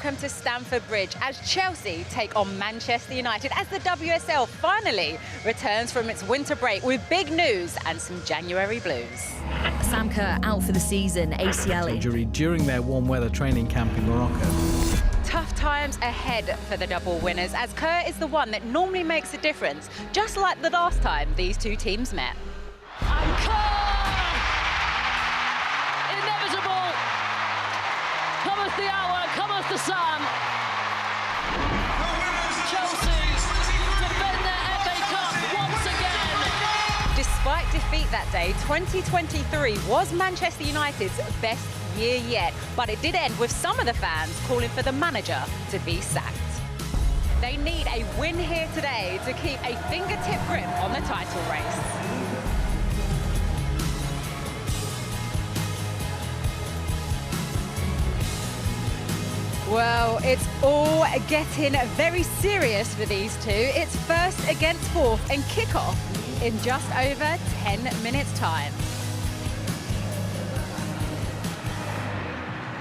welcome to Stamford Bridge as Chelsea take on Manchester United as the WSL finally returns from its winter break with big news and some January blues. Sam Kerr out for the season, ACL injury during their warm weather training camp in Morocco. Tough times ahead for the double winners as Kerr is the one that normally makes a difference, just like the last time these two teams met. And Kerr! Inevitable! Cometh the hour, cometh the sun. Chelsea defend their FA Cup once again. Despite defeat that day, 2023 was Manchester United's best year yet, but it did end with some of the fans calling for the manager to be sacked. They need a win here today to keep a fingertip grip on the title race. Well, it's all getting very serious for these two. It's first against fourth and kick-off in just over 10 minutes' time.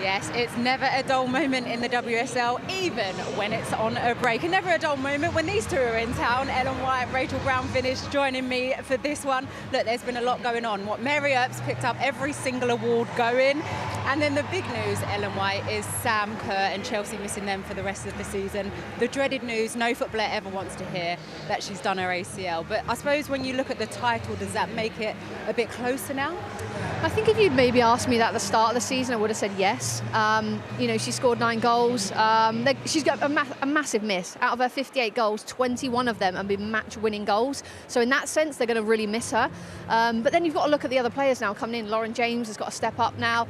Yes, it's never a dull moment in the WSL, even when it's on a break. And never a dull moment when these two are in town. Ellen White, Rachel Brown-Finnish joining me for this one. Look, there's been a lot going on. Mary Earps picked up every single award going. And then the big news, Ellen White, is Sam Kerr and Chelsea missing them for the rest of the season. The dreaded news, no footballer ever wants to hear that she's done her ACL. But I suppose when you look at the title, does that make it a bit closer now? I think if you'd maybe asked me that at the start of the season, I would have said yes. You know, she scored 9 goals. She's got a massive miss. Out of her 58 goals, 21 of them have been match-winning goals. So in that sense, they're going to really miss her. But then you've got to look at the other players now coming in. Lauren James has got to step up now.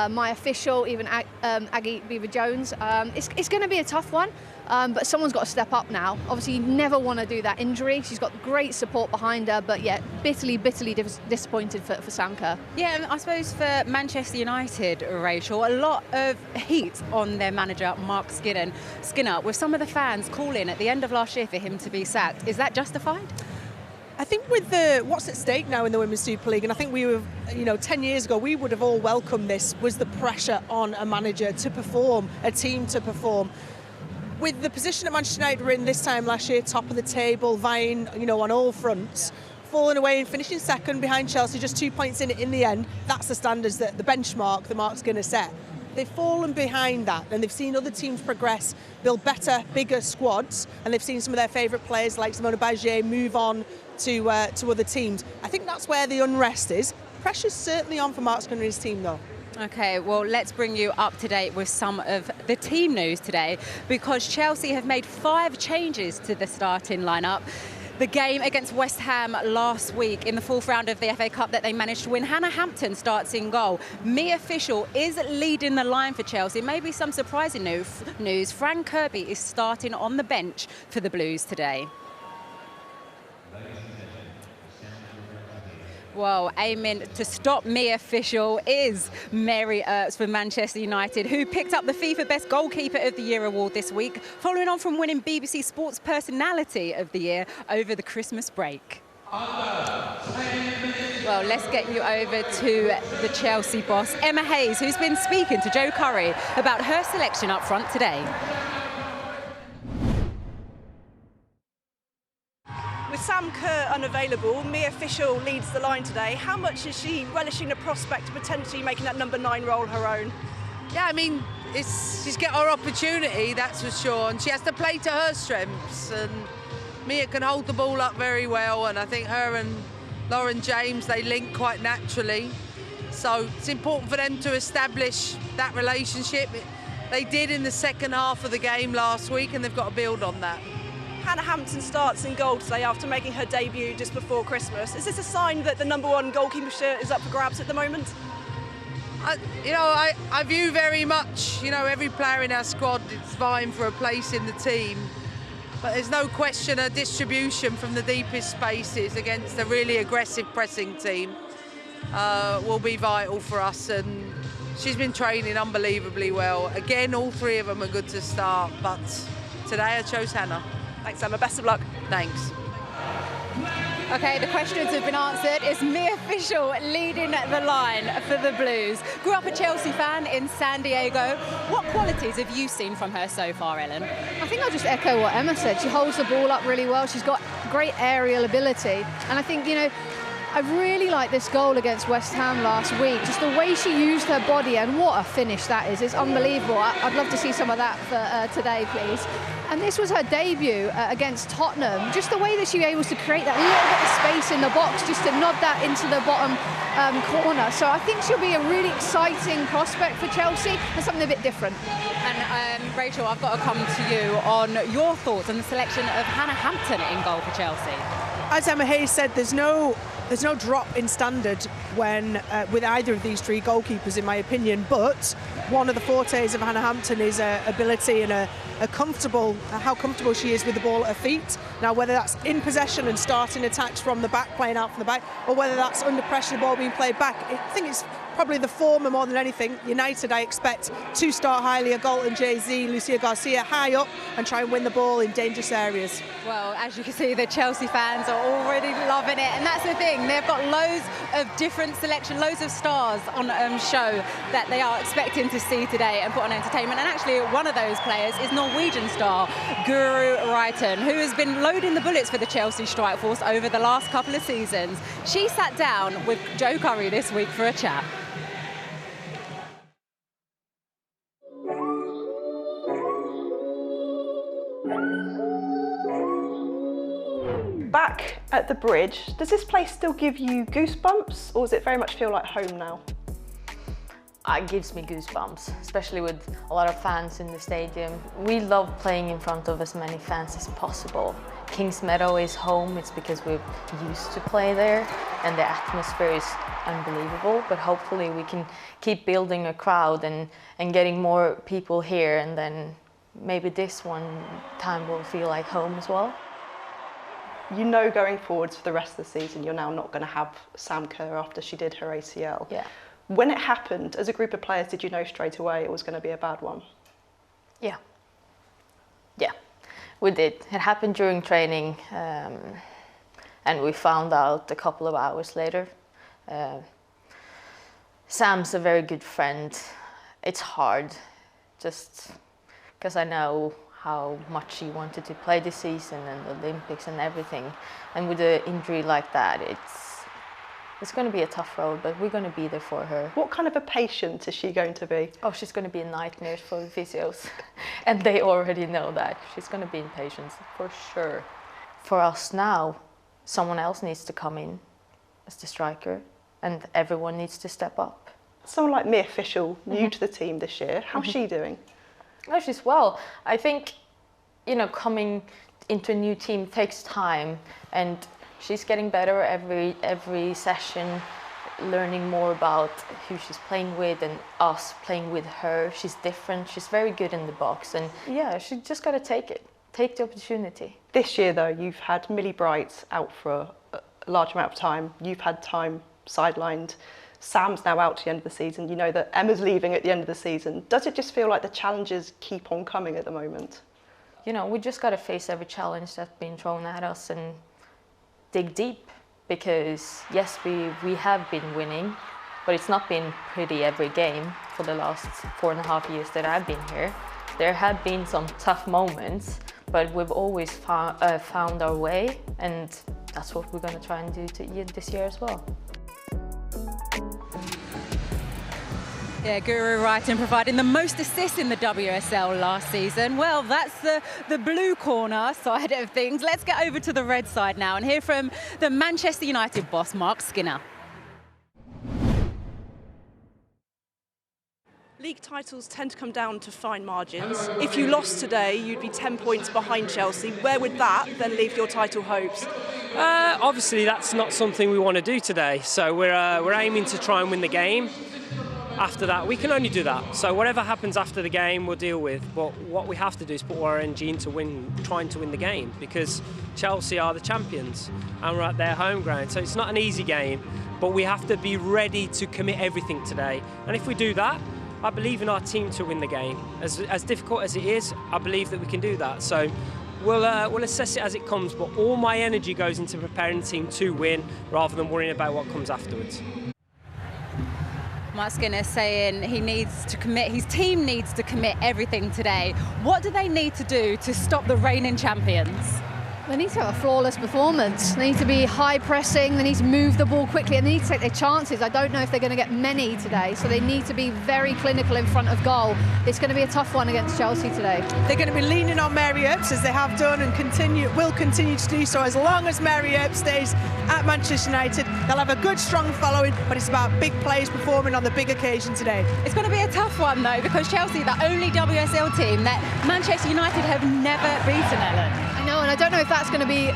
Maya Official, even Aggie Beaver-Jones. It's going to be a tough one. But someone's got to step up now. Obviously, you never want to do that injury. She's got great support behind her, but yeah, bitterly disappointed for Sam Kerr. Yeah, and I suppose for Manchester United, Rachel, a lot of heat on their manager, Mark Skinner, with some of the fans calling at the end of last year for him to be sacked. Is that justified? I think with what's at stake now in the Women's Super League, and I think we were, 10 years ago, we would have all welcomed this, was the pressure on a manager to perform, a team to perform. With the position that Manchester United were in this time last year, top of the table, vying, on all fronts, falling away and finishing second behind Chelsea, just 2 points in the end, that's the standards, that the benchmark that Mark's going to set. They've fallen behind that, and they've seen other teams progress, build better, bigger squads, and they've seen some of their favourite players like Simona Bagé move on to other teams. I think that's where the unrest is. Pressure's certainly on for Mark Skinner and his team, though. Okay, well, let's bring you up to date with some of the team news today, because Chelsea have made 5 changes to the starting lineup. The game against West Ham last week in the 4th round of the FA Cup that they managed to win, Hannah Hampton starts in goal. Mia Official is leading the line for Chelsea. Maybe some surprising news. Fran Kirby is starting on the bench for the Blues today. Well, aiming to stop Mia Official is Mary Earps for Manchester United, who picked up the FIFA Best Goalkeeper of the Year award this week, following on from winning BBC Sports Personality of the Year over the Christmas break. Well, let's get you over to the Chelsea boss, Emma Hayes, who's been speaking to Joe Curry about her selection up front today. With Sam Kerr unavailable, Mia Official leads the line today. How much is she relishing the prospect of potentially making that number 9 role her own? Yeah, I mean, she's got her opportunity, that's for sure, and she has to play to her strengths. And Mia can hold the ball up very well, and I think her and Lauren James, they link quite naturally. So it's important for them to establish that relationship. They did in the second half of the game last week, and they've got to build on that. Hannah Hampton starts in goal today after making her debut just before Christmas. Is this a sign that the number 1 goalkeeper shirt is up for grabs at the moment? I view very much, every player in our squad is vying for a place in the team. But there's no question her distribution from the deepest spaces against a really aggressive pressing team will be vital for us. And she's been training unbelievably well. Again, all 3 of them are good to start, but today I chose Hannah. Thanks, Emma. Best of luck. Thanks. Okay, the questions have been answered. It's Mia Fishel leading the line for the Blues. Grew up a Chelsea fan in San Diego. What qualities have you seen from her so far, Ellen? I think I'll just echo what Emma said. She holds the ball up really well. She's got great aerial ability. And I think, you know, I really like this goal against West Ham last week. Just the way she used her body, and what a finish that is. It's unbelievable. I'd love to see some of that for today, please. And this was her debut against Tottenham. Just the way that she was able to create that little bit of space in the box, just to nod that into the bottom corner. So I think she'll be a really exciting prospect for Chelsea and something a bit different. And Rachel, I've got to come to you on your thoughts on the selection of Hannah Hampton in goal for Chelsea. As Emma Hayes said, there's no drop in standard when with either of these three goalkeepers, in my opinion. But one of the fortes of Hannah Hampton is her ability and how comfortable she is with the ball at her feet. Now, whether that's in possession and starting attacks from the back, playing out from the back, or whether that's under pressure, the ball being played back, I think it's probably the former more than anything. United, I expect to start highly. A Galton, Jay-Z, Lucia Garcia high up and try and win the ball in dangerous areas. Well, as you can see, the Chelsea fans are already loving it, and that's the thing. They've got loads of different selection, loads of stars on show that they are expecting to see today and put on entertainment. And actually, one of those players is Norwegian star Guru Reiten, who has been loading the bullets for the Chelsea strike force over the last couple of seasons. She sat down with Joe Curry this week for a chat. Back at the bridge, does this place still give you goosebumps, or does it very much feel like home now? It gives me goosebumps, especially with a lot of fans in the stadium. We love playing in front of as many fans as possible. Kings Meadow is home. It's because we're used to play there, and the atmosphere is unbelievable. But hopefully we can keep building a crowd and getting more people here, and then maybe this one time will feel like home as well. You know, going forwards for the rest of the season, you're now not going to have Sam Kerr after she did her ACL. Yeah. When it happened, as a group of players, did you know straight away it was going to be a bad one? Yeah. Yeah, we did. It happened during training, and we found out a couple of hours later. Sam's a very good friend. It's hard, just because I know how much she wanted to play this season and the Olympics and everything. And with an injury like that, it's going to be a tough road, but we're going to be there for her. What kind of a patient is she going to be? Oh, she's going to be a nightmare for the physios. And they already know that. She's going to be impatient, for sure. For us now, someone else needs to come in as the striker, and everyone needs to step up. Someone like Mia Fishel, new to the team this year, how's she doing? Oh, she's well. I think, you know, coming into a new team takes time, and she's getting better every session, learning more about who she's playing with and us playing with her. She's different. She's very good in the box, and yeah, she just got to take the opportunity. This year, though, you've had Millie Bright out for a large amount of time. You've had time sidelined. Sam's now out to the end of the season. You know that Emma's leaving at the end of the season. Does it just feel like the challenges keep on coming at the moment? You know, we just got to face every challenge that's been thrown at us and dig deep, because yes, we have been winning, but it's not been pretty every game for the last 4.5 years that I've been here. There have been some tough moments, but we've always found our way, and that's what we're going to try and do this year as well. Yeah, Guru Reiten providing the most assists in the WSL last season. Well, that's the blue corner side of things. Let's get over to the red side now and hear from the Manchester United boss, Mark Skinner. League titles tend to come down to fine margins. If you lost today, you'd be 10 points behind Chelsea. Where would that then leave your title hopes? Obviously, that's not something we want to do today. So we're aiming to try and win the game. After that, we can only do that. So whatever happens after the game, we'll deal with. But what we have to do is put our energy into trying to win the game, because Chelsea are the champions and we're at their home ground. So it's not an easy game, but we have to be ready to commit everything today. And if we do that, I believe in our team to win the game. As difficult as it is, I believe that we can do that. So we'll assess it as it comes, but all my energy goes into preparing the team to win rather than worrying about what comes afterwards. Mark Skinner saying he needs to commit, his team needs to commit everything today. What do they need to do to stop the reigning champions? They need to have a flawless performance. They need to be high pressing, they need to move the ball quickly, and they need to take their chances. I don't know if they're going to get many today, so they need to be very clinical in front of goal. It's going to be a tough one against Chelsea today. They're going to be leaning on Mary Earps, as they have done and will continue to do so as long as Mary Earps stays at Manchester United. They'll have a good, strong following, but it's about big players performing on the big occasion today. It's going to be a tough one, though, because Chelsea, the only WSL team that Manchester United have never beaten, Ellen. I know, and I don't know if that's going to be,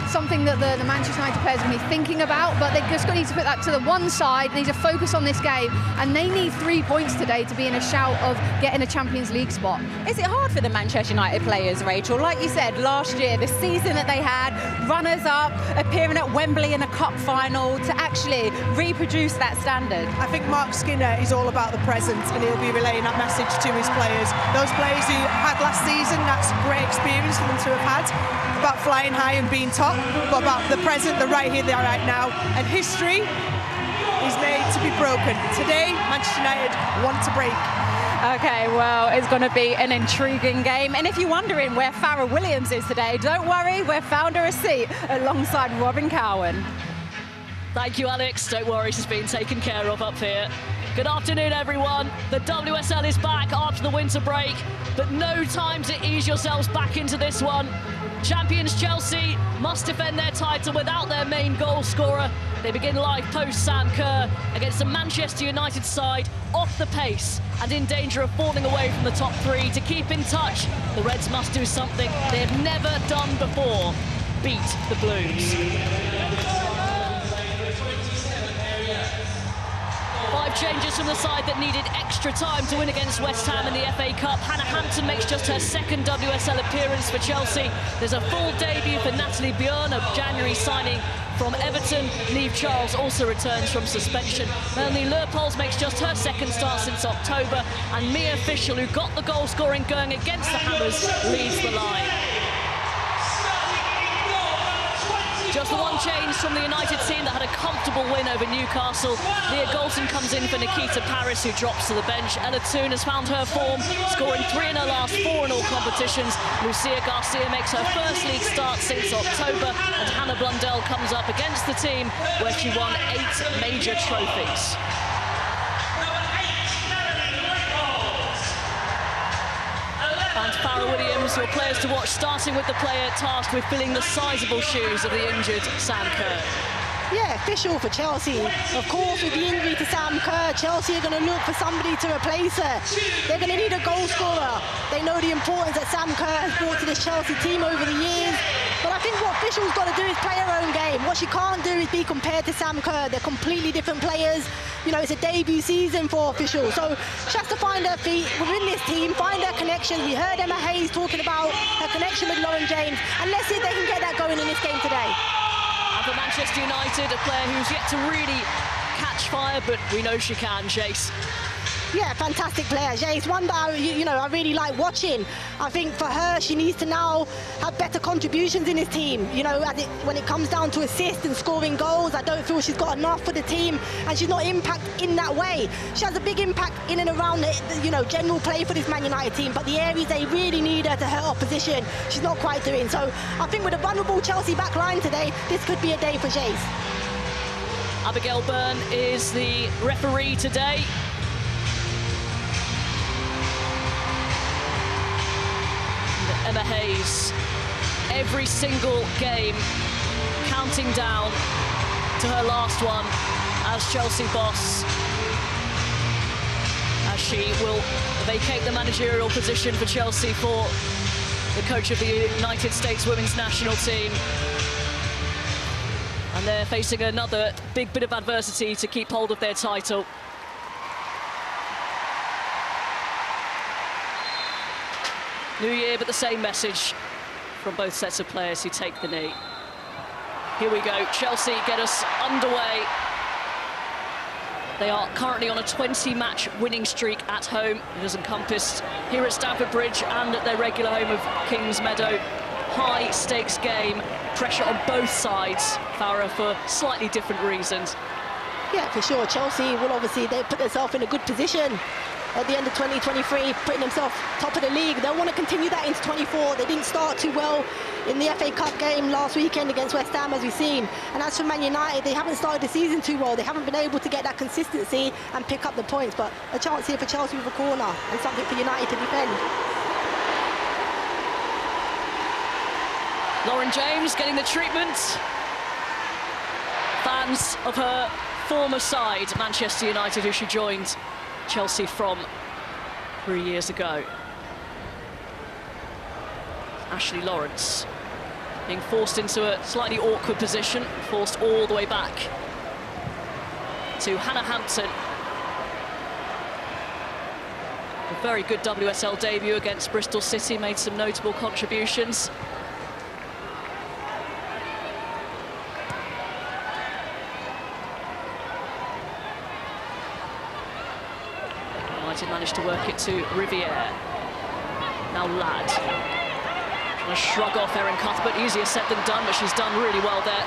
something that the Manchester United players are going to be thinking about, but they're just going to need to put that to the one side. They need to focus on this game, and they need 3 points today to be in a shout of getting a Champions League spot. Is it hard for the Manchester United players, Rachel? Like you said, last year, the season that they had, runners-up, appearing at Wembley in a cup final, to actually reproduce that standard? I think Mark Skinner is all about the present, and he'll be relaying that message to his players. Those players who had last season, that's a great experience for them to have had, about flying high and being top, but about the present, the right here, they are right now. And history is made to be broken. Today, Manchester United want to break. Okay, well, it's going to be an intriguing game. And if you're wondering where Farrah Williams is today, don't worry, we've found her a seat alongside Robin Cowan. Thank you, Alex. Don't worry, she's been taken care of up here. Good afternoon, everyone. The WSL is back after the winter break, but no time to ease yourselves back into this one. Champions Chelsea must defend their title without their main goal scorer. They begin live post Sam Kerr against a Manchester United side off the pace and in danger of falling away from the top 3. To keep in touch, the Reds must do something they have never done before: beat the Blues. 5 changes from the side that needed extra time to win against West Ham in the FA Cup. Hannah Hampton makes just her second WSL appearance for Chelsea. There's a full debut for Natalie Bjorn, a January signing from Everton. Niamh Charles also returns from suspension. Melanie Leupolz makes just her second start since October, and Mia Fischel, who got the goal scoring going against the Hammers, leads the line. Just the one change from the United team that had a comfortable win over Newcastle. Leah Golson comes in for Nikita Paris, who drops to the bench. Ella Toone has found her form, scoring 3 in her last 4 in all competitions. Lucia Garcia makes her first league start since October, and Hannah Blundell comes up against the team where she won 8 major trophies. And Farrah Williams, your players to watch, starting with the player tasked with filling the sizable shoes of the injured Sam Kerr. Yeah, Fischel for Chelsea. Of course, with the injury to Sam Kerr, Chelsea are going to look for somebody to replace her. They're going to need a goal scorer. They know the importance that Sam Kerr has brought to this Chelsea team over the years. But I think what Fischel's got to do is play her own game. What she can't do is be compared to Sam Kerr. They're completely different players. It's a debut season for Fischel. So she has to find her feet within this team, find her connection. We heard Emma Hayes talking about her connection with Lauren James. And let's see if they can get that going in this game today. And for Manchester United, a player who's yet to really catch fire, but we know she can, Jace. Yeah, fantastic player. Jace, one that I really like watching. I think for her, she needs to now have better contributions in this team. When it comes down to assists and scoring goals, I don't feel she's got enough for the team, and she's not impact in that way. She has a big impact in and around the general play for this Man United team, but the areas they really need her to hurt opposition, she's not quite doing. So I think with a vulnerable Chelsea back line today, this could be a day for Jace. Abigail Byrne is the referee today. Emma Hayes, every single game counting down to her last one as Chelsea boss, as she will vacate the managerial position for Chelsea for the coach of the United States women's national team. And they're facing another big bit of adversity to keep hold of their title. New year, but the same message from both sets of players who take the knee. Here we go, Chelsea get us underway. They are currently on a 20-match winning streak at home. It is encompassed here at Stamford Bridge and at their regular home of Kings Meadow. high-stakes game. Pressure on both sides, Farah, for slightly different reasons. Yeah, for sure. Chelsea will obviously, they put themselves in a good position at the end of 2023, putting themselves top of the league. They'll want to continue that into 24. They didn't start too well in the FA Cup game last weekend against West Ham, as we've seen. And as for Man United, they haven't started the season too well. They haven't been able to get that consistency and pick up the points. But a chance here for Chelsea with a corner and something for United to defend. Lauren James getting the treatment. Fans of her former side, Manchester United, who she joined Chelsea from 3 years ago. Ashley Lawrence being forced into a slightly awkward position, forced all the way back to Hannah Hampton. A very good WSL debut against Bristol City, made some notable contributions. United managed to work it to Riviere. Now Ladd. Trying to shrug off Erin Cuthbert. Easier said than done, but she's done really well there.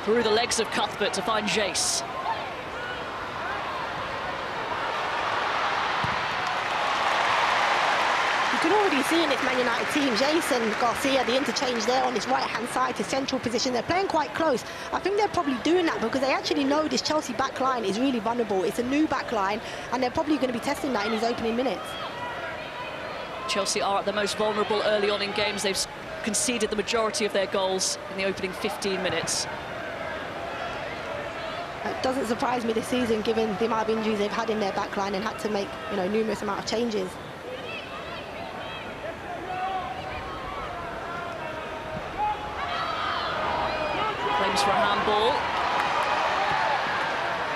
Through the legs of Cuthbert to find Jace. You can already see in this Man United team, Jason Garcia, the interchange there on his right-hand side to central position. They're playing quite close. I think they're probably doing that because they actually know this Chelsea back line is really vulnerable. It's a new back line, and they're probably going to be testing that in his opening minutes. Chelsea are at the most vulnerable early on in games. They've conceded the majority of their goals in the opening 15 minutes. It doesn't surprise me this season, given the amount of injuries they've had in their back line and had to make, you know, numerous amount of changes. Claims for a handball.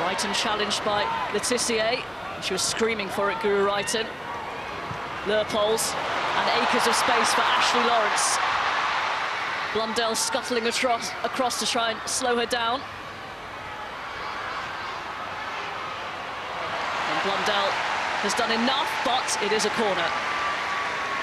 Wrighton challenged by Letitia. She was screaming for it, Guru Wrighton. Leupolz, and acres of space for Ashley Lawrence. Blundell scuttling across to try and slow her down. And Blundell has done enough, but it is a corner.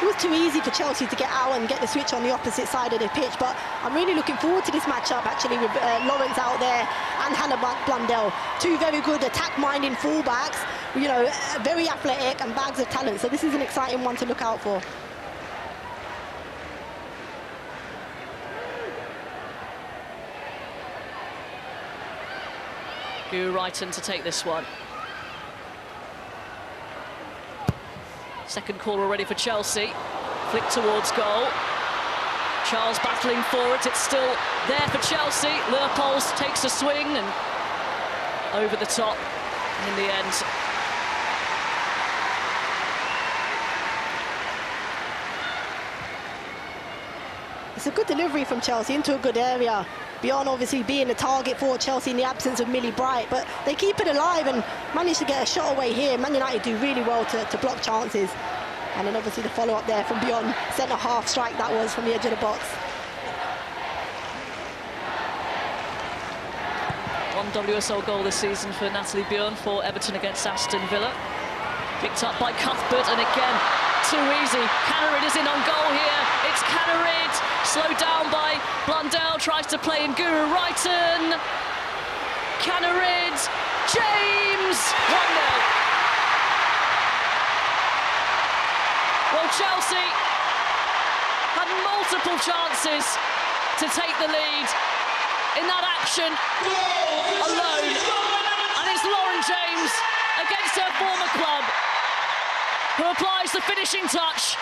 It was too easy for Chelsea to get out and get the switch on the opposite side of the pitch, but I'm really looking forward to this matchup, actually, with Lawrence out there and Hannah Blundell. Two very good attack-minded fullbacks, you know, very athletic and bags of talent, so this is an exciting one to look out for. Guru Wrighton to take this one. Second call already for Chelsea. Flick towards goal. Charles battling for it. It's still there for Chelsea. Leupolz takes a swing and over the top in the end. It's a good delivery from Chelsea into a good area. Beyond obviously being a target for Chelsea in the absence of Millie Bright, but they keep it alive and manage to get a shot away here. Man United do really well to block chances. And then obviously the follow-up there from beyond centre-half strike that was from the edge of the box. One WSL goal this season for Natalie Bjorn for Everton against Aston Villa. Picked up by Cuthbert, and again, too easy. Cannerid is in on goal here. It's Cannerid, slowed down by Blundell, tries to play in Guru Wrighton. Cannerid, James, 1-0. Well, Chelsea had multiple chances to take the lead in that action alone. And it's Lauren James against her former club who applies the finishing touch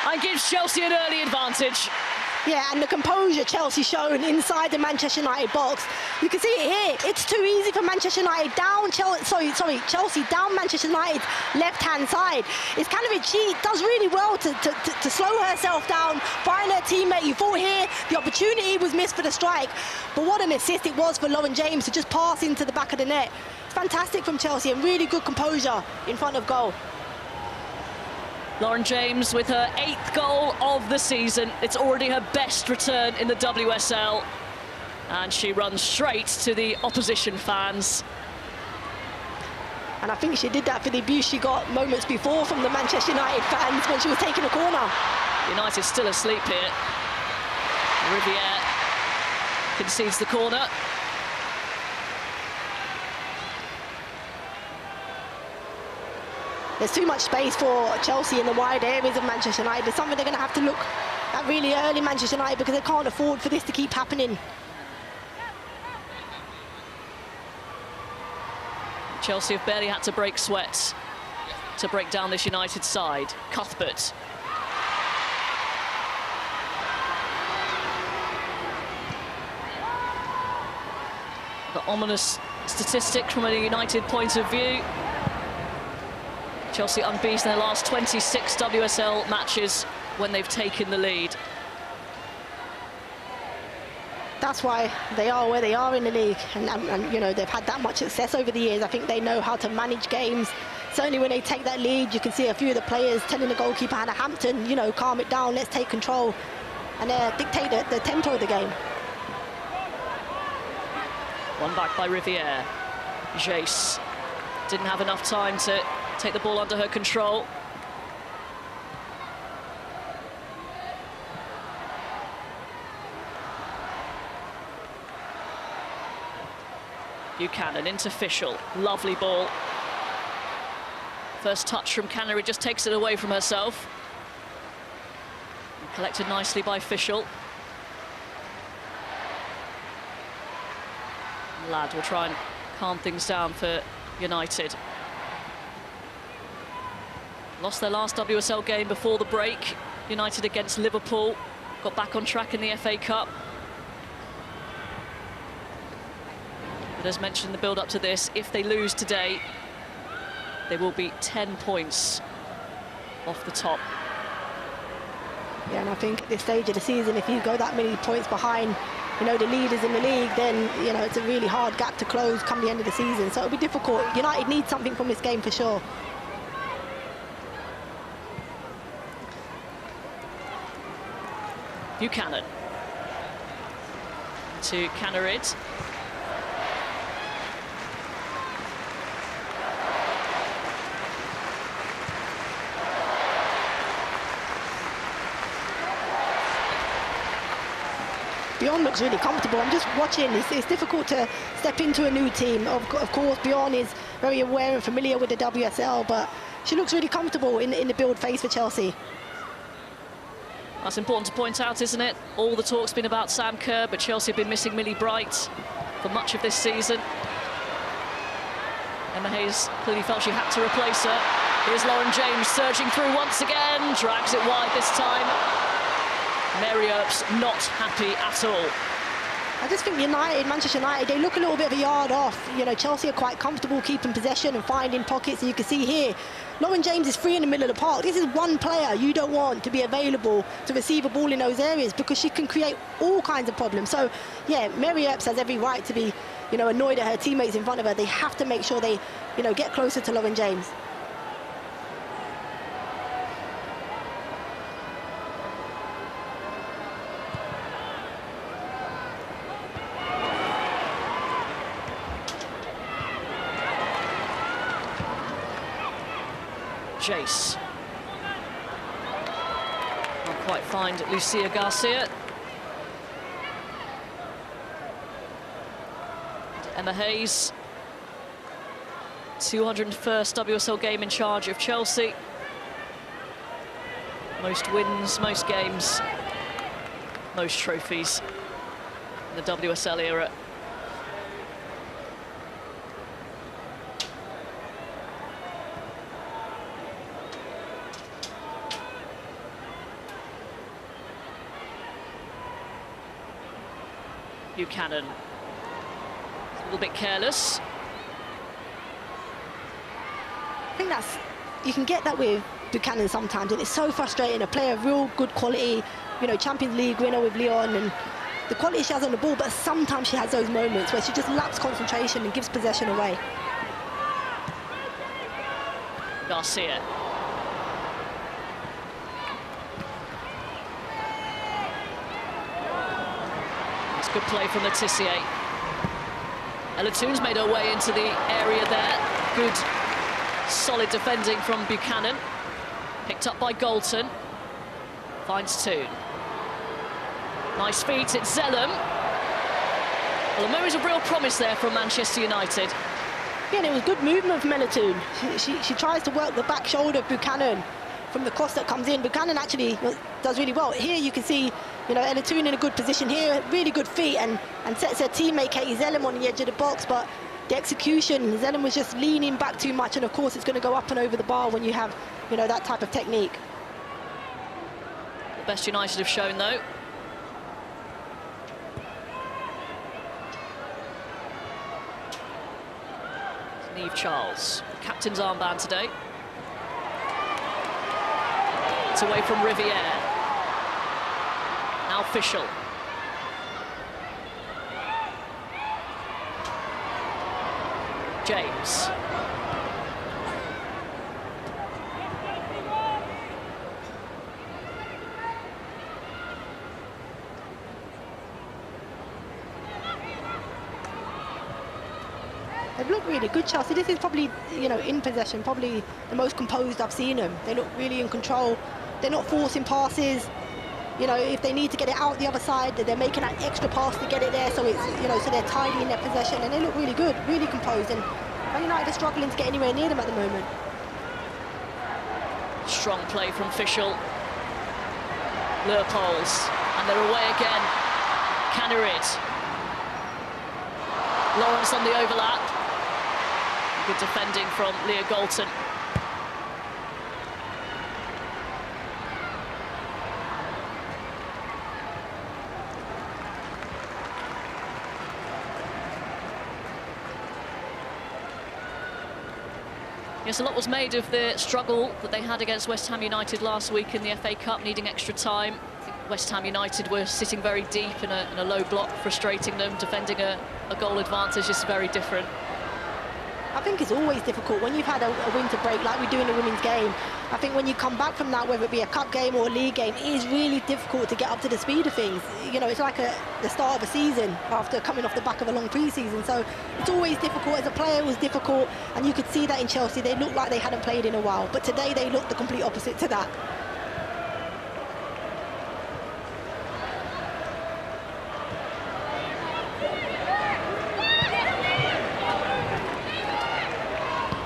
and gives Chelsea an early advantage. Yeah, and the composure Chelsea shown inside the Manchester United box. You can see it here. It's too easy for Manchester United down Chelsea down Manchester United's left-hand side. It's kind of she does really well to slow herself down, find her teammate. You thought here the opportunity was missed for the strike, but what an assist it was for Lauren James to just pass into the back of the net. It's fantastic from Chelsea and really good composure in front of goal. Lauren James with her 8th goal of the season. It's already her best return in the WSL. And she runs straight to the opposition fans. And I think she did that for the abuse she got moments before from the Manchester United fans when she was taking a corner. United still asleep here. Riviere concedes the corner. There's too much space for Chelsea in the wide areas of Manchester United. It's something they're going to have to look at really early, Manchester United, because they can't afford for this to keep happening. Chelsea have barely had to break sweat to break down this United side. Cuthbert. The ominous statistic from a United point of view. Chelsea unbeaten their last 26 WSL matches when they've taken the lead. That's why they are where they are in the league, and you know, they've had that much success over the years. I think they know how to manage games. Certainly when they take that lead, you can see a few of the players telling the goalkeeper Hannah Hampton, you know, calm it down, let's take control, and dictate the tempo of the game. One back by Riviere. Jace didn't have enough time to take the ball under her control. Buchanan into Fischel. Lovely ball. First touch from Canary, just takes it away from herself. And collected nicely by Fischel. Ladd will try and calm things down for United. Lost their last WSL game before the break. United against Liverpool. Got back on track in the FA Cup. But as mentioned in the build-up to this, if they lose today, they will be 10 points off the top. Yeah, and I think at this stage of the season, if you go that many points behind, you know, the leaders in the league, then, you know, it's a really hard gap to close come the end of the season. So it'll be difficult. United need something from this game for sure. Buchanan to Canarid. Bjorn looks really comfortable. I'm just watching. It's difficult to step into a new team. Of course, Bjorn is very aware and familiar with the WSL, but she looks really comfortable in the build phase for Chelsea. That's important to point out, isn't it? All the talk's been about Sam Kerr, but Chelsea have been missing Millie Bright for much of this season. Emma Hayes clearly felt she had to replace her. Here's Lauren James surging through once again, drags it wide this time. Mary Earps not happy at all. I just think Manchester United, they look a little bit of a yard off. You know, Chelsea are quite comfortable keeping possession and finding pockets, and you can see here, Lauren James is free in the middle of the park. This is one player you don't want to be available to receive a ball in those areas, because she can create all kinds of problems. So, yeah, Mary Earps has every right to be, you know, annoyed at her teammates in front of her. They have to make sure they, you know, get closer to Lauren James. Jace. Can't quite find Lucia Garcia. Emma Hayes. 201st WSL game in charge of Chelsea. Most wins, most games, most trophies in the WSL era. Buchanan, a little bit careless. I think you can get that with Buchanan sometimes, and it's so frustrating. A player of real good quality, you know, Champions League winner with Lyon, and the quality she has on the ball, but sometimes she has those moments where she just lacks concentration and gives possession away. Garcia. Good play from Letitia. Ella Toons made her way into the area there. Good, solid defending from Buchanan. Picked up by Galton. Finds Toon. Nice feet, it's Zellum. Well, there is a real promise there from Manchester United. Yeah, and it was good movement from Ella Toon. She tries to work the back shoulder of Buchanan from the cross that comes in. Buchanan actually does really well. Here you can see, you know, Ella Toon in a good position here, really good feet, and sets her teammate Katie Zellum on the edge of the box, but the execution, Zellum was just leaning back too much, and of course it's going to go up and over the bar when you have, you know, that type of technique. The best United have shown, though. Neve Charles, captain's armband today. It's away from Riviere. Now Fischel. James. They've looked really good, Chelsea. This is probably, you know, in possession, probably the most composed I've seen them. They look really in control. They're not forcing passes. You know, if they need to get it out the other side, they're making that extra pass to get it there. So it's, you know, so they're tidy in their possession, and they look really good, really composed. And Man United are struggling to get anywhere near them at the moment. Strong play from Fischel. Leupolz, and they're away again. Cannerit. Lawrence on the overlap. Good defending from Leah Galton. Yes, a lot was made of the struggle that they had against West Ham United last week in the FA Cup, needing extra time. I think West Ham United were sitting very deep in a low block, frustrating them. Defending a goal advantage is very different. I think it's always difficult when you've had a winter break like we do in the women's game. I think when you come back from that, whether it be a cup game or a league game, it is really difficult to get up to the speed of things. You know, it's like the start of a season after coming off the back of a long pre-season. So it's always difficult. As a player, it was difficult, and you could see that in Chelsea. They looked like they hadn't played in a while, but today they looked the complete opposite to that.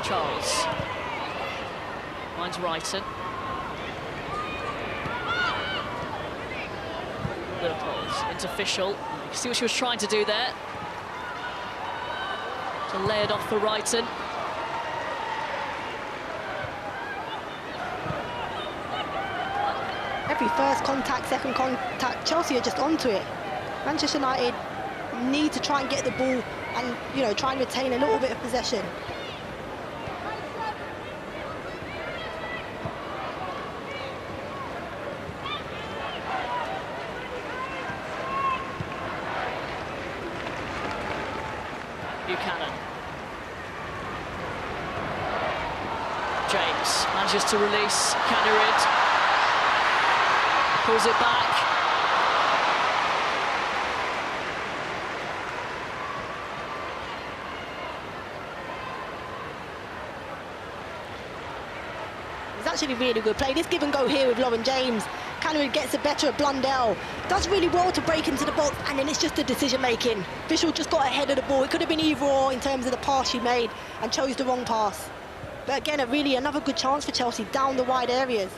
Charles finds Wrighton. Leupolz into Fischel. You can see what she was trying to do there. To lay it off for Wrighton. Every first contact, second contact, Chelsea are just onto it. Manchester United need to try and get the ball and, you know, try and retain a little bit of possession. Buchanan. James manages to release Cannerit. Pulls it back. It's actually really good play. This give and go here with Lauren James. Cannerit gets the better of Blundell. Does really well to break into the box, and then it's just the decision making. Fischel just got ahead of the ball. It could have been either or in terms of the pass she made, and chose the wrong pass. But again, another good chance for Chelsea down the wide areas.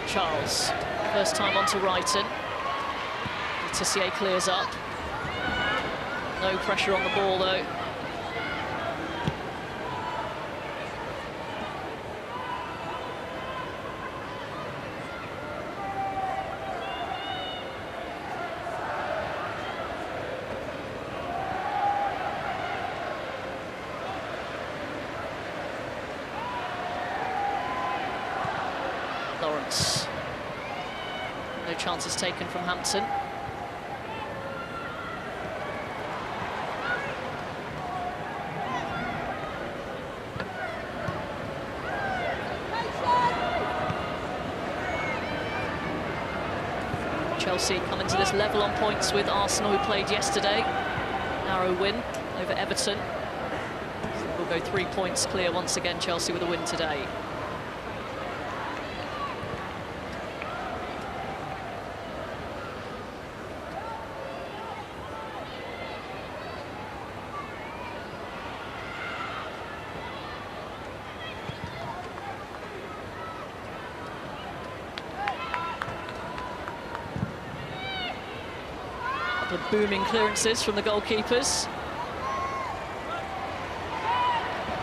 Charles, first time onto Wrighton. Tissier clears up. No pressure on the ball, though. Lawrence. No chances taken from Hampton. Chelsea come into this level on points with Arsenal, who played yesterday. Narrow win over Everton. So we'll go 3 points clear once again, Chelsea with a win today. Booming clearances from the goalkeepers.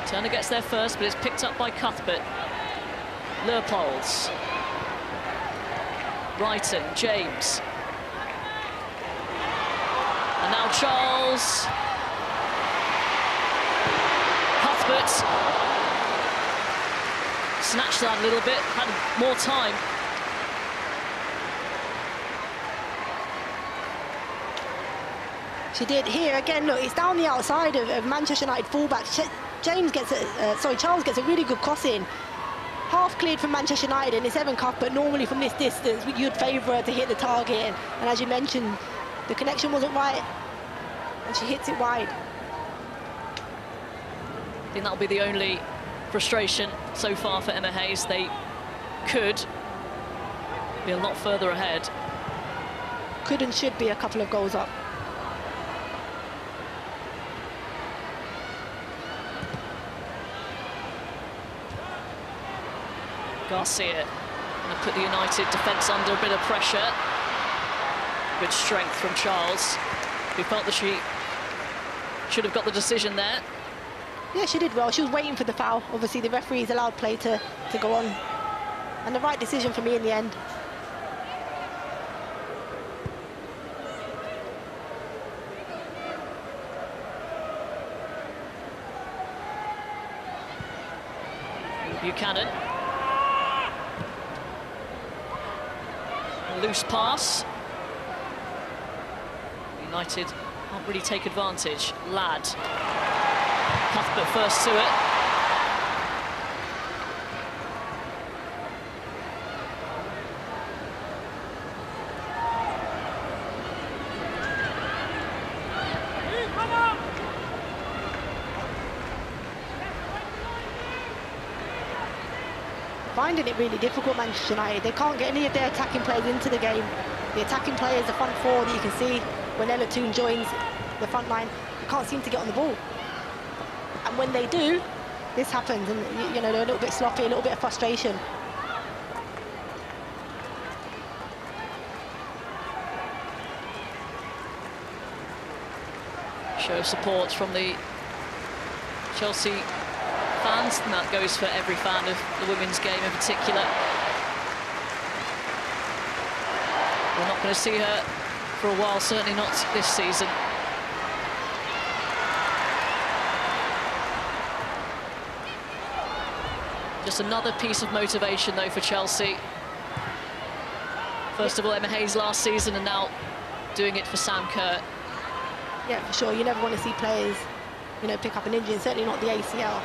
Turner gets there first, but it's picked up by Cuthbert. Leupolds. Brighton, James. And now Charles. Cuthbert. Snatched that a little bit, had more time. She did here again. Look, it's down the outside of Manchester United fullback. Charles gets a really good cross in, half cleared from Manchester United, and it's Evan Cuthbert. Normally from this distance, you'd favour her to hit the target, and as you mentioned, the connection wasn't right, and she hits it wide. I think that'll be the only frustration so far for Emma Hayes. They could be a lot further ahead. Could and should be a couple of goals up. Garcia going to put the United defence under a bit of pressure. Good strength from Charles, who felt that she should have got the decision there. Yeah, she did well. She was waiting for the foul. Obviously, the referees allowed play to go on. And the right decision for me in the end. Buchanan. A loose pass. United can't really take advantage. Ladd. Cuthbert first to it. Finding it really difficult, Manchester United. They can't get any of their attacking players into the game. The attacking players, the front four that you can see when Ella Toon joins the front line, they can't seem to get on the ball. And when they do, this happens, and you know, they're a little bit sloppy, a little bit of frustration. Show of support from the Chelsea fans, and that goes for every fan of the women's game in particular. We're not going to see her for a while, certainly not this season. Just another piece of motivation, though, for Chelsea. First of all, Emma Hayes last season, and now doing it for Sam Kerr. Yeah, for sure. You never want to see players, you know, pick up an injury, and certainly not the ACL.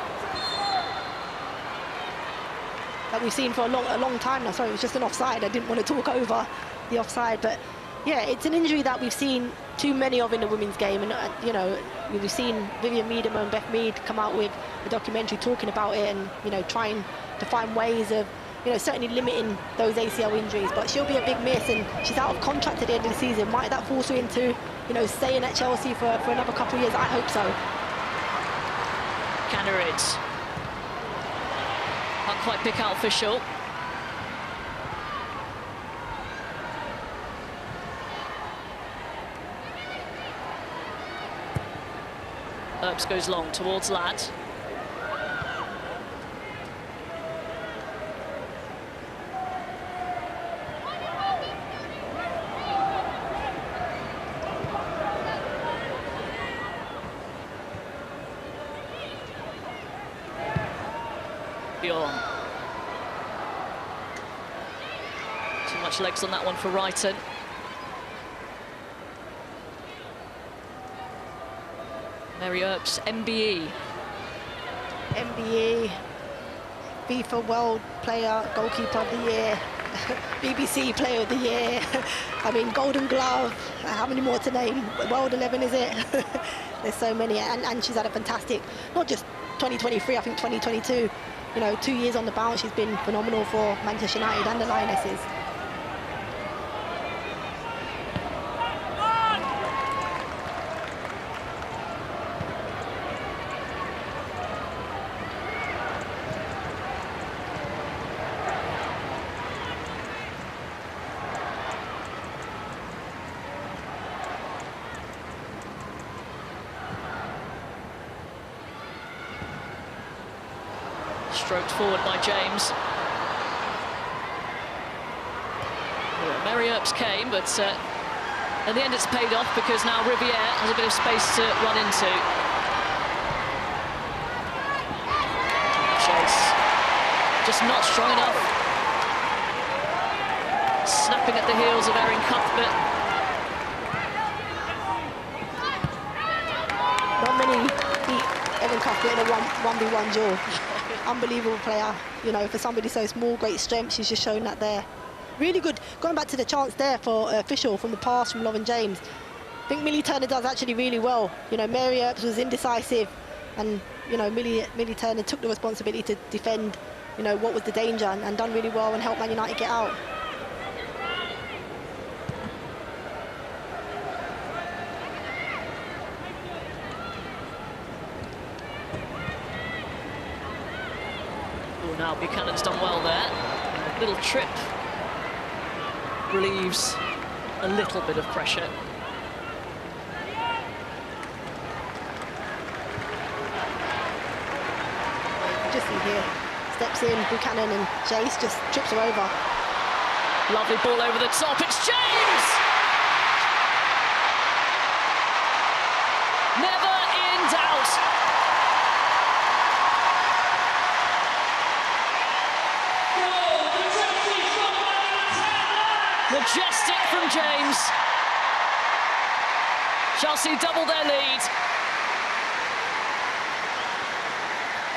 That we've seen for a long time now. Sorry, it was just an offside. I didn't want to talk over the offside, but yeah, it's an injury that we've seen too many of in the women's game, and you know, we've seen Vivian Miedema and Beth Mead come out with a documentary talking about it, and you know, trying to find ways of, you know, certainly limiting those ACL injuries. But she'll be a big miss, and she's out of contract at the end of the season. Might that force her into, you know, staying at Chelsea for another couple of years? I hope so. Cannerid. Can't quite pick out official. Earps goes long towards Ladd. Bjorn. Too much legs on that one for Wrighton. Mary Earps, MBE. MBE, FIFA World Player, Goalkeeper of the Year, BBC Player of the Year. I mean, Golden Glove. How many more to name? World 11, is it? There's so many, and she's had a fantastic, not just 2023, I think 2022. You know, 2 years on the bounce, she's been phenomenal for Manchester United and the Lionesses. Stroked forward by James. Mary Earps came, but in the end it's paid off because now Riviere has a bit of space to run into. Chase just not strong enough. Snapping at the heels of Erin Cuthbert. Not many beat Erin Cuthbert in a 1v1 duel. Unbelievable player, you know, for somebody so small, great strength. She's just shown that there. Really good. Going back to the chance there for Official from the pass from Lauren James. I think Millie Turner does actually really well. You know, Mary Earps was indecisive, and you know, Millie Turner took the responsibility to defend, you know, what was the danger, and done really well and helped Man United get out. Now Buchanan's done well there. Little trip relieves a little bit of pressure. Just see here, steps in, Buchanan, and Jace just trips her over. Lovely ball over the top, it's James! Never in doubt. Majestic from James. Chelsea double their lead.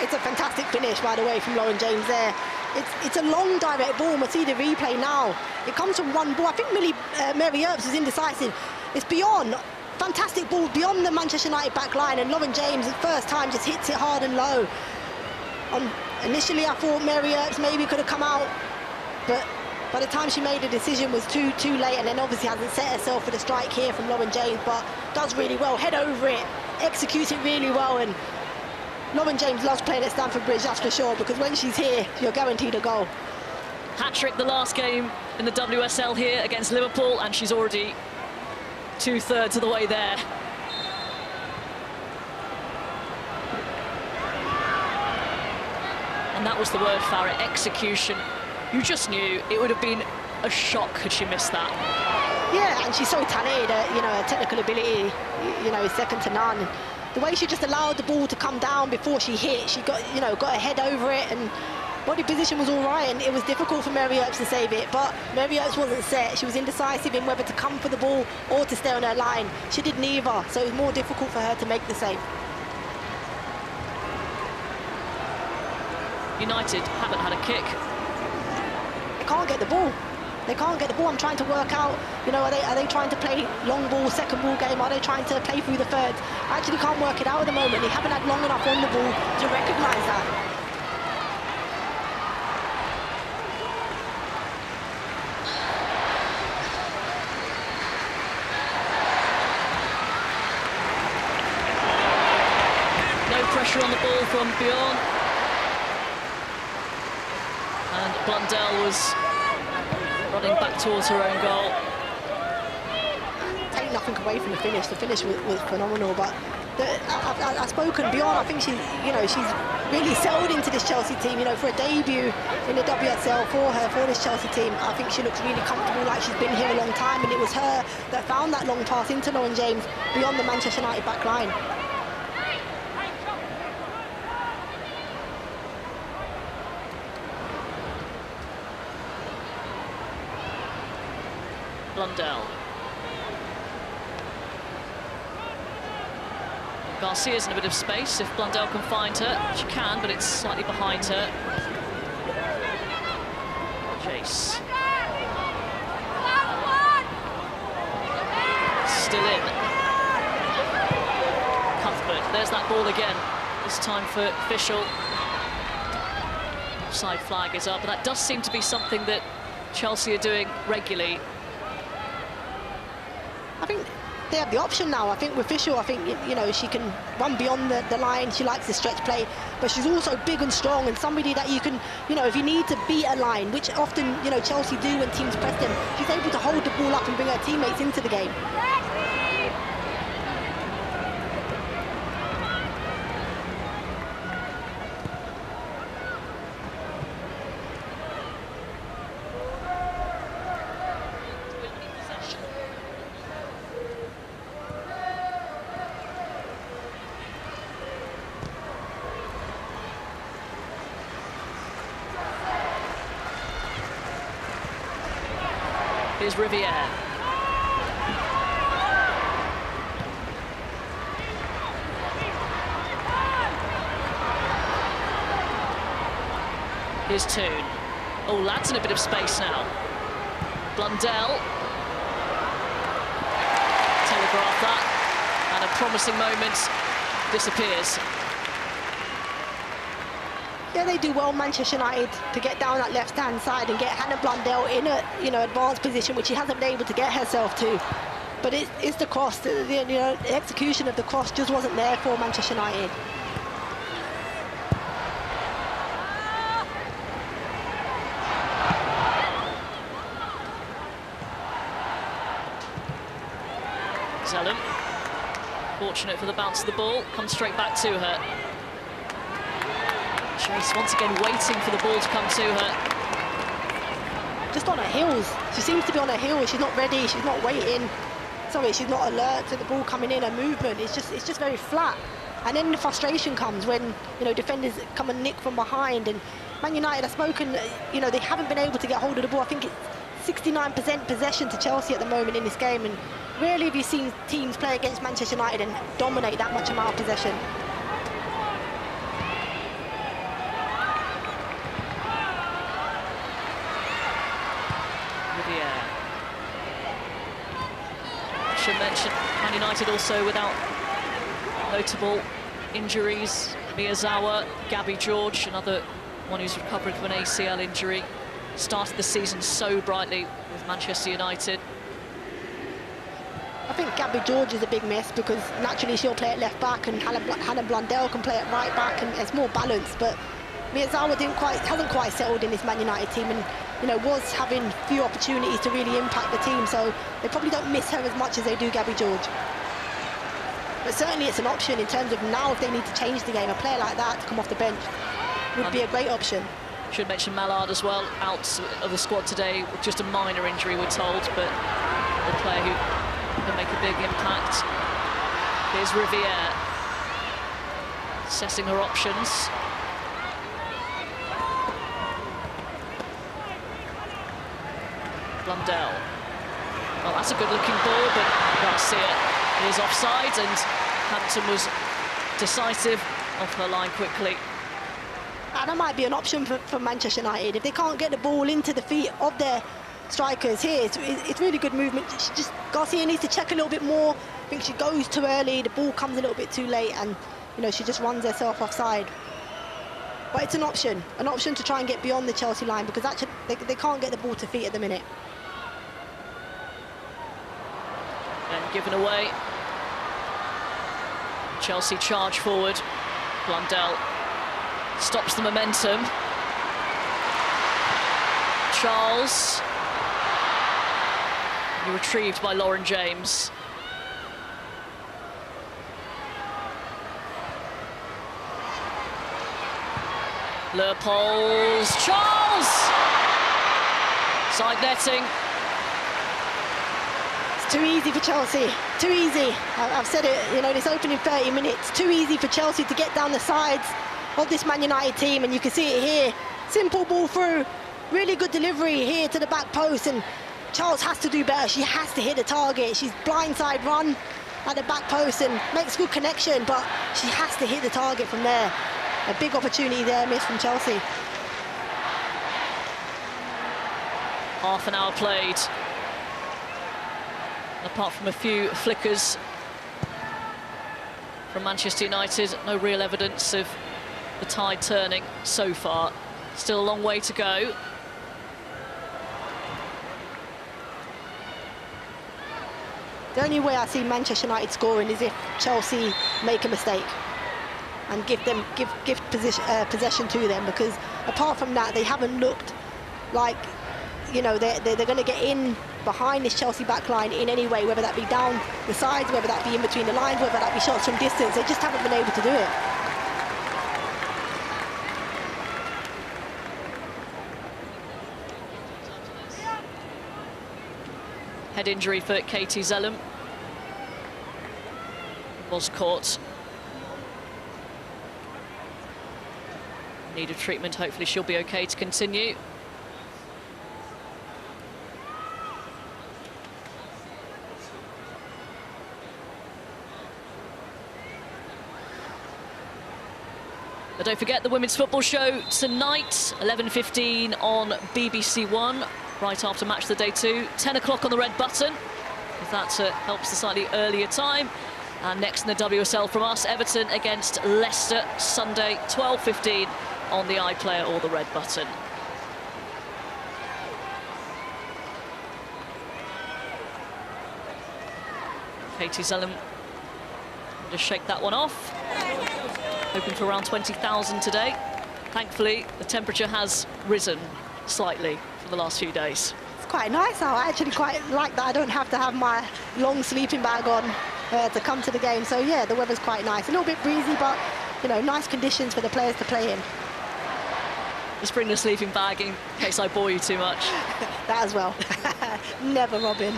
It's a fantastic finish, by the way, from Lauren James there. It's a long direct ball. We'll see the replay now. It comes from one ball. I think Mary Earps was indecisive. It's beyond, fantastic ball, beyond the Manchester United back line, and Lauren James, the first time, just hits it hard and low. Initially, I thought Mary Earps maybe could have come out, but by the time she made the decision was too late, and then obviously hasn't set herself for the strike here from Lauren James, but does really well, head over it, executes it really well, and Lauren James loves playing at Stamford Bridge, that's for sure, because when she's here, you're guaranteed a goal. Hat-trick the last game in the WSL here against Liverpool, and she's already 2/3 of the way there. And that was the word, Farah, execution. You just knew it would have been a shock had she missed that. Yeah, and she's so talented, you know, her technical ability, you know, is second to none. The way she just allowed the ball to come down before she hit, she got, you know, got her head over it, and body position was all right, and it was difficult for Mary Earps to save it, but Mary Earps wasn't set. She was indecisive in whether to come for the ball or to stay on her line. She did neither, so it was more difficult for her to make the save. United haven't had a kick. They can't get the ball. They can't get the ball. I'm trying to work out, you know, are they trying to play long ball, second ball game? Are they trying to play through the third? I actually can't work it out at the moment. They haven't had long enough on the ball to recognise that. No pressure on the ball from Bjorn. And Blundell was running back towards her own goal. Take nothing away from the finish. The finish was phenomenal, but I've spoken Bjorn. I think she's really settled into this Chelsea team. You know, for a debut in the WSL for this Chelsea team, I think she looks really comfortable, like she's been here a long time. And it was her that found that long pass into Lauren James beyond the Manchester United back line. Blundell. Garcia's in a bit of space. If Blundell can find her, she can, but it's slightly behind her. Chase. still in. Cuthbert, there's that ball again. This time for Fischl. Offside flag is up, but that does seem to be something that Chelsea are doing regularly. I think they have the option now. I think with Fischl, I think, you know, she can run beyond the line. She likes the stretch play, but she's also big and strong and somebody that you can, you know, if you need to beat a line, which often, you know, Chelsea do when teams press them, she's able to hold the ball up and bring her teammates into the game. Here's Riviere. Here's Toon. Oh, lads in a bit of space now. Blundell. Telegraph that. And a promising moment disappears. Yeah, they do well, Manchester United, to get down that left-hand side and get Hannah Blundell in a, you know, advanced position, which she hasn't been able to get herself to. But it's the cross, you know, the execution of the cross just wasn't there for Manchester United. Zellum, fortunate for the bounce of the ball, comes straight back to her. Chase once again waiting for the ball to come to her. Just on her heels. She seems to be on her heels. She's not ready. She's not waiting. Sorry, she's not alert to the ball coming in. Her movement is just very flat. And then the frustration comes when, you know, defenders come and nick from behind. And Man United have spoken, you know, they haven't been able to get hold of the ball. I think it's 69% possession to Chelsea at the moment in this game. And rarely have you seen teams play against Manchester United and dominate that much amount of possession. Should mention Man United also without notable injuries. Miyazawa, Gabby George, another one who's recovering from an ACL injury. Started the season so brightly with Manchester United. I think Gabby George is a big miss because naturally she'll play at left back and Hannah Blundell can play at right back and it's more balanced. But Miyazawa hasn't quite settled in this Man United team and, you know, was having few opportunities to really impact the team, so they probably don't miss her as much as they do Gabby George. But certainly it's an option in terms of now if they need to change the game, a player like that to come off the bench would be a great option. Should mention Mallard as well, out of the squad today with just a minor injury, we're told, but a player who can make a big impact. Here's Riviere, assessing her options. Blundell. Well, that's a good-looking ball, but you can't see it. It is offside, and Hampton was decisive off her line quickly. And that might be an option for Manchester United. If they can't get the ball into the feet of their strikers here, it's really good movement. Garcia needs to check a little bit more. I think she goes too early, the ball comes a little bit too late, and, you know, she just runs herself offside. But it's an option to try and get beyond the Chelsea line because actually they can't get the ball to feet at the minute. And given away. Chelsea charge forward. Blundell stops the momentum. Charles. Retrieved by Lauren James. Leupolz, Charles! Side netting. It's too easy for Chelsea, too easy. I've said it, you know, this opening 30 minutes, too easy for Chelsea to get down the sides of this Man United team, and you can see it here. Simple ball through, really good delivery here to the back post, and Charles has to do better. She has to hit the target. She's blindside run at the back post and makes good connection, but she has to hit the target from there. A big opportunity there, missed from Chelsea. Half an hour played. Apart from a few flickers from Manchester United, no real evidence of the tide turning so far. Still a long way to go. The only way I see Manchester United scoring is if Chelsea make a mistake and give possession to them, because apart from that, they haven't looked like, you know, they're going to get in behind this Chelsea backline in any way, whether that be down the sides, whether that be in between the lines, whether that be shots from distance. They just haven't been able to do it. Head injury for Katie Zellum. Was caught. Needed treatment, hopefully she'll be okay to continue. But don't forget the Women's Football Show tonight, 11:15 on BBC One, right after Match of the Day 2, 10 o'clock on the red button, if that helps the slightly earlier time. And next in the WSL from us, Everton against Leicester, Sunday, 12:15 on the iPlayer or the red button. Katie Zellum just shake that one off. Hoping for around 20,000 today. Thankfully, the temperature has risen slightly for the last few days. It's quite nice out. I actually quite like that I don't have to have my long sleeping bag on to come to the game. So yeah, the weather's quite nice. A little bit breezy, but you know, nice conditions for the players to play in. Just bring the sleeping bag in case I bore you too much. That as well. Never, Robin.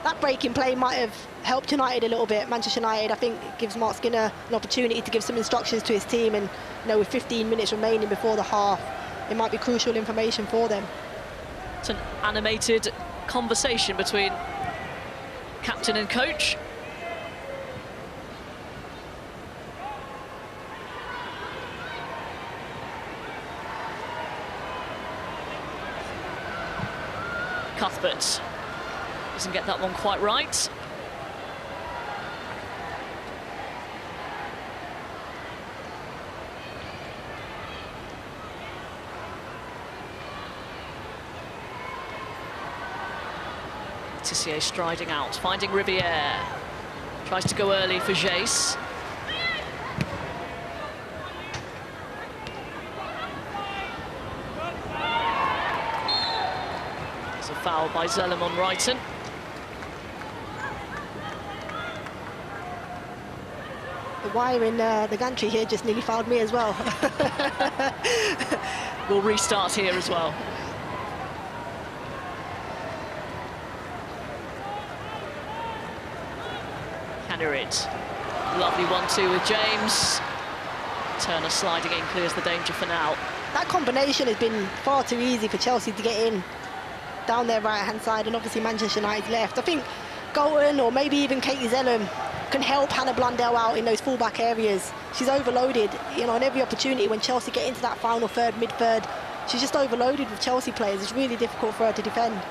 That break in play might have helped United a little bit. Manchester United, I think, gives Mark Skinner an opportunity to give some instructions to his team, and you know, with 15 minutes remaining before the half, it might be crucial information for them. It's an animated conversation between captain and coach. Cuthbert doesn't get that one quite right. Tissier striding out, finding Riviere. Tries to go early for Jace. There's a foul by Zellum on Wrighton. The wire in the gantry here just nearly fouled me as well. We'll restart here as well. Cannerid. Lovely 1-2 with James. Turner sliding in, clears the danger for now. That combination has been far too easy for Chelsea to get in down their right-hand side, and obviously Manchester United left. I think Golden or maybe even Katie Zellum can help Hannah Blundell out in those full-back areas. She's overloaded, you know, on every opportunity when Chelsea get into that final third, mid-third. She's just overloaded with Chelsea players. It's really difficult for her to defend.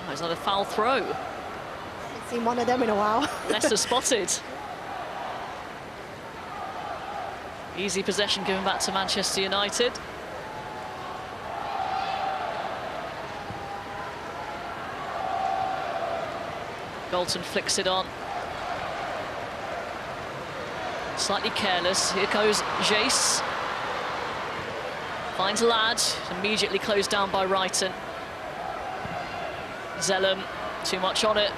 Oh, it's not a foul throw. Haven't seen one of them in a while. Leicester spotted. Easy possession given back to Manchester United. Galton flicks it on. Slightly careless. Here goes Jace. Finds Ladd. Immediately closed down by Wrighton. Zellum, too much on it.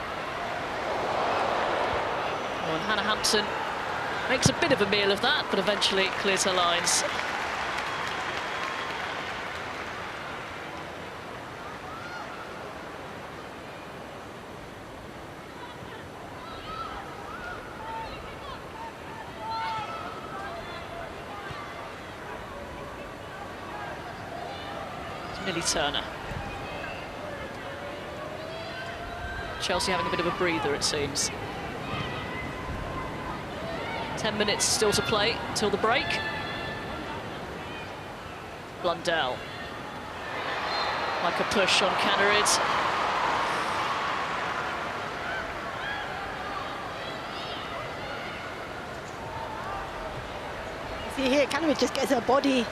Oh, and Hannah Hampton makes a bit of a meal of that, but eventually clears her lines. Millie Turner. Chelsea having a bit of a breather, it seems. 10 minutes still to play till the break. Blundell. Like a push on Kennerid. See here, Kennerid just gets her body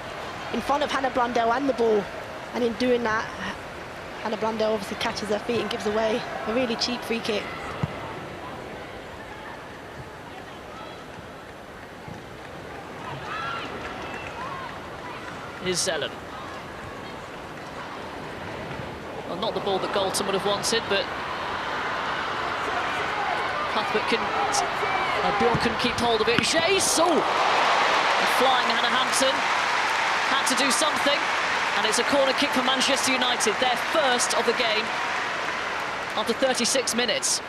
in front of Hannah Blundell and the ball, and in doing that, Hannah Blundell obviously catches her feet and gives away a really cheap free kick. Here's Zellen. Well, not the ball that Galton would have wanted, but Cuthbert can, Bjorn can keep hold of it. Jace, flying Hannah Hampton, had to do something, and it's a corner kick for Manchester United, their first of the game after 36 minutes.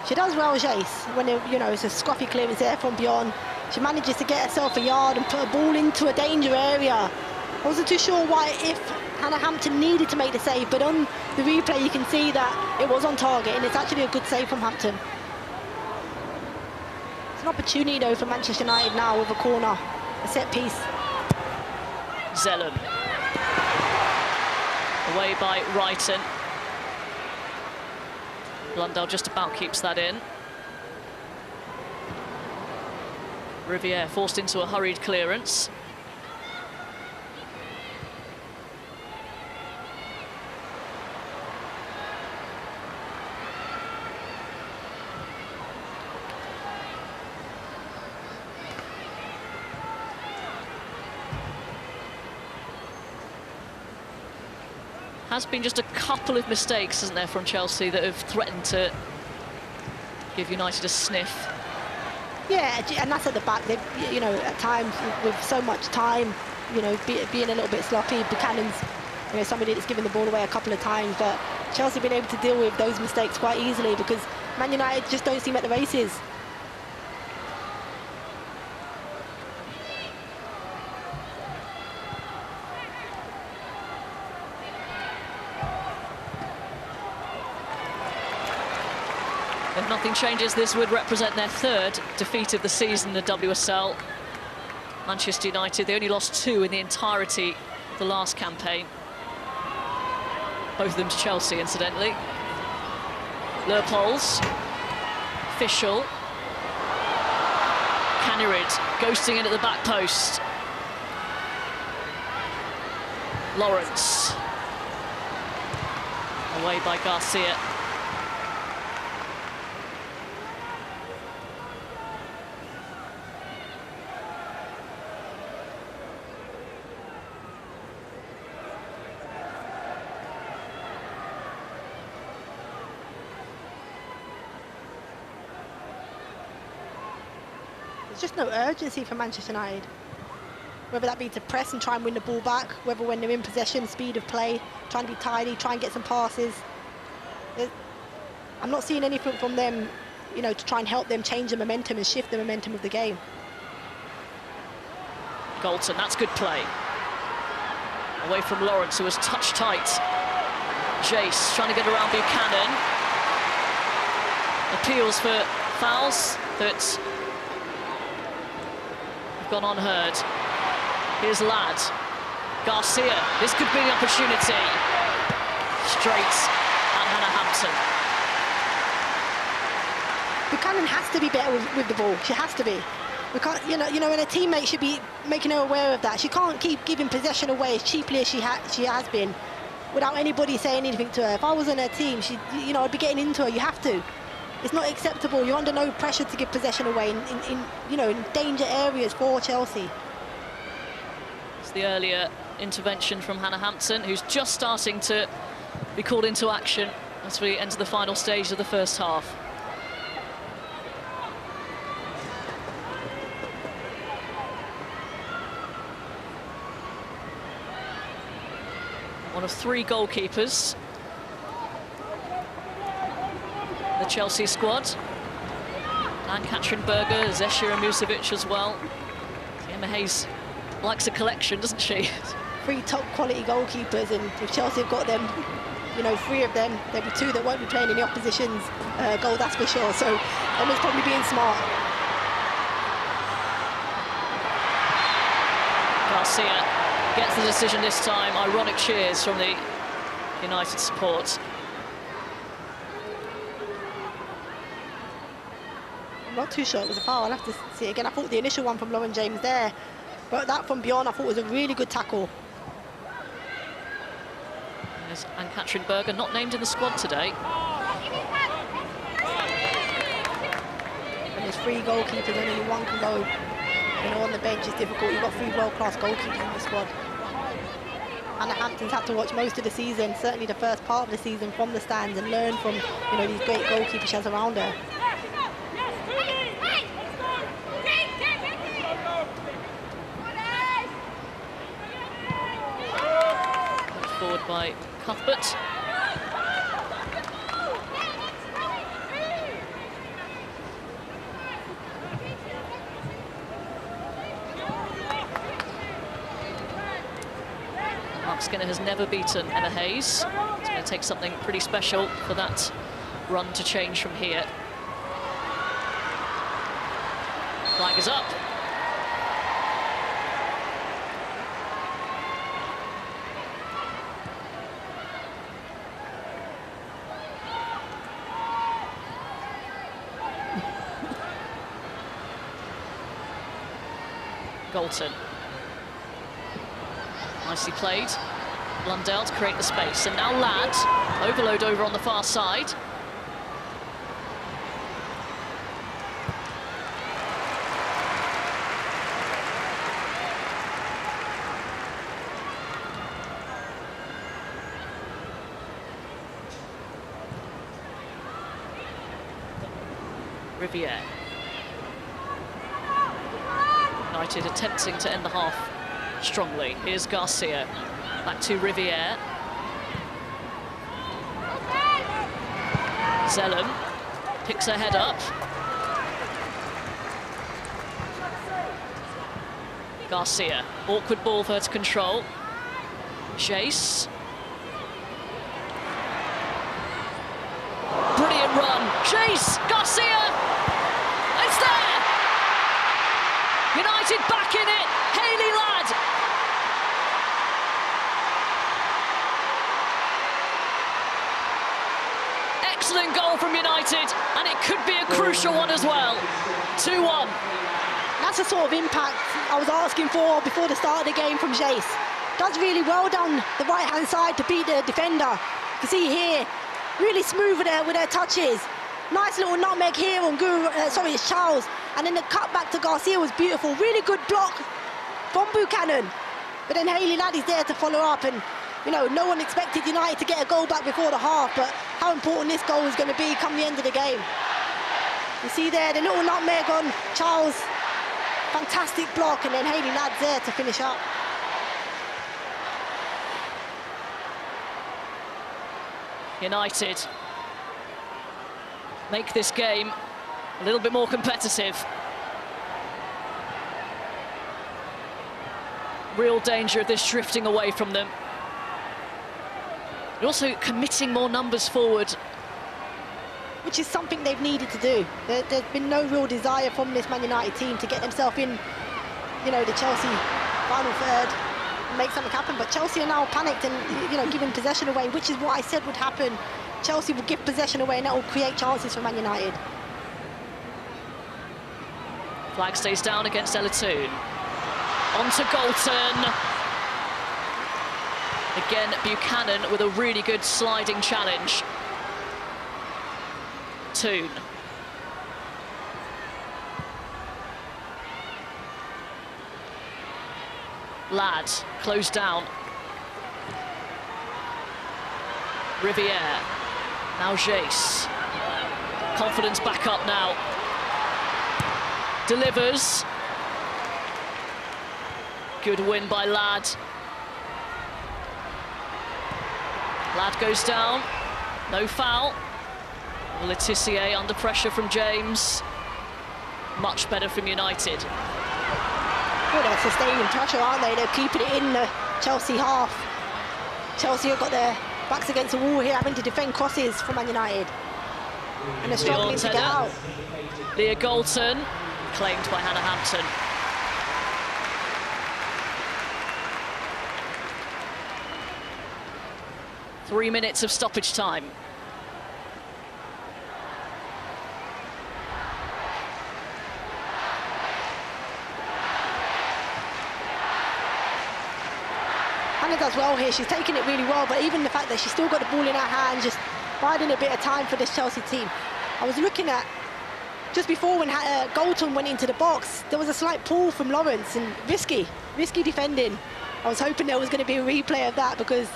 She does well, Jace, when it's a scruffy clearance there from Bjorn. She manages to get herself a yard and put a ball into a danger area. I wasn't too sure why, if Hannah Hampton needed to make the save, but on the replay you can see that it was on target, and it's actually a good save from Hampton. It's an opportunity though for Manchester United now with a corner, a set piece. Zellen. Away by Wrighton. Blundell just about keeps that in. Riviere forced into a hurried clearance. Has been just a couple of mistakes, isn't there, from Chelsea that have threatened to give United a sniff. Yeah, and that's at the back. They, at times with so much time, being a little bit sloppy. Buchanan's, somebody that's given the ball away a couple of times, but Chelsea have been able to deal with those mistakes quite easily because Man United just don't seem at the races. If nothing changes, this would represent their third defeat of the season in the WSL. Manchester United, they only lost 2 in the entirety of the last campaign. Both of them to Chelsea, incidentally. Leupolz, Fischl, Kennerid ghosting in at the back post. Lawrence. Away by Garcia. There's just no urgency for Manchester United. Whether that be to press and try and win the ball back, whether when they're in possession, speed of play, trying to be tidy, try and get some passes. I'm not seeing anything from them, to try and help them change the momentum and shift the momentum of the game. Galton, that's good play. Away from Lawrence, who was touch tight. Jace trying to get around Buchanan. Appeals for fouls that have gone unheard. Here's Ladd. Garcia, this could be the opportunity. Straight at Hannah Hampton. Buchanan has to be better with the ball. She has to be. We can't, and a teammate should be making her aware of that. She can't keep giving possession away as cheaply as she has been, without anybody saying anything to her. If I was on her team, I'd be getting into her. You have to. It's not acceptable. You're under no pressure to give possession away in danger areas for Chelsea. It's the earlier intervention from Hannah Hampton, who's just starting to be called into action as we enter the final stage of the first half. One of 3 goalkeepers the Chelsea squad. And Katrin Berger, Zesira Musovic as well. Emma Hayes likes a collection, doesn't she? 3 top quality goalkeepers, and if Chelsea have got them, 3 of them, there'll be 2 that won't be playing in the opposition's goal, that's for sure. So Emma's probably being smart. Garcia gets the decision this time. Ironic cheers from the United support. I'm not too sure it was a foul. I'll have to see it again. I thought the initial one from Lauren James there, but that from beyond I thought was a really good tackle. And Katrin Berger not named in the squad today. And there's 3 goalkeepers and only 1 can go. You know, on the bench is difficult. You've got 3 world-class goalkeepers in the squad. And the Hamptons had to watch most of the season, certainly the first part of the season, from the stands and learn from, you know, these great goalkeepers she has around her. Forward by Cuthbert. Mark Skinner has never beaten Emma Hayes. It's going to take something pretty special for that run to change from here. Flag is up. Galton. Nicely played. Blundell to create the space. And now Ladd. Overload over on the far side. Riviere. United attempting to end the half strongly. Here's Garcia. Back to Riviere. Zellum picks her head up. Garcia. Awkward ball for her to control. Jace. Brilliant run. Jace. Garcia. It's there. United back in it. Hayley Ladd. Excellent goal from United, and it could be a crucial one as well. 2-1. That's the sort of impact I was asking for before the start of the game from Jace. Does really well down the right-hand side to beat the defender. You can see here, really smooth with her touches. Nice little nutmeg here on it's Charles. And then the cut back to Garcia was beautiful. Really good block from Buchanan. But then Hayley Ladd is there to follow up, and you know, no one expected United to get a goal back before the half, but how important this goal is going to be come the end of the game. You see there, the little nutmeg on Charles. Fantastic block, and then Hayley Ladd's there to finish up. United make this game a little bit more competitive. Real danger of this drifting away from them. But also committing more numbers forward. Which is something they've needed to do. There's been no real desire from this Man United team to get themselves in, you know, the Chelsea final third and make something happen. But Chelsea are now panicked and, you know, giving possession away, which is what I said would happen. Chelsea will give possession away and that will create chances for Man United. Flag stays down against Ella Toon. On to Galton. Again, Buchanan with a really good sliding challenge. Toon. Ladd, closed down. Riviere. Now Jace. Confidence back up now. Delivers. Good win by Ladd. Ladd goes down. No foul. Letitia under pressure from James. Much better from United. Well, they're sustaining pressure, aren't they? They're keeping it in the Chelsea half. Chelsea have got their backs against the wall here, having to defend crosses from Man United. And they're struggling to get out. Leah Galton, claimed by Hannah Hampton. 3 minutes of stoppage time. Hannah does well here. She's taking it really well, but even the fact that she's still got the ball in her hand, just biding a bit of time for this Chelsea team. I was looking at just before when Galton went into the box, there was a slight pull from Lawrence and risky defending. I was hoping there was going to be a replay of that because,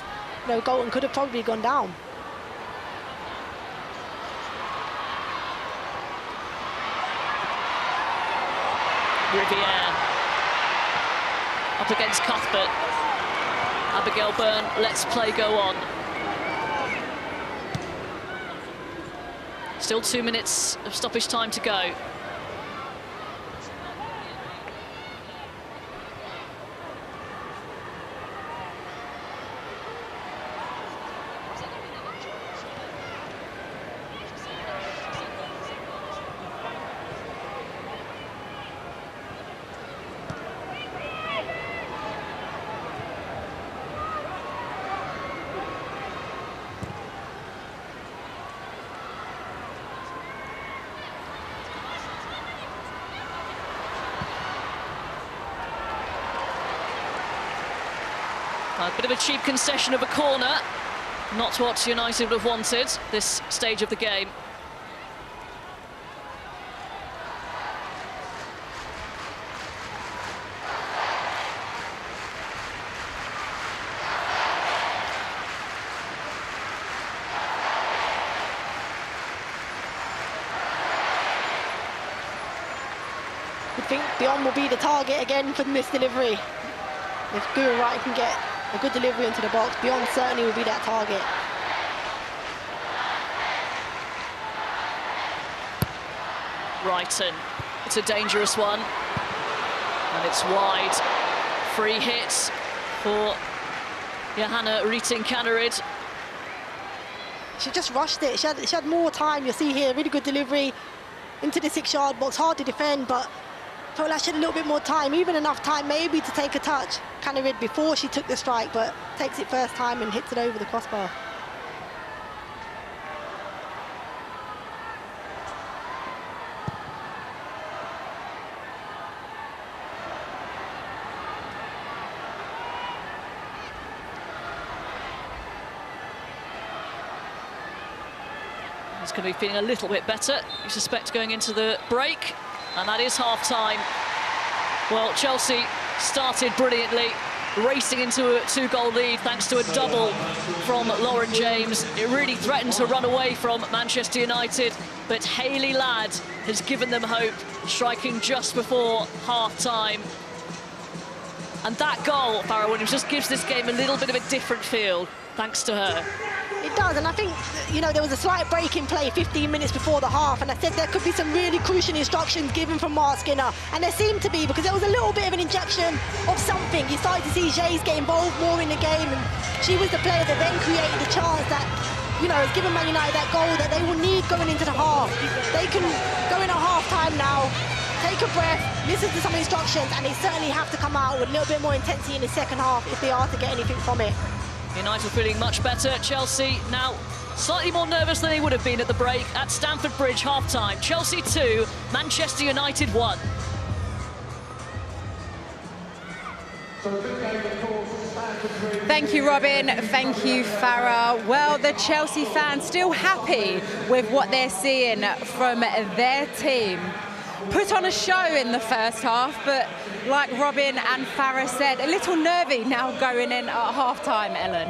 you know, Galton could have probably gone down. Riviere up against Cuthbert. Abigail Byrne lets play go on. Still 2 minutes of stoppage time to go. A bit of a cheap concession of a corner. Not what United would have wanted this stage of the game. I think Beyond will be the target again for this delivery. If Guru Wright can get a good delivery into the box, Beyond certainly will be that target. Brighton, it's a dangerous one. And it's wide. Free hit for Johanna Reeting-Kaneryd. She just rushed it. She had more time. You'll see here, really good delivery into the 6-yard box. Hard to defend, but felt like she had a little bit more time, even enough time maybe to take a touch, Kaneryd, before she took the strike, but takes it first time and hits it over the crossbar. He's going to be feeling a little bit better, you suspect, going into the break. And that is half-time. Well, Chelsea started brilliantly, racing into a 2-goal lead thanks to a double from Lauren James. It really threatened to run away from Manchester United, but Hayley Ladd has given them hope, striking just before half-time. And that goal, Farrah Williams, just gives this game a little bit of a different feel, thanks to her. It does, and I think, you know, there was a slight break in play 15 minutes before the half, and I said there could be some really crucial instructions given from Mark Skinner, and there seemed to be, because there was a little bit of an injection of something. You started to see Jays get involved more in the game, and she was the player that then created the chance that, you know, has given Man United that goal that they will need going into the half. They can go in at half-time now, take a breath, listen to some instructions, and they certainly have to come out with a little bit more intensity in the second half if they are to get anything from it. United feeling much better. Chelsea now slightly more nervous than they would have been at the break at Stamford Bridge half-time. Chelsea 2, Manchester United 1. Thank you, Robin. Thank you, Farrah. Well, the Chelsea fans still happy with what they're seeing from their team. Put on a show in the first half, but like Robin and Farrah said, a little nervy now going in at half-time, Ellen.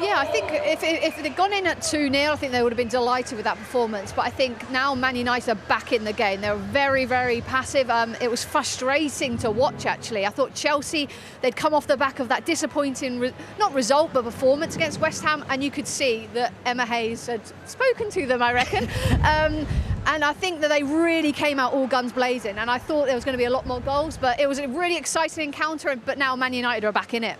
Yeah, I think if they'd gone in at 2-0, I think they would have been delighted with that performance. But I think now Man United are back in the game. They're very, very passive. It was frustrating to watch, actually. I thought Chelsea, they'd come off the back of that disappointing, not result, but performance against West Ham. And you could see that Emma Hayes had spoken to them, I reckon. And I think that they really came out all guns blazing. And I thought there was going to be a lot more goals. But it was a really exciting encounter. But now Man United are back in it.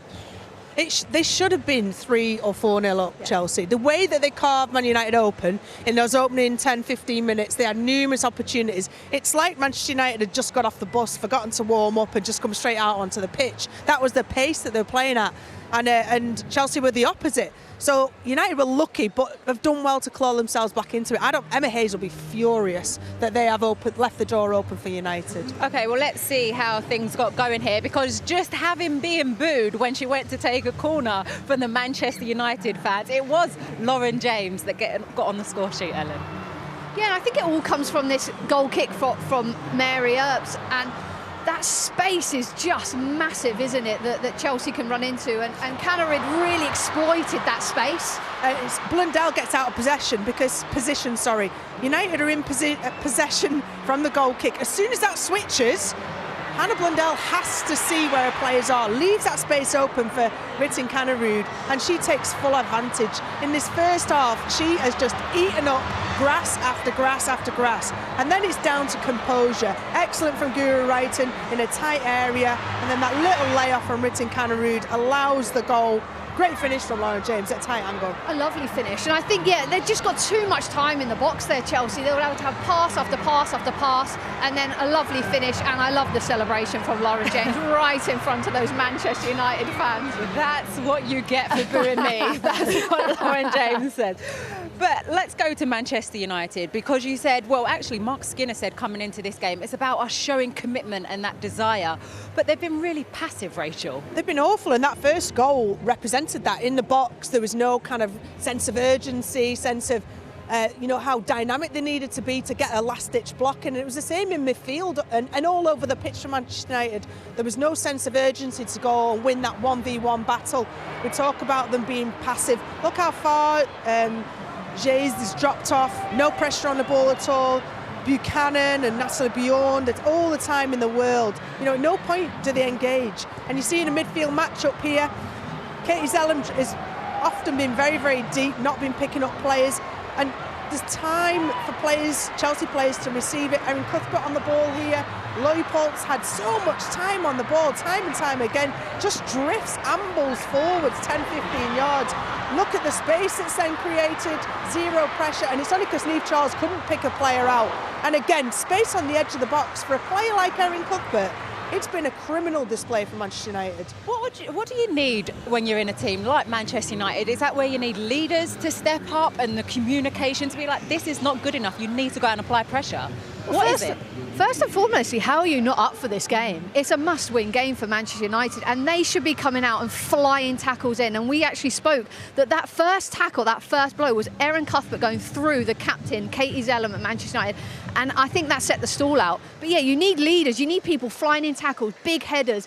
They should have been 3 or 4-0 up, yeah. Chelsea. The way that they carved Man United open in those opening 10-15 minutes, they had numerous opportunities. It's like Manchester United had just got off the bus, forgotten to warm up and just come straight out onto the pitch. That was the pace that they were playing at. And Chelsea were the opposite. So United were lucky, but have done well to claw themselves back into it. Emma Hayes will be furious that they have left the door open for United. Okay, well, let's see how things got going here, because just having being booed when she went to take a corner from the Manchester United fans, it was Lauren James that got on the score sheet, Ellen. Yeah, and I think it all comes from this goal kick from Mary Earps, and that space is just massive, isn't it, that Chelsea can run into, and Cannerid really exploited that space. Blundell gets out of position. United are in possession from the goal kick. As soon as that switches, Hannah Blundell has to see where her players are, leaves that space open for Ritten Cannerud, and she takes full advantage. In this first half, she has just eaten up grass after grass after grass, and then it's down to composure. Excellent from Guru Wrighton in a tight area, and then that little layoff from Ritten Cannerud allows the goal. Great finish from Lauren James at tight angle. A lovely finish, and I think, yeah, they've just got too much time in the box there, Chelsea. They were able to have pass after pass after pass, and then a lovely finish, and I love the celebration from Lauren James right in front of those Manchester United fans. That's what you get for booing me. That's what Lauren James said. But let's go to Manchester United, because you said, well, actually, Mark Skinner said coming into this game, it's about us showing commitment and that desire. But they've been really passive, Rachel. They've been awful, and that first goal represented that. In the box, there was no kind of sense of urgency, sense of how dynamic they needed to be to get a last-ditch block, and it was the same in midfield and all over the pitch for Manchester United. There was no sense of urgency to go and win that 1v1 battle. We talk about them being passive. Look how far Jays has dropped off, no pressure on the ball at all. Buchanan and Natalie Bjorn, that's all the time in the world. At no point do they engage. And you see in a midfield match-up here, Katie Zellum has often been very, very deep, not been picking up players. And there's time for Chelsea players to receive it. Erin Cuthbert on the ball here. Leupolt's had so much time on the ball, time and time again, just drifts, ambles forwards 10-15 yards. Look at the space that's then created, zero pressure, and it's only because Niamh Charles couldn't pick a player out. And again, space on the edge of the box for a player like Erin Cuthbert. It's been a criminal display for Manchester United. What do you need when you're in a team like Manchester United? Is that where you need leaders to step up and the communication to be like, this is not good enough, you need to go and apply pressure? What is it? First and foremost, how are you not up for this game? It's a must-win game for Manchester United, and they should be coming out and flying tackles in. And we actually spoke that first tackle, that first blow, was Erin Cuthbert going through the captain, Katie Zellum at Manchester United. And I think that set the stall out. But yeah, you need leaders, you need people flying in tackles, big headers,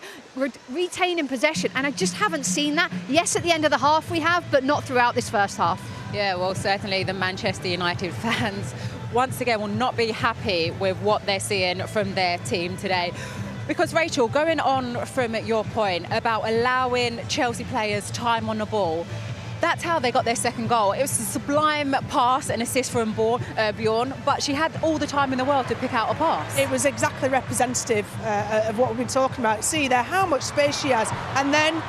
retaining possession. And I just haven't seen that. Yes, at the end of the half we have, but not throughout this first half. Yeah, well, certainly the Manchester United fans once again will not be happy with what they're seeing from their team today. Because Rachel, going on from your point about allowing Chelsea players time on the ball, that's how they got their second goal. It was a sublime pass and assist from Bjorn, but she had all the time in the world to pick out a pass. It was exactly representative of what we've been talking about. See there how much space she has, and then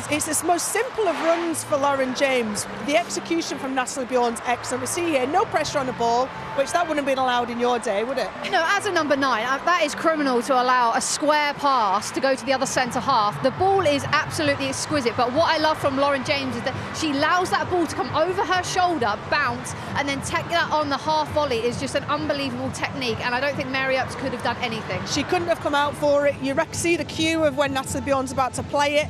it's the most simple of runs for Lauren James. The execution from Natalie Bjorn's excellent. We see here, no pressure on the ball, which that wouldn't have been allowed in your day, would it? No, as a number 9, that is criminal to allow a square pass to go to the other centre half. The ball is absolutely exquisite, but what I love from Lauren James is that she allows that ball to come over her shoulder, bounce, and then take that on the half volley is just an unbelievable technique, and I don't think Mary Earps could have done anything. She couldn't have come out for it. You see the cue of when Natalie Bjorn's about to play it.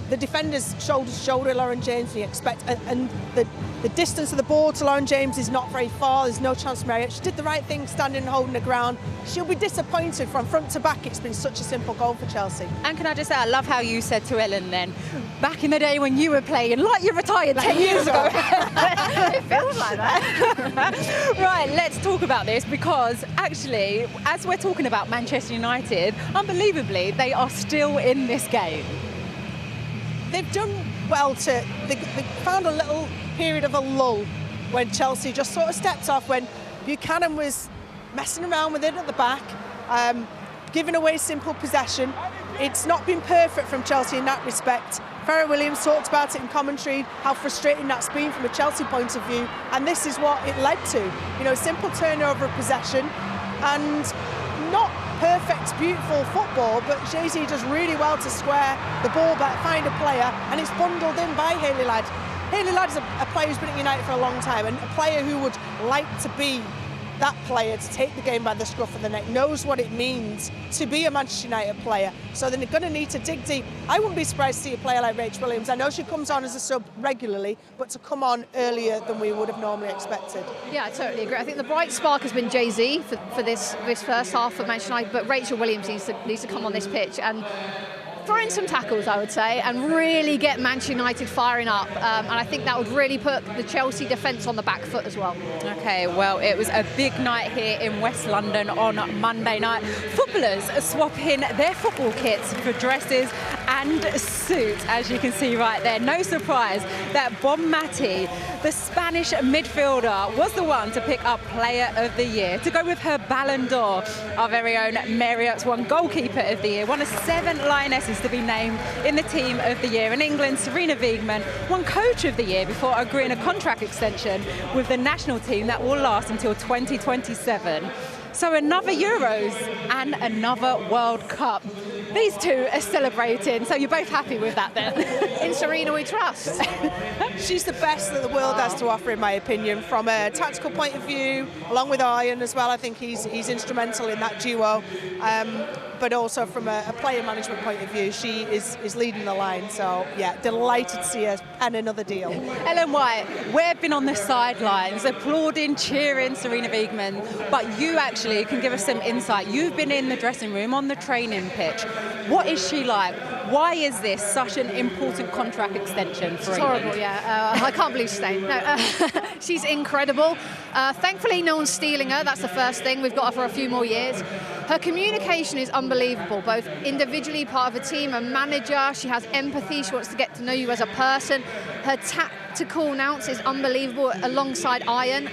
The defender's shoulder to shoulder, Lauren James, and you expect, and the distance of the ball to Lauren James is not very far. There's no chance for Mary. She did the right thing, standing and holding the ground. She'll be disappointed from front to back. It's been such a simple goal for Chelsea. And can I just say, I love how you said to Ellen then, back in the day when you were playing, like you retired 10 years ago. It feels like that. Right, let's talk about this, because actually, as we're talking about Manchester United, unbelievably, they are still in this game. They've done well they found a little period of a lull when Chelsea just sort of stepped off, when Buchanan was messing around with it at the back, giving away simple possession. It's not been perfect from Chelsea in that respect. Farrah Williams talked about it in commentary, how frustrating that's been from a Chelsea point of view, and this is what it led to. Simple turnover of possession and not perfect, beautiful football, but Jay-Z does really well to square the ball back, find a player, and it's bundled in by Hayley Ladd. Hayley Ladd's a player who's been at United for a long time, and a player who would like to be that player, to take the game by the scruff of the neck, knows what it means to be a Manchester United player. So they're going to need to dig deep. I wouldn't be surprised to see a player like Rach Williams. I know she comes on as a sub regularly, but to come on earlier than we would have normally expected. Yeah, I totally agree. I think the bright spark has been Jay-Z for this first half for Manchester United, but Rachel Williams needs to come on this pitch and throw in some tackles, I would say, and really get Manchester United firing up. And I think that would really put the Chelsea defence on the back foot as well. Okay, well, it was a big night here in West London on Monday night. Footballers are swapping their football kits for dresses and suits, as you can see right there. No surprise that Bon Mati, the Spanish midfielder, was the one to pick up Player of the Year. To go with her Ballon d'Or, our very own Mary Oaks won Goalkeeper of the Year, one of 7 Lionesses to be named in the Team of the Year. In England, Serena Wiegmann won Coach of the Year before agreeing a contract extension with the national team that will last until 2027. So another Euros and another World Cup. These two are celebrating, so you're both happy with that then? In Serena we trust. She's the best that the world has to offer, in my opinion, from a tactical point of view, along with Ian as well. I think he's instrumental in that duo. But also from a player management point of view, she is leading the line. So, yeah, delighted to see her pen another deal. Ellen White, we've been on the sidelines applauding, cheering Serena Wiegmann, but you actually can give us some insight. You've been in the dressing room, on the training pitch. What is she like? Why is this such an important contract extension for England? It's horrible, yeah. I can't believe she's staying. No, she's incredible. Thankfully, no one's stealing her. That's the first thing. We've got her for a few more years. Her communication is unbelievable, both individually, part of a team, a manager. She has empathy. She wants to get to know you as a person. Her tactical nous is unbelievable alongside Iron.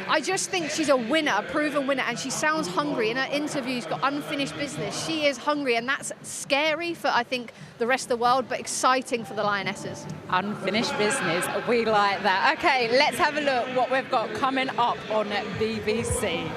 I just think she's a winner, a proven winner, and she sounds hungry. In her interviews, got unfinished business. She is hungry, and that's scary for, I think, the rest of the world, but exciting for the Lionesses. Unfinished business, we like that. Okay, let's have a look what we've got coming up on BBC.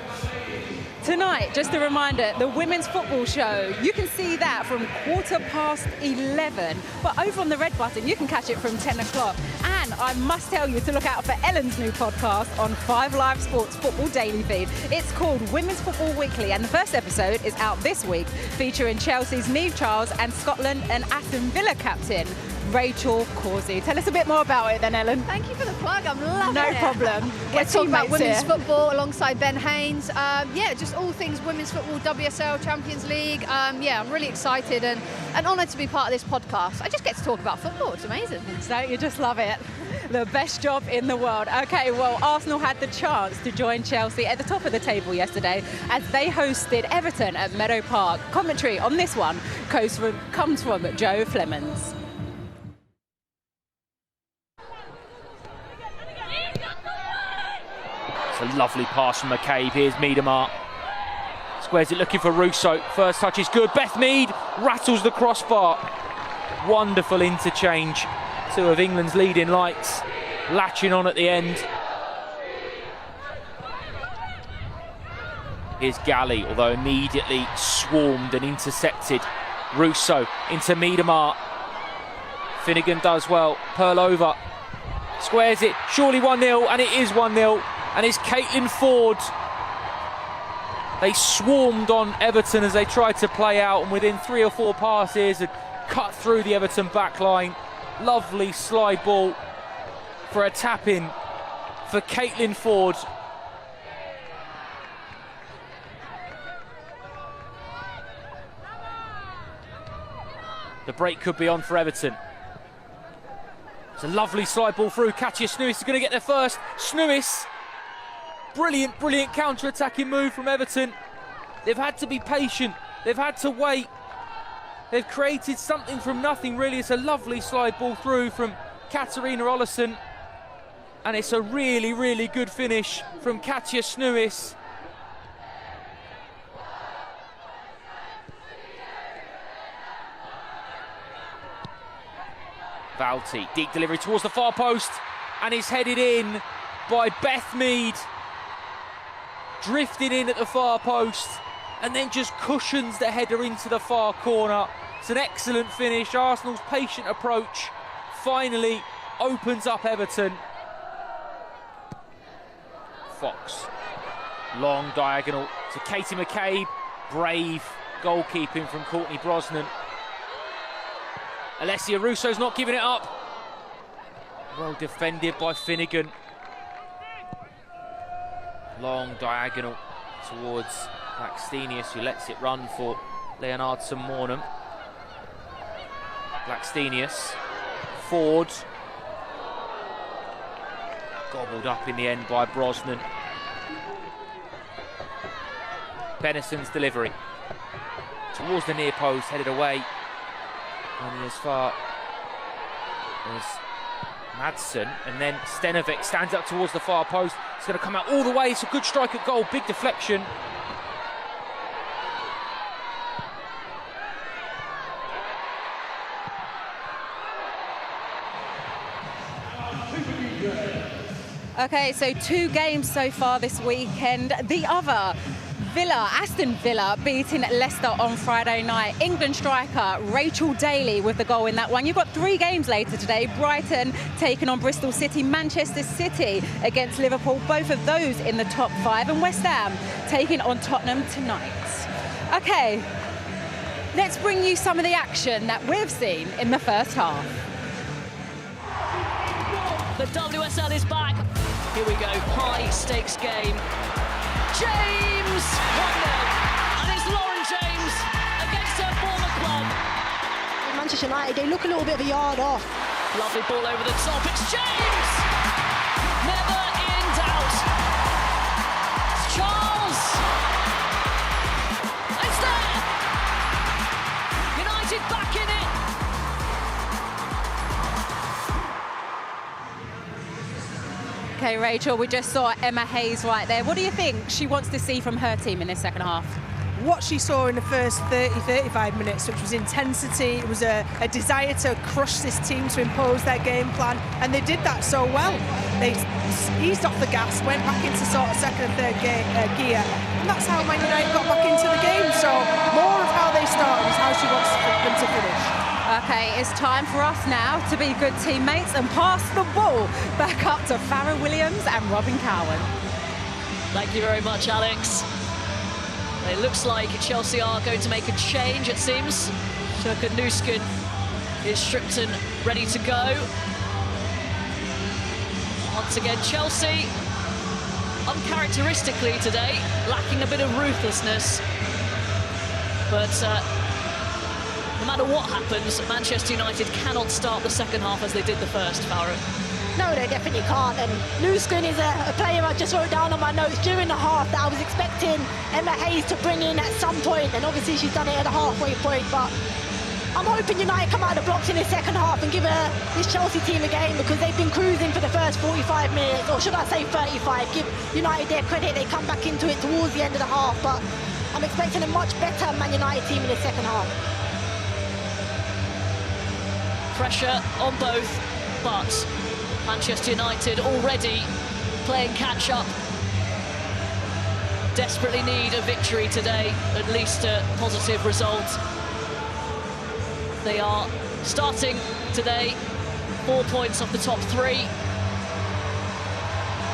Tonight, just a reminder, the Women's Football Show, you can see that from 11:15, but over on the red button, you can catch it from 10 o'clock. And I must tell you to look out for Ellen's new podcast on 5 Live Sports Football Daily Feed. It's called Women's Football Weekly, and the first episode is out this week, featuring Chelsea's Niamh Charles and Scotland and Aston Villa captain Rachel Causey. Tell us a bit more about it then, Ellen. Thank you for the plug, I'm loving it. No problem. We're talking about women's football alongside Ben Haynes. Yeah, just all things women's football, WSL, Champions League. Yeah, I'm really excited and honoured to be part of this podcast. I just get to talk about football, it's amazing. Don't you just love it? The best job in the world. Okay, well, Arsenal had the chance to join Chelsea at the top of the table yesterday as they hosted Everton at Meadow Park. Commentary on this one comes from Joe Flemons. It's a lovely pass from McCabe. Here's Miedemar. Squares it looking for Russo. First touch is good. Beth Mead rattles the crossbar. Wonderful interchange. Two of England's leading lights latching on at the end. Here's Galley, although immediately swarmed and intercepted. Russo into Miedemar. Finnegan does well. Pearl over. Squares it. Surely 1-0, and it is 1-0. And it's Caitlin Ford. They swarmed on Everton as they tried to play out, and within 3 or 4 passes had cut through the Everton backline. Lovely slide ball for a tap-in for Caitlin Ford. The break could be on for Everton. It's a lovely slide ball through. Katja Snuis is going to get there first. Snuis. Brilliant, brilliant counter-attacking move from Everton. They've had to be patient. They've had to wait. They've created something from nothing, really. It's a lovely slide ball through from Katarina Ollison. And it's a really, really good finish from Katja Snuis. Valti, deep delivery towards the far post, and is headed in by Beth Mead. Drifted in at the far post and then just cushions the header into the far corner. It's an excellent finish. Arsenal's patient approach finally opens up Everton. Fox, long diagonal to Katie McCabe. Brave goalkeeping from Courtney Brosnan. Alessia Russo's not giving it up. Well defended by Finnegan. Long diagonal towards Blackstenius, who lets it run for Leonardson Mornham. Blackstenius, Ford. Gobbled up in the end by Brosnan. Benison's delivery towards the near post, headed away. Only as far as Madsen, and then Stenovic stands up towards the far post. It's going to come out all the way. It's a good strike at goal, big deflection. Okay, so 2 games so far this weekend. The other, Aston Villa beating Leicester on Friday night. England striker Rachel Daly with the goal in that one. You've got 3 games later today. Brighton taking on Bristol City, Manchester City against Liverpool, both of those in the top 5, and West Ham taking on Tottenham tonight. Okay, let's bring you some of the action that we've seen in the first half. The WSL is back. Here we go, high stakes game. James, 1-0, and it's Lauren James against her former club. Manchester United, they look a little bit of a yard off. Lovely ball over the top, it's James! Never in doubt. It's Charles. It's there! United back in it. Okay, Rachel, we just saw Emma Hayes right there. What do you think she wants to see from her team in this second half? What she saw in the first 30-35 minutes, which was intensity, it was a desire to crush this team, to impose their game plan, and they did that so well. They eased off the gas, went back into sort of second and third gear, and that's how Man United got back into the game. So more of how they started is how she wants them to finish. Okay, it's time for us now to be good teammates and pass the ball back up to Farrah Williams and Robin Cowan. Thank you very much, Alex. It looks like Chelsea are going to make a change, it seems. Turka Nuskin is stripped and ready to go. Once again, Chelsea, uncharacteristically today, lacking a bit of ruthlessness. But no matter what happens, Manchester United cannot start the second half as they did the first, Farrah. No, they definitely can't. And Nuskin is a player I just wrote down on my notes during the half that I was expecting Emma Hayes to bring in at some point, and obviously she's done it at the halfway point. But I'm hoping United come out of the blocks in the second half and give this Chelsea team a game, because they've been cruising for the first 45 minutes, or should I say 35. Give United their credit, they come back into it towards the end of the half, but I'm expecting a much better Man United team in the second half. Pressure on both, but Manchester United already playing catch-up. Desperately need a victory today, at least a positive result. They are starting today 4 points off the top 3.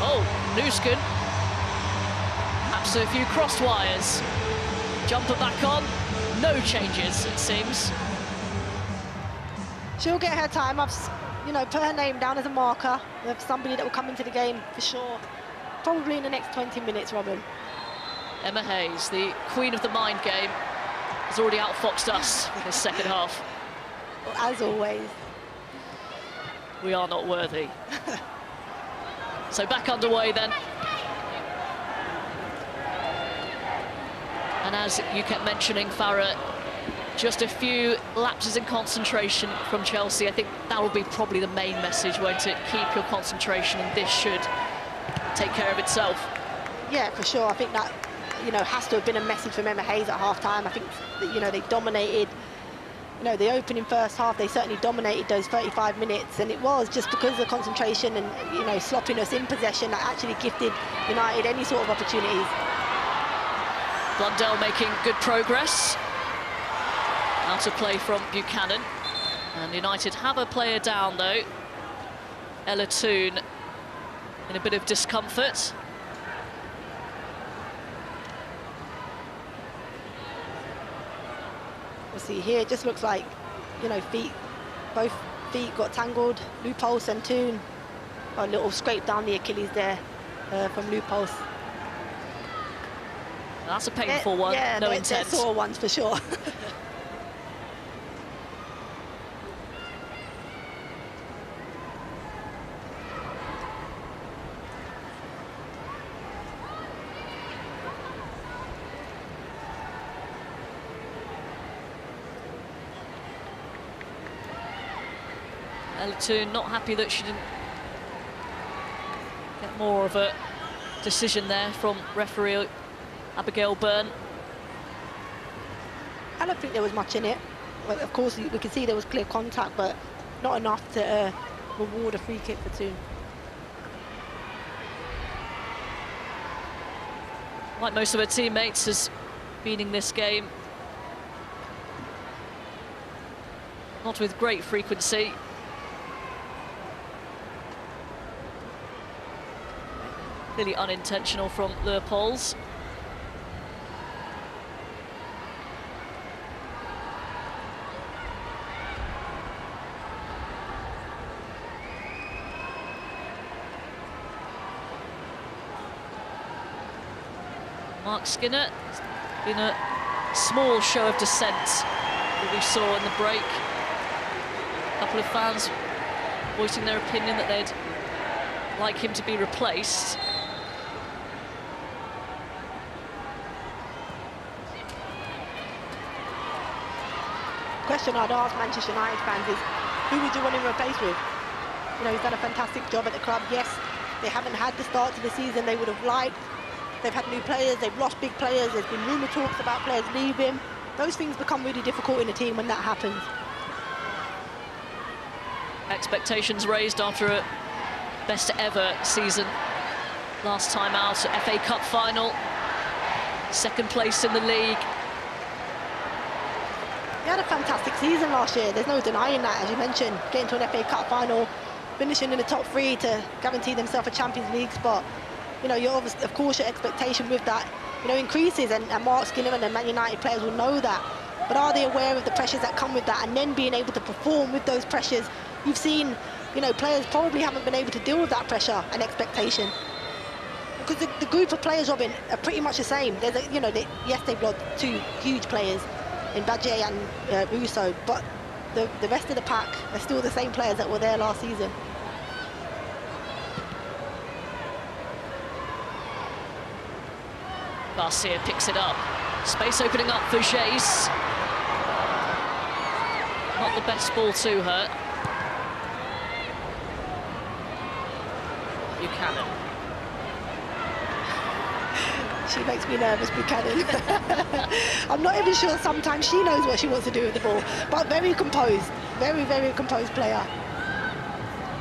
Oh, Nuskin. Perhaps a few crossed wires. Jumper back on. No changes, it seems. She'll get her time. I've put her name down as a marker of somebody that will come into the game for sure. Probably in the next 20 minutes, Robin. Emma Hayes, the queen of the mind game, has already outfoxed us in this second half. As always. We are not worthy. So back underway then. And as you kept mentioning, Farrah, just a few lapses in concentration from Chelsea. I think that will be probably the main message, won't it? Keep your concentration, and this should take care of itself. Yeah, for sure. I think that, has to have been a message from Emma Hayes at half-time. I think that, they dominated, the opening first half. They certainly dominated those 35 minutes, and it was just because of the concentration and, sloppiness in possession that actually gifted United any sort of opportunities. Blundell making good progress. Out of play from Buchanan. And United have a player down, though. Ella Toon in a bit of discomfort. We'll see here, it just looks like, you know, both feet got tangled. Lupulse and Toon, a little scrape down the Achilles there from Lupulse. That's a painful one, yeah, no they're intent. sore ones for sure. Ella Toon not happy that she didn't get more of a decision there from referee Abigail Byrne. I don't think there was much in it. Well, of course, we could see there was clear contact, but not enough to reward a free kick for Toon. Like most of her teammates, has been in this game. Not with great frequency. Clearly unintentional from Leupolz. Mark Skinner, it's been a small show of dissent that we saw in the break. A couple of fans voicing their opinion that they'd like him to be replaced. Question I'd ask Manchester United fans is, who would you want him replaced with? You know, he's done a fantastic job at the club. Yes, they haven't had the start to the season they would have liked. They've had new players, they've lost big players, there's been rumour talks about players leaving. Those things become really difficult in a team when that happens. Expectations raised after a best ever season. Last time out, FA Cup final, second place in the league. He had a fantastic season last year, there's no denying that, as you mentioned, getting to an FA Cup final, finishing in the top 3 to guarantee themselves a Champions League spot. You know, you're obviously, of course, your expectation with that, you know, increases, and Mark Skinner and the Man United players will know that. But are they aware of the pressures that come with that, and then being able to perform with those pressures? You've seen, you know, players probably haven't been able to deal with that pressure and expectation. Because the group of players, Robin, are pretty much the same. There's a, you know, yes, they've got 2 huge players in Badje and Russo, but the rest of the pack are still the same players that were there last season. Garcia picks it up. Space opening up for Jace. Not the best ball to her. Buchanan. She makes me nervous, Buchanan. I'm not even sure sometimes she knows what she wants to do with the ball, but very composed, very, very composed player.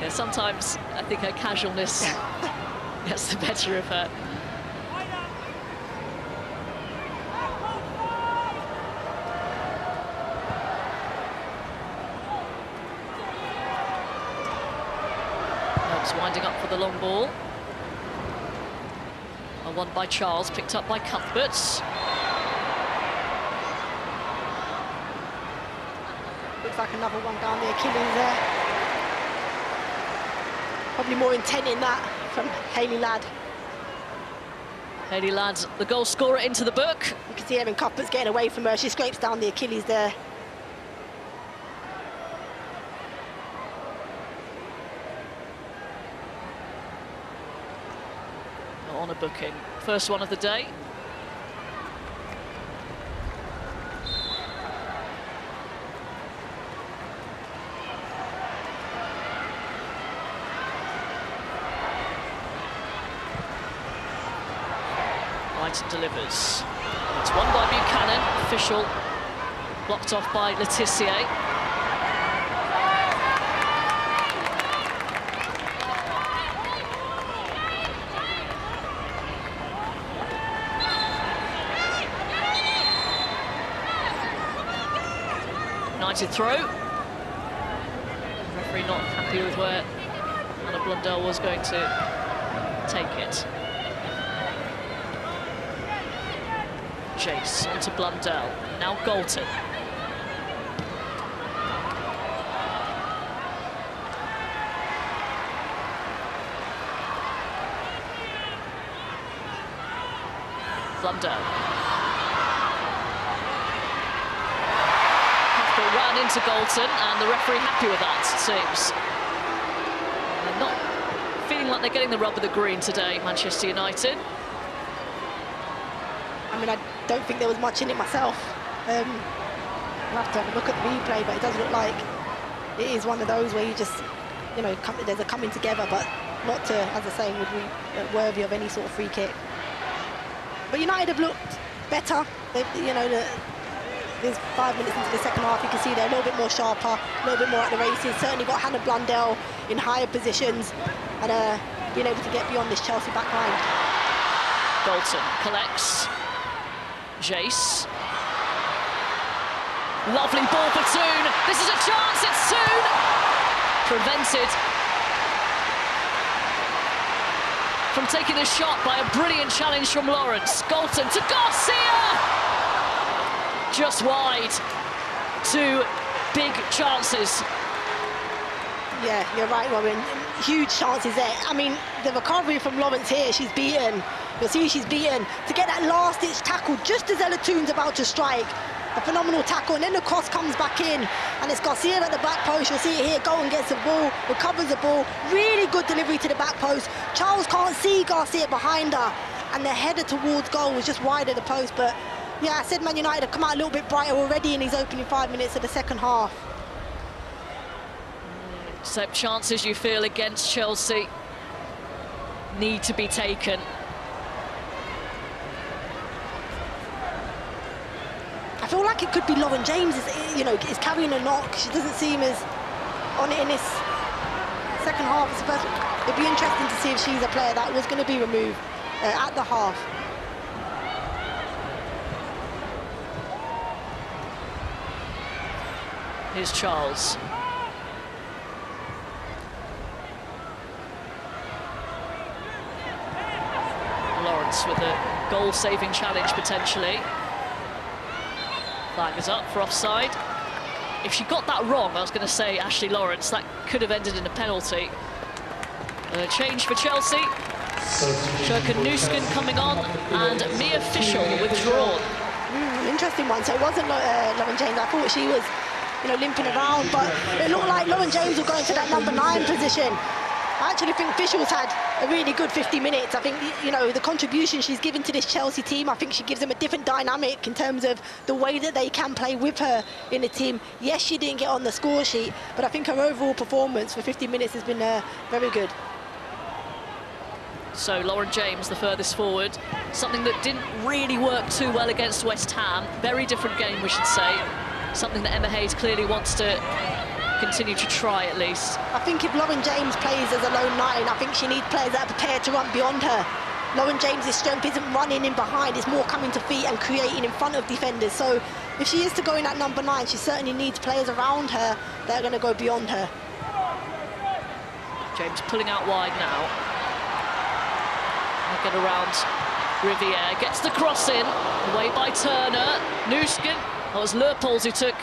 Yeah, sometimes I think her casualness gets the better of her. Winding up for the long ball. A one by Charles, picked up by Cuthberts. Looks like another one down the Achilles there. Probably more intent in that from Hayley Ladd. Hayley Ladd, the goal scorer, into the book. You can see Erin Cuthberts getting away from her. She scrapes down the Achilles there. On a booking. First one of the day. Brighton delivers. It's won by Buchanan. Official blocked off by Letitia. United throw. Referee not happy with where Hannah Blundell was going to take it. Chase onto Blundell. Now Galton. Blundell. Cuthbert ran into Galton, and the referee happy with that, it seems. They're not feeling like they're getting the rub of the green today, Manchester United. I mean, I don't think there was much in it myself. I'll have to have a look at the replay, but it does look like it is one of those where you just, you know, there's a coming together, but not to, as I say, would be worthy of any sort of free kick. But United have looked better. You know, there's 5 minutes into the second half, you can see they're a little bit more sharper, a little bit more at the races. Certainly got Hannah Blundell in higher positions and being able to get beyond this Chelsea back line. Galton collects. Jace. Lovely ball for Toon. This is a chance, it's Toon. Prevented from taking a shot by a brilliant challenge from Lawrence. Galton to Garcia! Just wide. 2 big chances. Yeah, you're right, Robin. Huge chances there. I mean, the recovery from Lawrence here, she's beaten. You'll see she's beaten. To get that last-ditch tackle just as Ella Toon's about to strike. A phenomenal tackle, and then the cross comes back in, and it's Garcia at the back post. You'll see it here, Galton gets the ball, recovers the ball. Really good delivery to the back post. Charles can't see Garcia behind her, and the header towards goal was just wide of the post. But yeah, I said Man United have come out a little bit brighter already in these opening 5 minutes of the second half. So chances you feel against Chelsea need to be taken. I feel like it could be Lauren James, you know, is carrying a knock. She doesn't seem as on it in this second half. It'd be interesting to see if she's a player that was going to be removed at the half. Here's Charles. Lawrence with a goal-saving challenge potentially. Flag is up for offside. If she got that wrong, I was going to say Ashley Lawrence, that could have ended in a penalty. A change for Chelsea. Shurkan Nuskin coming on, and Mia Fischel withdrawn. Interesting one. So it wasn't Lauren James. I thought she was, you know, limping around, but it looked like Lauren James will go into that number 9 position. I actually think Fischel's had a really good 50 minutes. I think, you know, the contribution she's given to this Chelsea team, I think she gives them a different dynamic in terms of the way that they can play with her in the team. Yes, she didn't get on the score sheet, but I think her overall performance for 50 minutes has been very good. So Lauren James, the furthest forward, something that didn't really work too well against West Ham. Very different game, we should say. Something that Emma Hayes clearly wants to continue to try, at least. I think if Lauren James plays as a lone 9, I think she needs players that are prepared to run beyond her. Lauren James's strength isn't running in behind, it's more coming to feet and creating in front of defenders. So if she is to go in at number 9, she certainly needs players around her that are going to go beyond her. James pulling out wide now. I'll get around Riviere, gets the cross in, away by Turner. Nuskin, that was Leupolz who took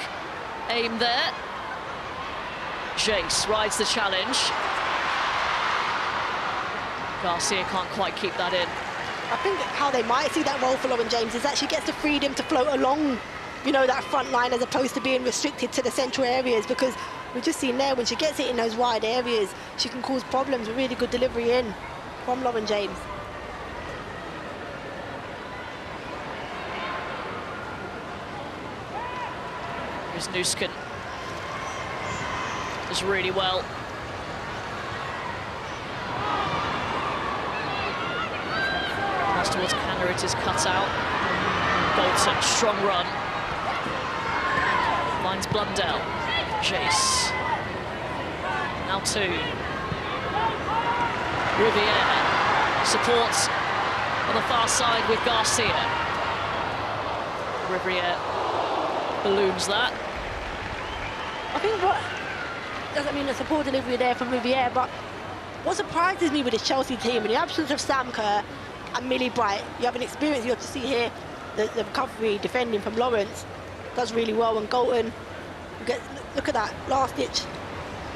aim there. Jace rides the challenge. Garcia can't quite keep that in. I think how they might see that role for Lauren James is that she gets the freedom to float along, you know, that front line as opposed to being restricted to the central areas, because we've just seen there when she gets it in those wide areas, she can cause problems. Really good delivery in from Lauren James. Here's Nuskin. Does really well. Pass towards Kanner, it is cut out. Galton, strong run. Finds Blundell. Jace. Now 2. Riviere supports on the far side with Garcia. Riviere balloons that. I think what doesn't mean a support delivery there from Riviere, but What surprises me with this Chelsea team, in the absence of Sam Kerr and Millie Bright, you have an experience. You have to see here the recovery defending from Lawrence does really well, and Golton, look at that last-ditch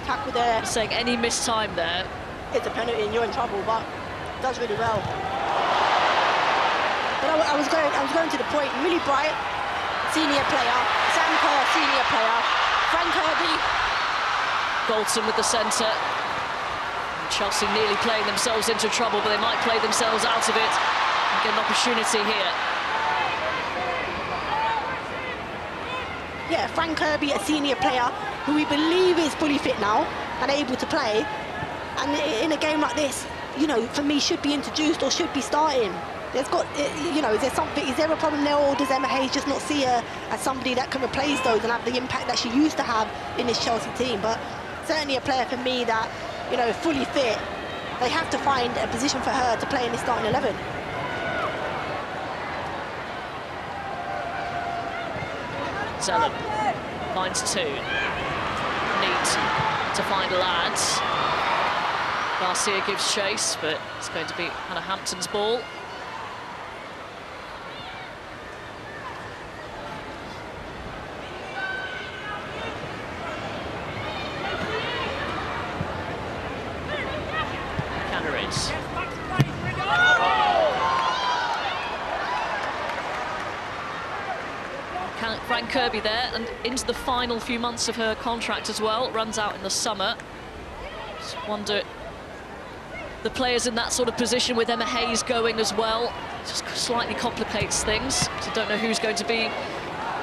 tackle there. Saying any missed time there, it's a penalty and you're in trouble, but does really well. But I was going to the point. Millie Bright, senior player. Sam Kerr, senior player. Frank Kirby. Golton with the centre. Chelsea nearly playing themselves into trouble, but they might play themselves out of it and get an opportunity here. Yeah, Frank Kirby, a senior player who we believe is fully fit now and able to play. And in a game like this, you know, for me, should be introduced or should be starting. There's got, you know, is there a problem there, or does Emma Hayes just not see her as somebody that can replace those and have the impact that she used to have in this Chelsea team? But certainly a player for me that, you know, fully fit. They have to find a position for her to play in the starting 11. Zellen finds two. Neat to find Lads. Garcia gives chase, but it's going to be Hannah Hampton's ball. Canneries. Frank Kirby there, and into the final few months of her contract as well. Runs out in the summer. Just wonder, the players in that sort of position with Emma Hayes going as well, just slightly complicates things. So don't know who's going to be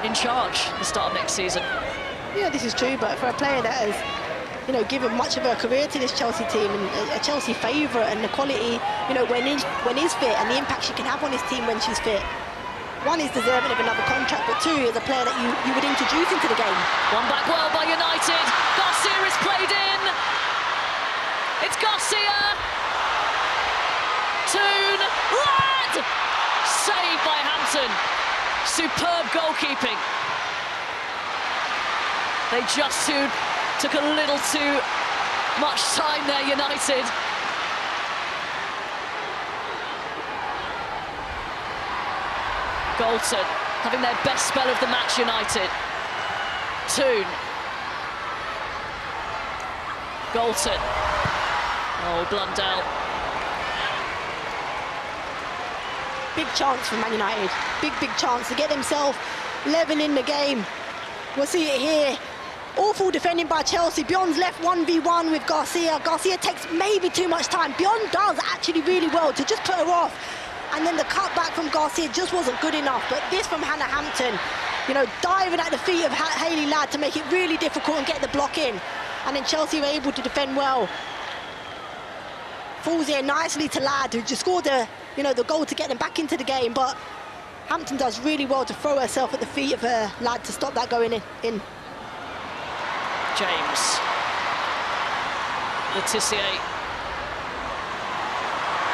in charge at the start of next season. Yeah, this is true, but for a player that has, you know, given much of her career to this Chelsea team and a Chelsea favourite, and the quality, you know, when he's fit and the impact she can have on his team when she's fit. One is deserving of another contract, but two is a player that you would introduce into the game. One back well by United. Garcia is played in. It's Garcia. Toon. Lad! Saved by Hampton. Superb goalkeeping. They just took a little too much time there, United. Golton having their best spell of the match, United. Toon. Golton. Oh, Blundell. Big chance for Man United. Big chance to get themselves level in the game. We'll see it here. Awful defending by Chelsea. Beyond's left 1v1 with Garcia. Garcia takes maybe too much time. Beyond does actually really well to just put her off. And then the cut back from Garcia just wasn't good enough. But this from Hannah Hampton, you know, diving at the feet of Hayley Ladd to make it really difficult and get the block in. And then Chelsea were able to defend well. Falls here nicely to Ladd, who just scored the goal to get them back into the game. But Hampton does really well to throw herself at the feet of Ladd to stop that going in. James. Letitia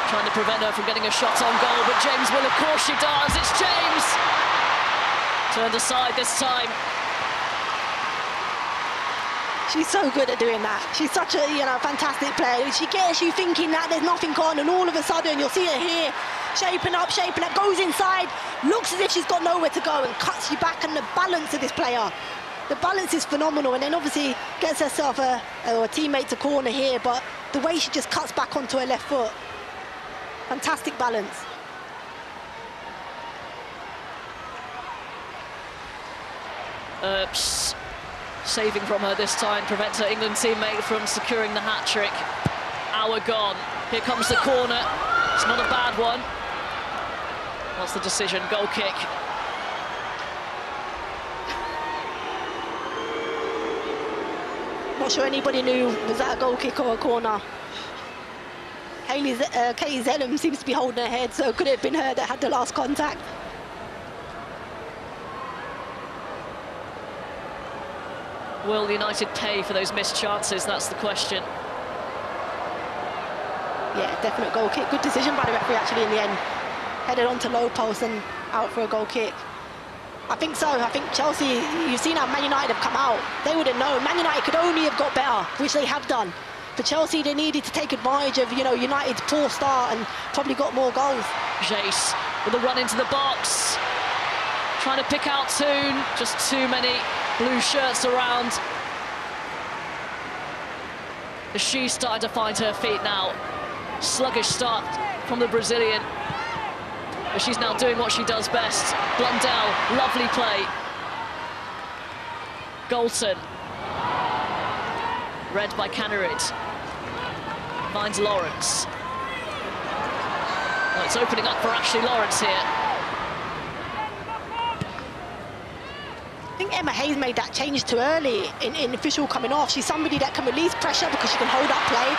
trying to prevent her from getting a shot on goal, but James will, of course she does. It's James. Turned aside this time. She's so good at doing that. She's such a, you know, fantastic player. She gets you thinking that there's nothing on, and all of a sudden you'll see her here, shaping up, goes inside, looks as if she's got nowhere to go and cuts you back, and the balance of this player. The balance is phenomenal, and then obviously gets herself a teammate to corner here, but the way she just cuts back onto her left foot, fantastic balance. Earps saving from her this time, prevents her England teammate from securing the hat-trick. Hour gone. Here comes the corner. It's not a bad one. What's the decision? Goal kick. Not sure anybody knew, was that a goal kick or a corner? Katie Zellum seems to be holding her head, so could it have been her that had the last contact? Will United pay for those missed chances? That's the question. Yeah, definite goal kick. Good decision by the referee actually in the end. Headed onto low post and out for a goal kick. I think so. I think Chelsea, you've seen how Man United have come out. They would have known. Man United could only have got better, which they have done. For Chelsea, they needed to take advantage of, you know, United's poor start and probably got more goals. Jace with a run into the box. Trying to pick out Toon. Just too many blue shirts around. She's starting to find her feet now. Sluggish start from the Brazilian. But she's now doing what she does best. Blundell, lovely play. Galton. Read by Cannerid. Finds Lawrence. Well, it's opening up for Ashley Lawrence here. I think Emma Hayes made that change too early in official coming off. She's somebody that can release pressure because she can hold up play.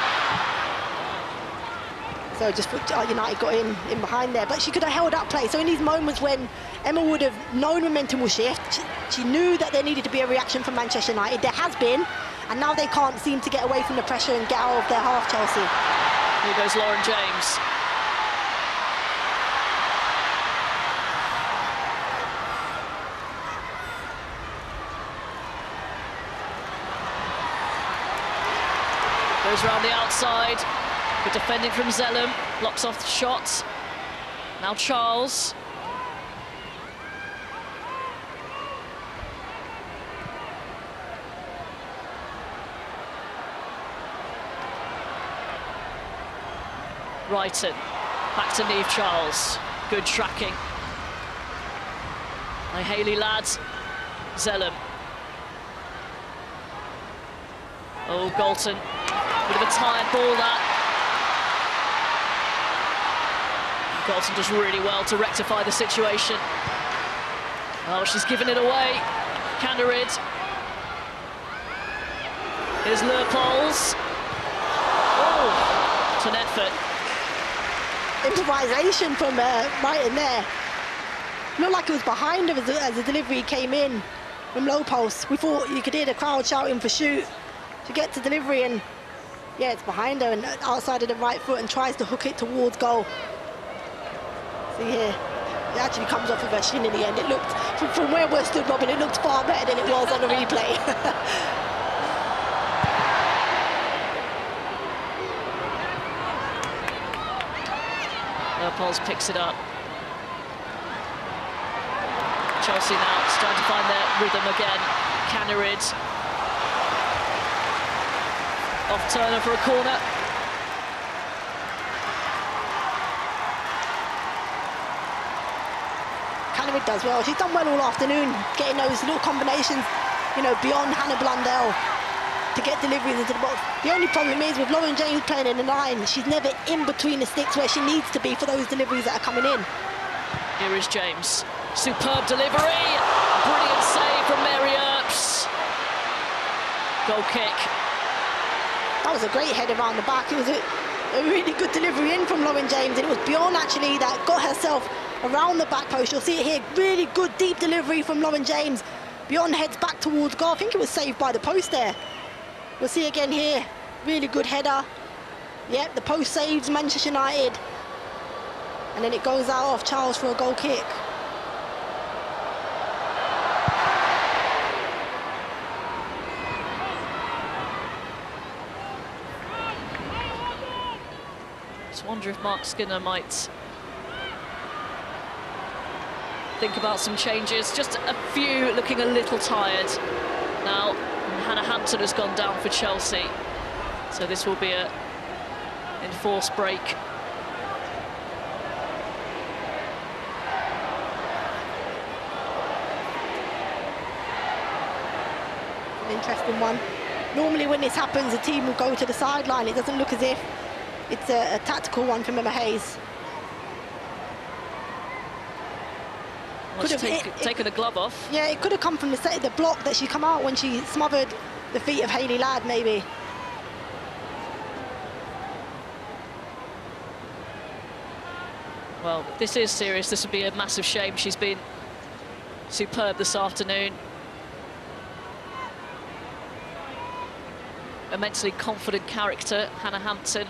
So just United got in behind there, but she could have held up play. So in these moments when Emma would have known momentum will shift, she knew that there needed to be a reaction from Manchester United. There has been, and now they can't seem to get away from the pressure and get out of their half, Chelsea. Here goes Lauren James. Goes around the outside. Good defending from Zellum. Blocks off the shot. Now Charles. Wrighton. Back to Niamh Charles. Good tracking by Hayley Ladd. Zellum. Oh, Galton. Bit of a tired ball, that. Galton does really well to rectify the situation. Oh, she's given it away. Cannerid. Here's Leupolz. Oh, it's an effort. Improvisation from right in there. Looked like it was behind her as the delivery came in from Leupolz. We thought you could hear the crowd shouting for shoot to get to delivery, and yeah, it's behind her and outside of the right foot and tries to hook it towards goal. See here, it actually comes off of her shin in the end. It looked, from where we're stood, Robin, it looked far better than it was on the replay. Leupolz picks it up. Chelsea now starting to find their rhythm again. Cannerid. Off Turner for a corner. Cannerid does well. She's done well all afternoon, getting those little combinations, you know, beyond Hannah Blundell to get deliveries into the box. The only problem is with Lauren James playing in the line, she's never in between the sticks where she needs to be for those deliveries that are coming in. Here is James. Superb delivery. Brilliant save from Mary Earps. Goal kick. That was a great head around the back. It was a really good delivery in from Lauren James, and it was Bjorn actually that got herself around the back post. You'll see it here. Really good deep delivery from Lauren James. Bjorn heads back towards goal. I think it was saved by the post there. We'll see again here. Really good header. Yep, the post saves Manchester United. And then it goes out off Charles for a goal kick. Just wonder if Mark Skinner might think about some changes. Just a few looking a little tired now. Hannah Hampton has gone down for Chelsea, so this will be an enforced break. An interesting one. Normally when this happens, the team will go to the sideline. It doesn't look as if it's a tactical one from Emma Hayes. Could have taken the glove off. Yeah, it could have come from the block that she come out when she smothered the feet of Hayley Ladd, maybe. Well, this is serious. This would be a massive shame. She's been superb this afternoon. Immensely confident character, Hannah Hampton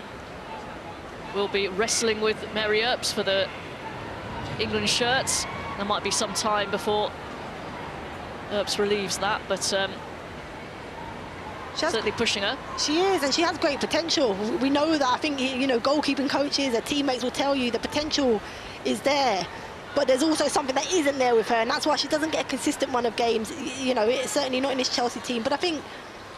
will be wrestling with Mary Earps for the England shirts. There might be some time before Earps relieves that, but certainly pushing her. She is, and she has great potential. We know that. I think, you know, goalkeeping coaches, her teammates will tell you the potential is there. But there's also something that isn't there with her, and that's why she doesn't get a consistent run of games. You know, it's certainly not in this Chelsea team. But I think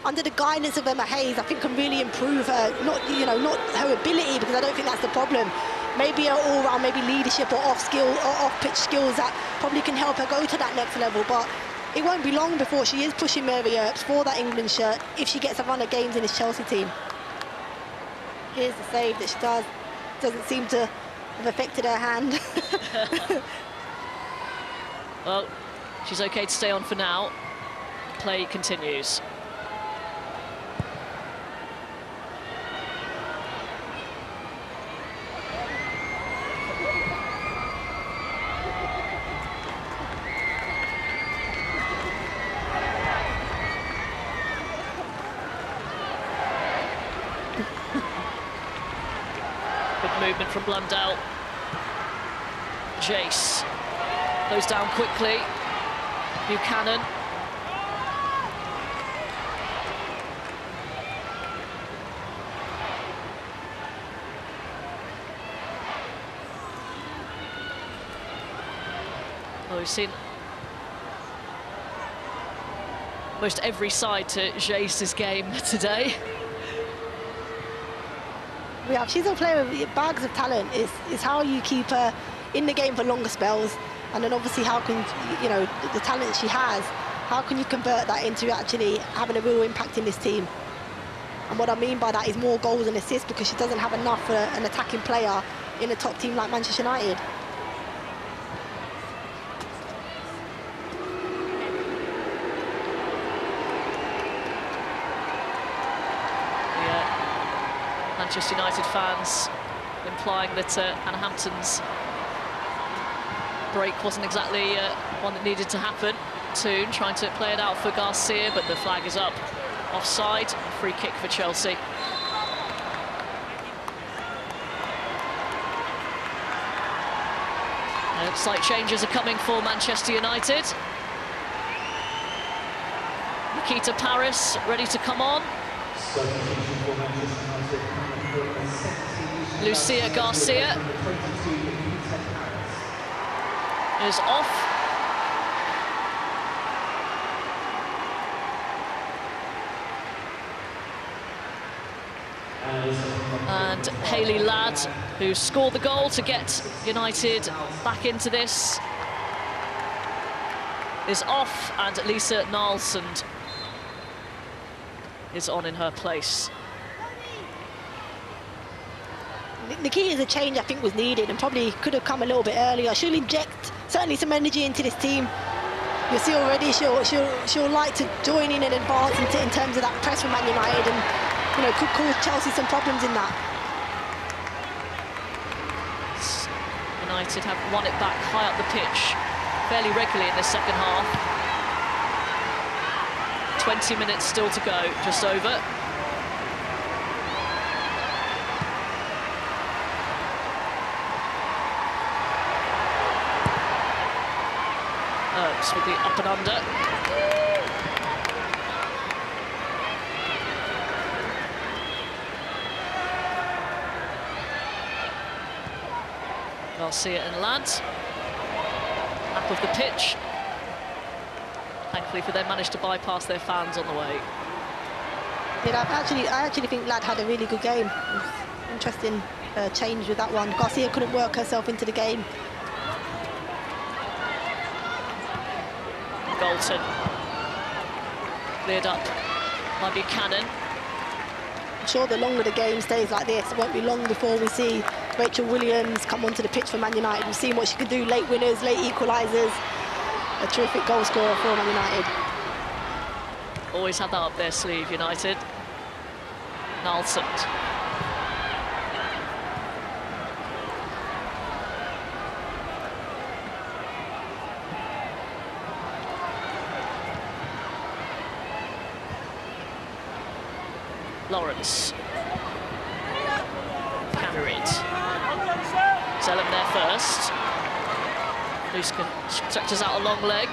under the guidance of Emma Hayes, I think can really improve her, not her ability, because I don't think that's the problem. Maybe her all-round, maybe leadership or off-pitch skills that probably can help her go to that next level. But it won't be long before she is pushing Mary Earps for that England shirt if she gets a run of games in this Chelsea team. Here's the save that she does. Doesn't seem to have affected her hand. Well, she's okay to stay on for now. Play continues. Good movement from Blundell. Jace goes down quickly. Buchanan. Well, we've seen almost every side to Jace's game today. Yeah, she's a player with bags of talent. It's how you keep her in the game for longer spells, and then obviously how can, you know, the talent she has, how can you convert that into actually having a real impact in this team? And what I mean by that is more goals and assists, because she doesn't have enough for an attacking player in a top team like Manchester United. Manchester United fans implying that Hannah Hampton's break wasn't exactly one that needed to happen. Toon trying to play it out for Garcia, but the flag is up. Offside, free kick for Chelsea. Slight changes are coming for Manchester United. Nikita Paris ready to come on. Lucia Garcia is off. And Hayley Ladd, who scored the goal to get United back into this, is off, and Lisa Nalsund is on in her place. The key is a change I think was needed and probably could have come a little bit earlier. She'll inject certainly some energy into this team. You'll see already she'll like to join in and advance in terms of that press from Man United, and you know, could cause Chelsea some problems in that. United have won it back high up the pitch fairly regularly in the second half. 20 minutes still to go, just over. With the up and under. Garcia and Ladd. Lap of the pitch. Thankfully for them, managed to bypass their fans on the way. Yeah, I actually think Ladd had a really good game. Interesting change with that one. Garcia couldn't work herself into the game. Galton cleared up by Buchanan. I'm sure the longer the game stays like this, it won't be long before we see Rachel Williams come onto the pitch for Man United. We've seen what she can do, late winners, late equalisers. A terrific goal scorer for Man United. Always had that up their sleeve, United. Nalsund. Lawrence. Cannerid. Zellum there first. Luska stretches out a long leg.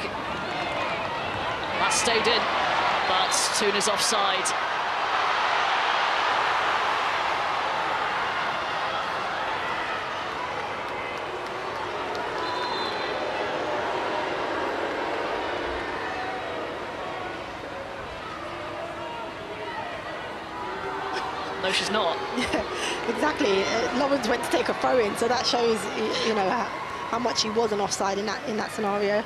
That stayed in, but Toon is offside. no, she's not. Yeah, exactly. Lawrence went to take a throw in, so that shows, you know, how much he was an offside in that scenario.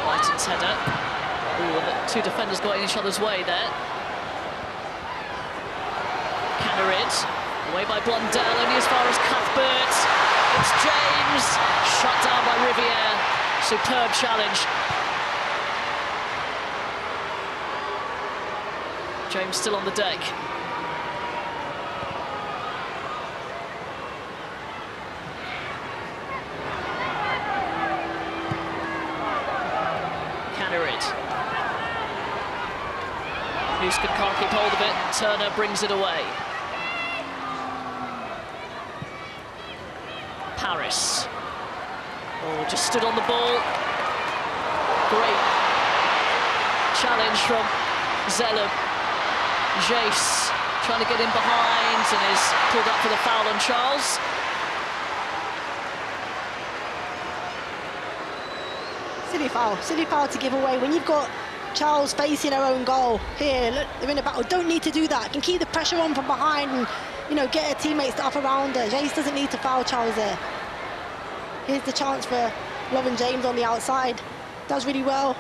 Whiten's header. Ooh, and the two defenders got in each other's way there. Cannerid, away by Blundell, only as far as Cuthbert. It's James, shut down by Riviere. Superb challenge. James still on the deck. Cannerid. Houston can't keep hold of it. Turner brings it away. Paris. Oh, just stood on the ball. Great challenge from Zellum. Jace trying to get in behind and is pulled up for the foul on Charles. Silly foul to give away when you've got Charles facing her own goal. Here, look, they're in a battle. Don't need to do that. Can keep the pressure on from behind and, you know, get her teammates up around her. Jace doesn't need to foul Charles there. Here's the chance for Lauren James on the outside. Does really well.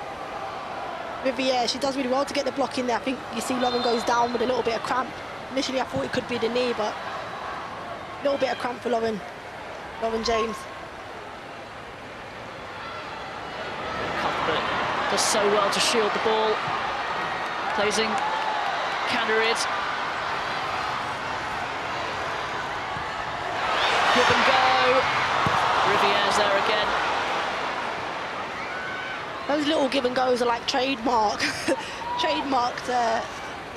Riviere, she does really well to get the block in there. I think you see Lauren goes down with a little bit of cramp. Initially, I thought it could be the knee, but a little bit of cramp for Lauren James. Cuthbert does so well to shield the ball. Plays in Cannerid. Give and go. Riviere's there again. Those little give and goes are like trademarked.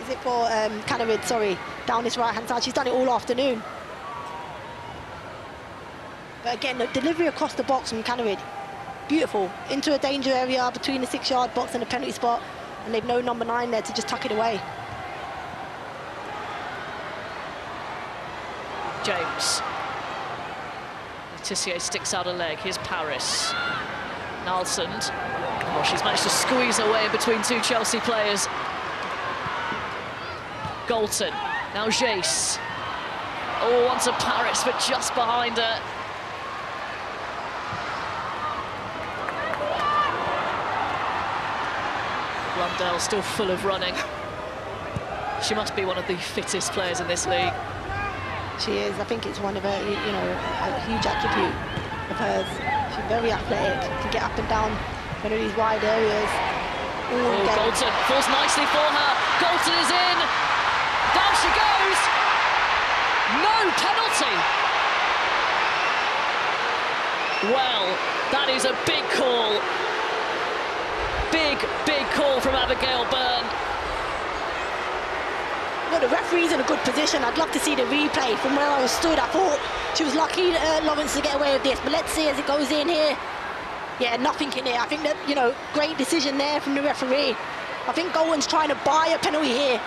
Is it for Cannerid? Sorry, down this right hand side. She's done it all afternoon. But again, the delivery across the box from Cannerid, beautiful. Into a danger area between the 6-yard box and the penalty spot, and they've no number 9 there to just tuck it away. James. Tissier sticks out a leg. Here's Paris. Nalsund. Oh, she's managed to squeeze her way in between two Chelsea players. Galton. Now Jace. Oh, onto Paris, but just behind her. Blundell still full of running. She must be one of the fittest players in this league. She is. I think it's one of her, you know, a huge attribute of hers. She's very athletic, can get up and down one of these wide areas. Oh, Galton falls nicely for her. Galton is in. Down she goes. No penalty. Well, that is a big call. Big call from Abigail Byrne. Well, the referee's in a good position. I'd love to see the replay from where I was stood. I thought she was lucky, Lawrence, to get away with this. But let's see as it goes in here. Yeah, nothing in it. I think that, you know, great decision there from the referee. I think Gowan's trying to buy a penalty here.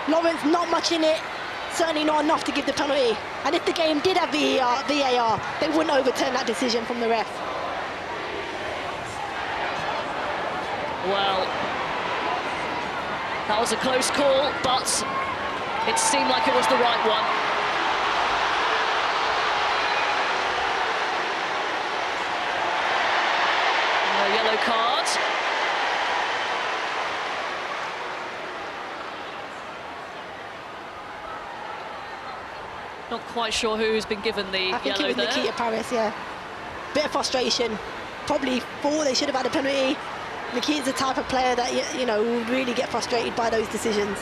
Lawrence, not much in it. Certainly not enough to give the penalty. And if the game did have VAR, they wouldn't overturn that decision from the ref. Well, that was a close call, but it seemed like it was the right one. A yellow card. Not quite sure who's been given the yellow there. I think it was Nikita Paris, yeah. Bit of frustration. Probably thought they should have had a penalty. Nikita's the type of player that, you know, will really get frustrated by those decisions.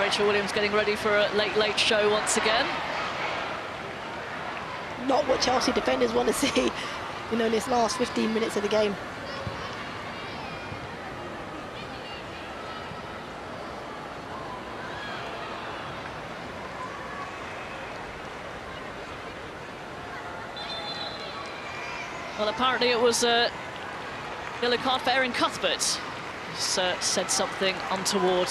Rachel Williams getting ready for a late show once again. Not what Chelsea defenders want to see, in this last 15 minutes of the game. Well, apparently it was a yellow card for Erin Cuthbert. Said something untoward.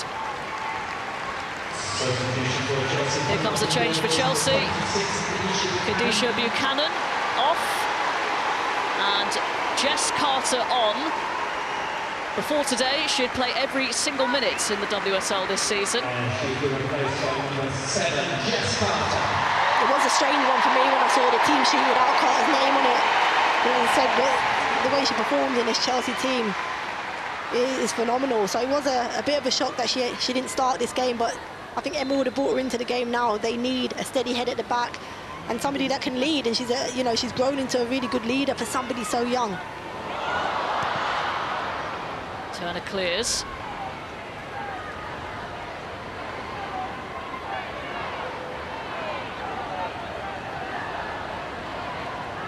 Here comes the change for Chelsea. Khadisha Buchanan off. And Jess Carter on. Before today, she'd play every single minute in the WSL this season. It was a strange one for me when I saw the team sheet without Carter's name on it. As I said, the way she performed in this Chelsea team is phenomenal. So it was a bit of a shock that she didn't start this game, but I think Emma would have brought her into the game now. They need a steady head at the back and somebody that can lead, and she's grown into a really good leader for somebody so young. Turner clears.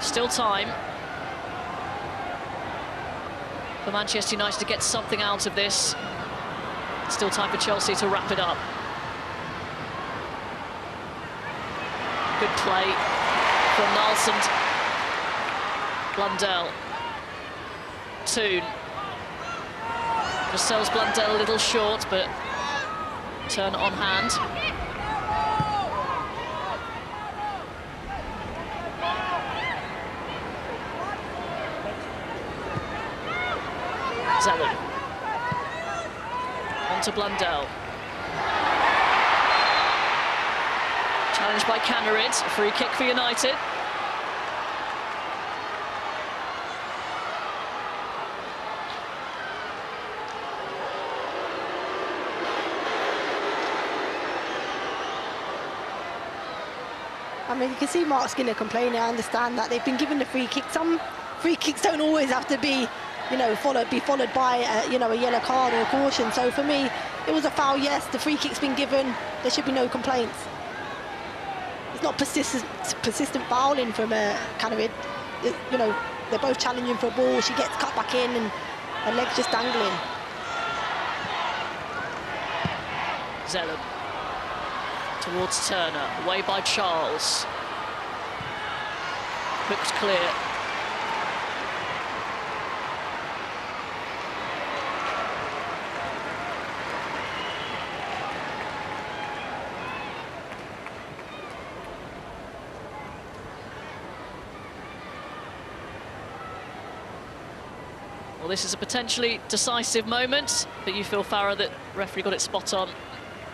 Still time for Manchester United to get something out of this. Still time for Chelsea to wrap it up. Good play from Nalsund. Blundell. Toon. Just sells Blundell a little short, but Turner on hand. Zellen. On to Blundell. Challenged by Canarid, a free kick for United. I mean, you can see Mark Skinner complaining. I understand that they've been given the free kick. Some free kicks don't always have to be, followed by a yellow card or a caution. So for me, it was a foul. Yes, the free kick's been given. There should be no complaints. It's not persistent fouling from Canarid. They're both challenging for a ball. She gets cut back in, and her legs just dangling. Zellen towards Turner, away by Charles. Hooked clear. Well, this is a potentially decisive moment, but you feel, Farah, that referee got it spot on.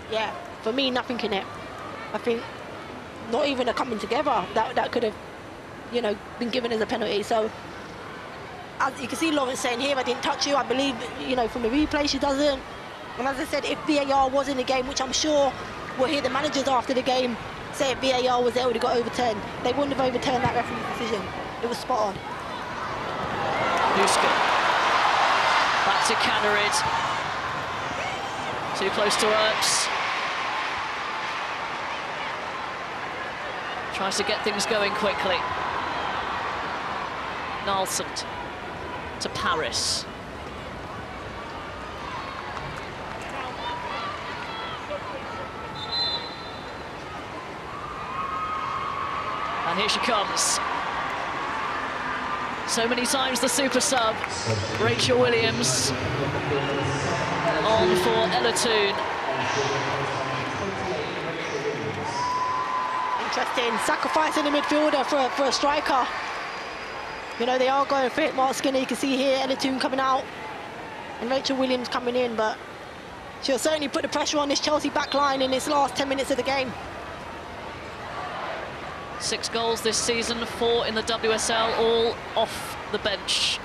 Yeah, for me, nothing in it. I think not even a coming together that could have, been given as a penalty. So, as you can see Lawrence saying here, I didn't touch you. I believe, from the replay, she doesn't. And as I said, if VAR was in the game, which I'm sure we'll hear the managers after the game say if VAR was there, it would have got overturned. They wouldn't have overturned that referee's decision. It was spot on. Huska. Back to Canarid. Too close to Earps. Tries to get things going quickly. Nalsund to Paris. And here she comes. So many times the super sub, Rachel Williams, on for Ella Toon. Interesting, sacrificing the midfielder for a striker. They are going for it. Mark Skinner, you can see here, Ella Toon coming out, and Rachel Williams coming in, but she'll certainly put the pressure on this Chelsea back line in this last 10 minutes of the game. 6 goals this season, 4 in the WSL, all off the bench.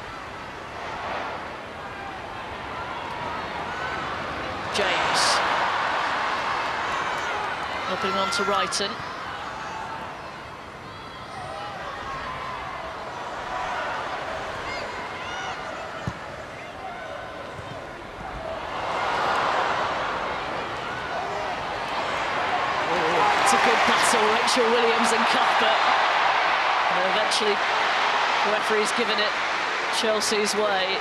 James. Opening on to Wrighton. good battle, Rachel Williams and Cuthbert. And eventually, the referee's given it Chelsea's way.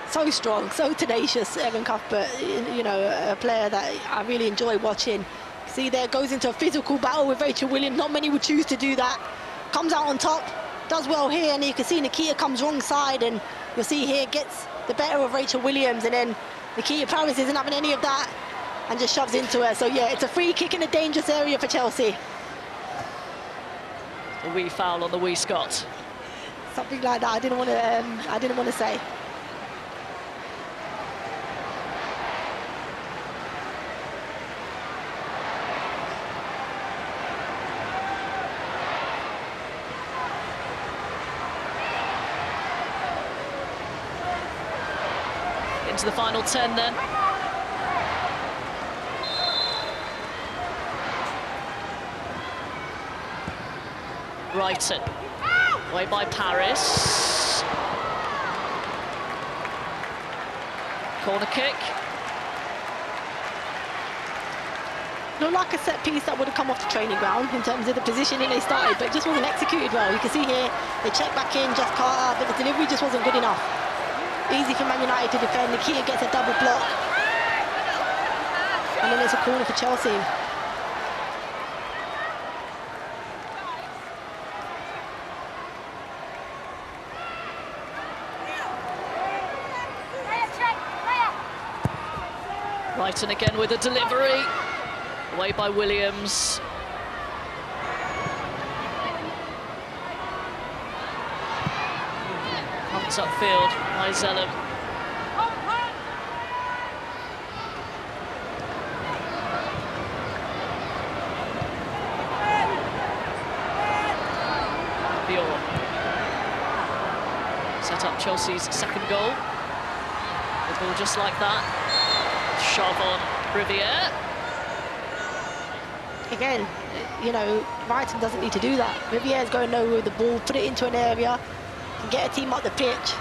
So strong, so tenacious, Erin Cuthbert, you know, a player that I really enjoy watching. See there, goes into a physical battle with Rachel Williams. Not many would choose to do that. Comes out on top, does well here, and you can see Nikita comes wrong side, and you'll see here gets the better of Rachel Williams, and then Nikita Paris isn't having any of that and just shoves into her. So yeah, it's a free kick in a dangerous area for Chelsea. A wee foul on the wee Scot. Something like that. I didn't want to say. Into the final 10 then. Brighton, away by Paris. Corner kick. Looked like a set piece that would have come off the training ground in terms of the positioning they started, but it just wasn't executed well. You can see here, they check back in, Jeff Carter, but the delivery just wasn't good enough. Easy for Man United to defend. Nikita gets a double block. And then it's a corner for Chelsea. Brighton again with a delivery. Away by Williams. Comes upfield by Zellum. Bjorn. Set up Chelsea's second goal. The ball just like that. Shove on Riviere. Again, you know, Brighton doesn't need to do that. Riviere's going nowhere with the ball, put it into an area, and get a team up the pitch.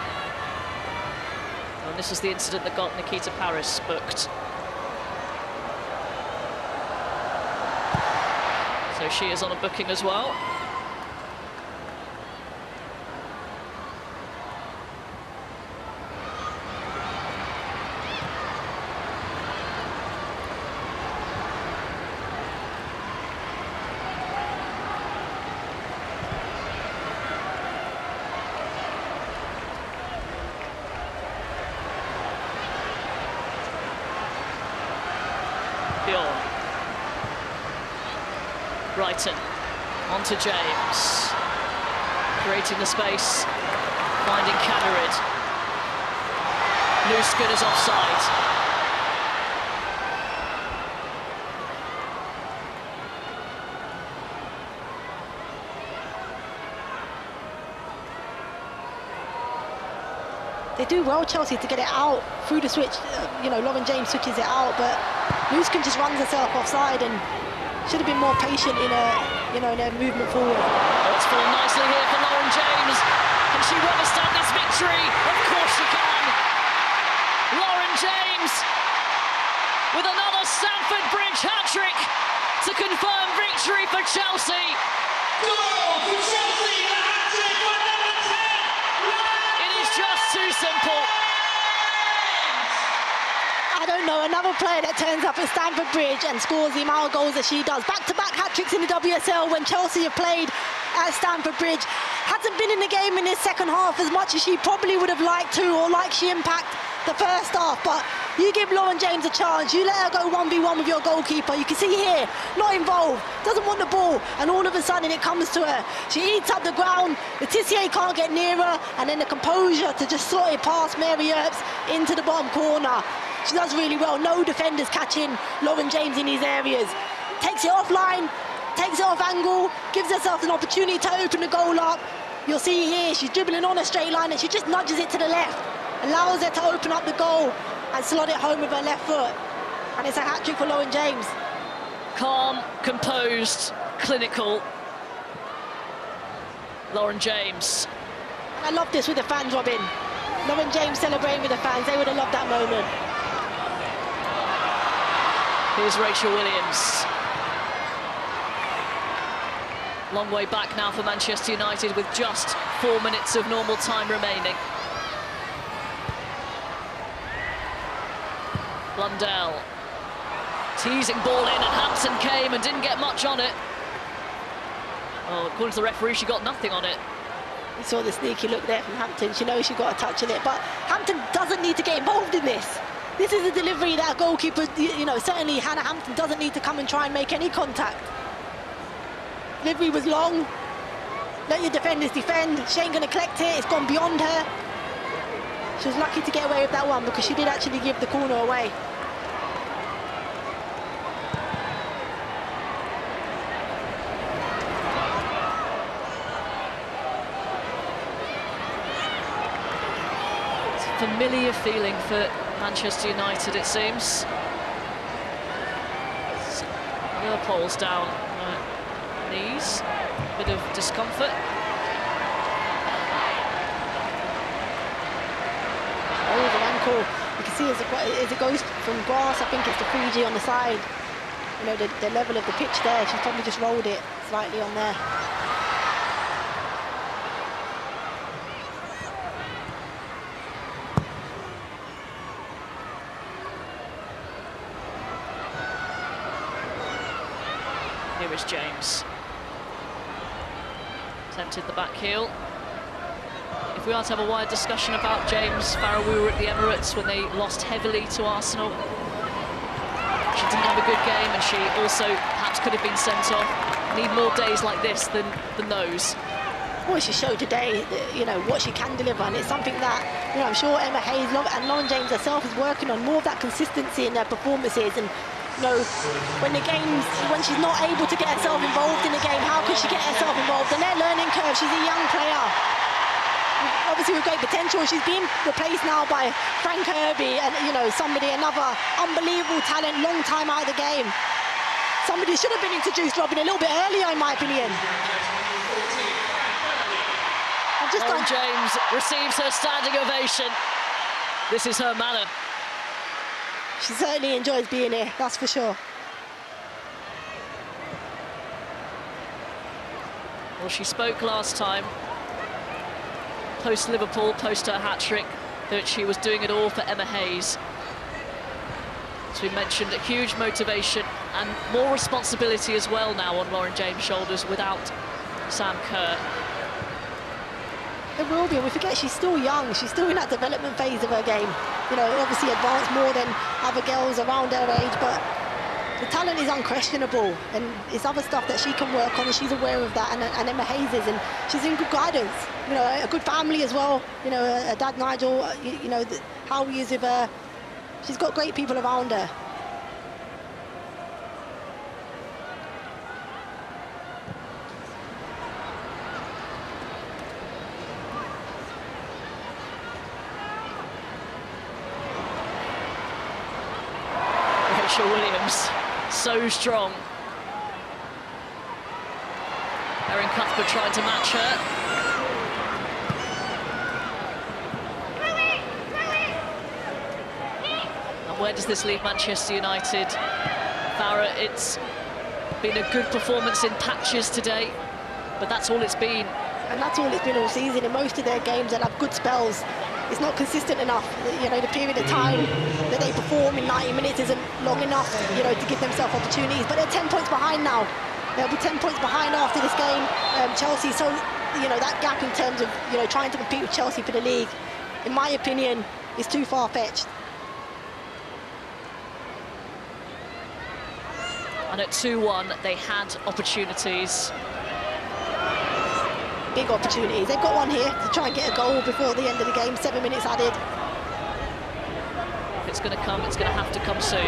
And this was the incident that got Nikita Paris booked. So she is on a booking as well. Brighton, onto James, creating the space, finding Kanerid. Loose, good as offside. They do well, Chelsea, to get it out through the switch. You know, Lauren James switches it out, but Luskin just runs herself offside and should have been more patient in her, you know, in her movement forward. It's fallen nicely here for Lauren James. Can she withstand this victory? Of course she can. Lauren James with another Stamford Bridge hat-trick to confirm victory for Chelsea. Goal for Chelsea, the hat-trick for number 10. It is just too simple. I don't know, another player that turns up at Stamford Bridge and scores the amount of goals that she does. Back-to-back hat-tricks in the WSL when Chelsea have played at Stamford Bridge. Hasn't been in the game in this second half as much as she probably would have liked to, or like she impacted the first half, but you give Lauren James a chance, you let her go 1v1 with your goalkeeper. You can see here, not involved, doesn't want the ball, and all of a sudden it comes to her. She eats up the ground, the Tissier can't get near her, and then the composure to just slot it past Mary Earps into the bottom corner. She does really well. No defenders catching Lauren James in these areas. Takes it offline, takes it off angle, gives herself an opportunity to open the goal up. You'll see here, she's dribbling on a straight line and she just nudges it to the left, allows her to open up the goal and slot it home with her left foot. And it's a hat-trick for Lauren James. Calm, composed, clinical. Lauren James. I love this with the fans, Robin. Lauren James celebrating with the fans. They would have loved that moment. Here's Rachel Williams. Long way back now for Manchester United with just 4 minutes of normal time remaining. Blundell. Teasing ball in, and Hampton came and didn't get much on it. Oh, according to the referee, she got nothing on it. You saw the sneaky look there from Hampton. She knows she got a touch in it, but Hampton doesn't need to get involved in this. This is a delivery that a goalkeeper, you know, certainly Hannah Hampton doesn't need to come and try and make any contact. Delivery was long. Let your defenders defend. She ain't going to collect it. It's gone beyond her. She was lucky to get away with that one because she did actually give the corner away. It's a familiar feeling for Manchester United, it seems. Poles down. Knees, bit of discomfort. Over ankle, you can see as it goes from grass, I think it's the 3G on the side. You know, the level of the pitch there, she's probably just rolled it slightly on there. Here is James. Attempted the back heel. If we are to have a wide discussion about James Farrell, we were at the Emirates when they lost heavily to Arsenal. She didn't have a good game, and she also perhaps could have been sent off. Need more days like this than those. Well, she showed today, that, you know, what she can deliver, and it's something that, you know, I'm sure Emma Hayes and Lauren James herself is working on, more of that consistency in their performances. And you know, when she's not able to get herself involved in the game, how can she get herself involved? And their learning curve, she's a young player. Obviously with great potential. She's being replaced now by Frank Kirby and, you know, another unbelievable talent, long time out of the game. Somebody should have been introduced, Robin, a little bit earlier, in my opinion. Lauren James receives her standing ovation. This is her manner. She certainly enjoys being here, that's for sure. Well, she spoke last time, post-Liverpool, post her hat-trick, that she was doing it all for Emma Hayes. As we mentioned, a huge motivation and more responsibility as well now on Lauren James' shoulders without Sam Kerr. There will be, and we forget she's still young. She's still in that development phase of her game. You know, obviously advanced more than other girls around her age, but the talent is unquestionable, and it's other stuff that she can work on, and she's aware of that, and Emma Hayes is, and she's in good guidance. You know, a good family as well. You know, her dad Nigel, you know, how he is with her. She's got great people around her. Rachel Williams, so strong. Erin Cuthbert trying to match her. And where does this leave Manchester United? Farah, it's been a good performance in patches today, but that's all it's been. And that's all it's been all season. In most of their games, they'll have good spells. It's not consistent enough. You know, the period of time that they perform in 90 minutes isn't long enough, you know, to give themselves opportunities. But they're 10 points behind now. They'll be 10 points behind after this game. Chelsea, so, you know, that gap in terms of, you know, trying to compete with Chelsea for the league, in my opinion, is too far-fetched. And at 2-1, they had opportunities. Big opportunities. They've got one here to try and get a goal before the end of the game. 7 minutes added. If it's going to come, it's going to have to come soon.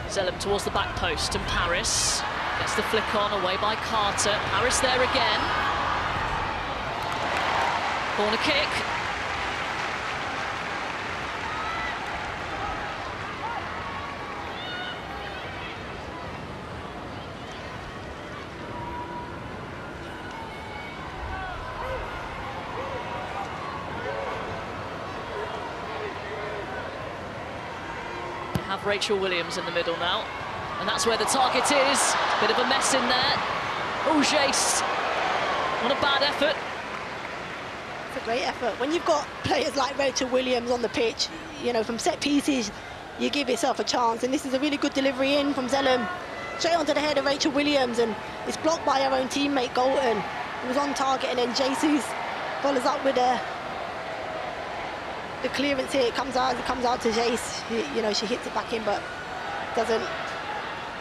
Zellum towards the back post, and Paris gets the flick on, away by Carter. Paris there again. Corner kick. of Rachel Williams in the middle now. And that's where the target is. Bit of a mess in there. Oh, Jace. What a bad effort. It's a great effort. When you've got players like Rachel Williams on the pitch, you know, from set pieces, you give yourself a chance. And this is a really good delivery in from Zellum. Straight onto the head of Rachel Williams, and it's blocked by her own teammate, Galton. It was on target, and then Jesus follows up with the clearance here. It comes out to Jace. You know, she hits it back in, but doesn't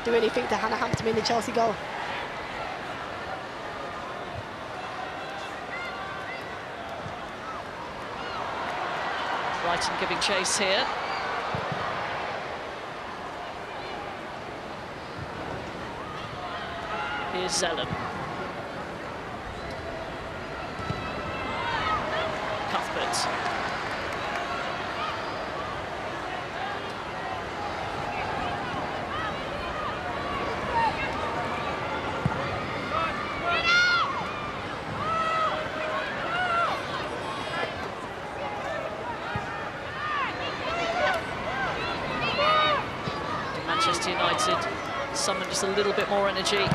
do anything to Hannah Hampton in the Chelsea goal. Brighton giving chase here. Here's Zellum. Cuthbert. Manchester United summon just a little bit more energy.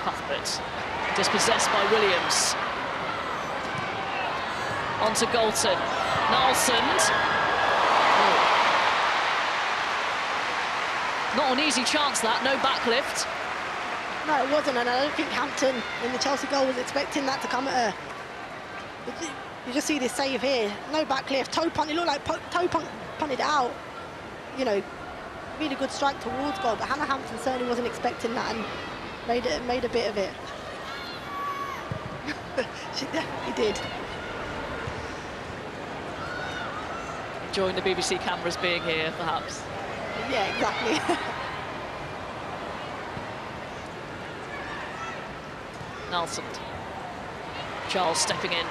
Cuthbert, dispossessed by Williams. Onto Galton. Nalsund. Oh. Not an easy chance that, no backlift. No, it wasn't, and I don't think Hampton in the Chelsea goal was expecting that to come at her. You just see this save here, no backlift, toe punt, it looked like toe punt punted it out. You know, really good strike towards goal, but Hannah Hampton certainly wasn't expecting that and made a bit of it. She definitely did. Enjoying the BBC cameras being here, perhaps. Yeah, exactly. Nalsund. Charles stepping in.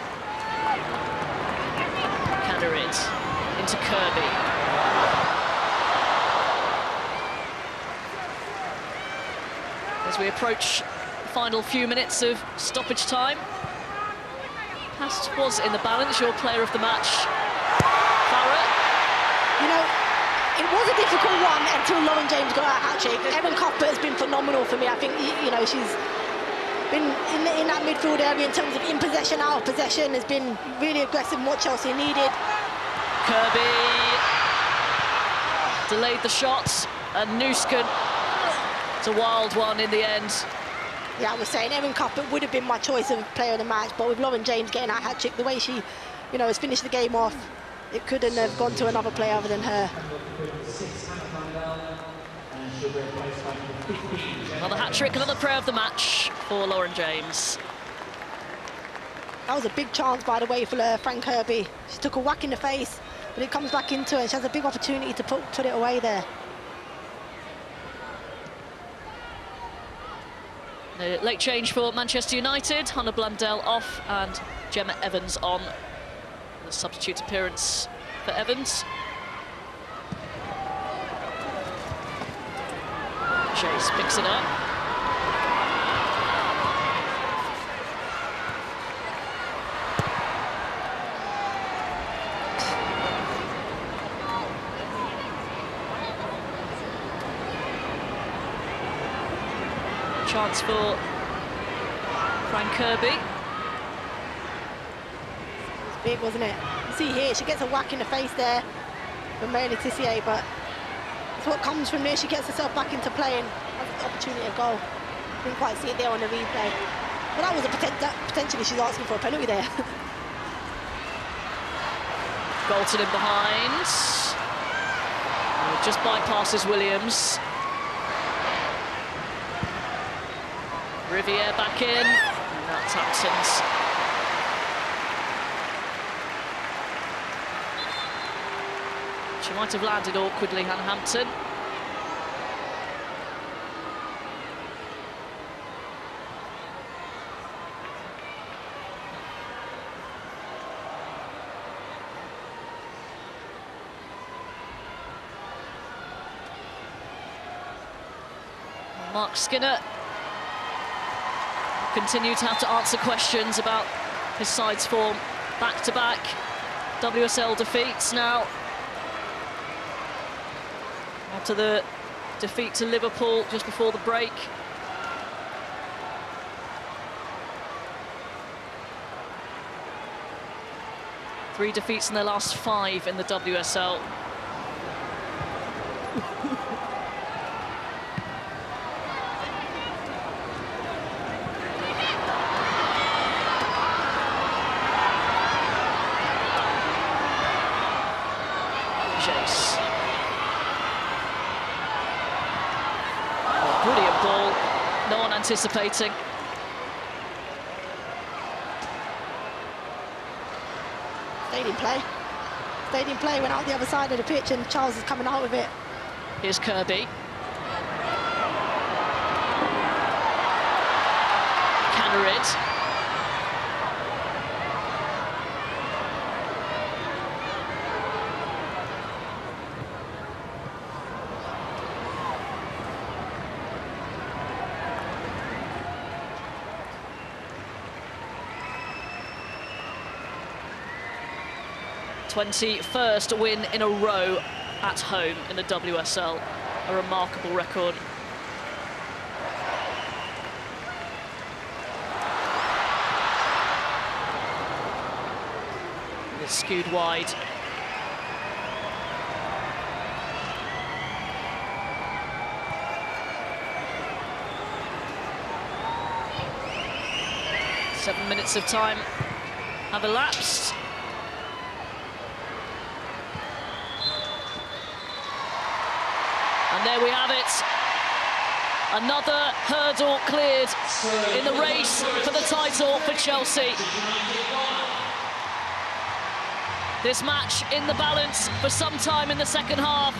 Cannerid into Kirby. As we approach the final few minutes of stoppage time. Past was in the balance, your player of the match. Farah. You know, it was a difficult one until Lauren James got her hat-trick. Erin Cuthbert has been phenomenal for me. I think, you know, she's been in that midfield area in terms of in possession, out of possession, has been really aggressive in what Chelsea needed. Kirby delayed the shot, and Nusken, it's a wild one in the end. Yeah, I was saying Erin Cuthbert would have been my choice of player of the match, but with Lauren James getting that hat-trick, the way she, you know, has finished the game off, it couldn't have gone to another player other than her. Another hat-trick, another player of the match for Lauren James. That was a big chance, by the way, for Frank Kirby. She took a whack in the face, but it comes back into her, and she has a big opportunity to put it away there. The late change for Manchester United, Hannah Blundell off and Gemma Evans on. The substitute appearance for Evans. Chase picks it up. Chance for Frank Kirby. It's big, wasn't it? You see here, she gets a whack in the face there from Mary Letitia, but it's what comes from there. She gets herself back into play and has the opportunity of goal. Didn't quite see it there on the replay. But that was a potentially she's asking for a penalty there. Galton in behind. Just bypasses Williams. Riviere back in. And that's Hampton's. She might have landed awkwardly, Hannah Hampton. Mark Skinner continue to have to answer questions about his side's form. Back-to-back WSL defeats now. After the defeat to Liverpool just before the break. Three defeats in their last 5 in the WSL. Jace. Oh, brilliant ball. No one anticipating. Stayed in play. Stayed in play, went out the other side of the pitch, and Charles is coming out with it. Here's Kirby. Cannerid. '21st win in a row at home in the WSL. A remarkable record. It's skewed wide. Seven minutes of time have elapsed. And there we have it. Another hurdle cleared in the race for the title for Chelsea. This match in the balance for some time in the second half.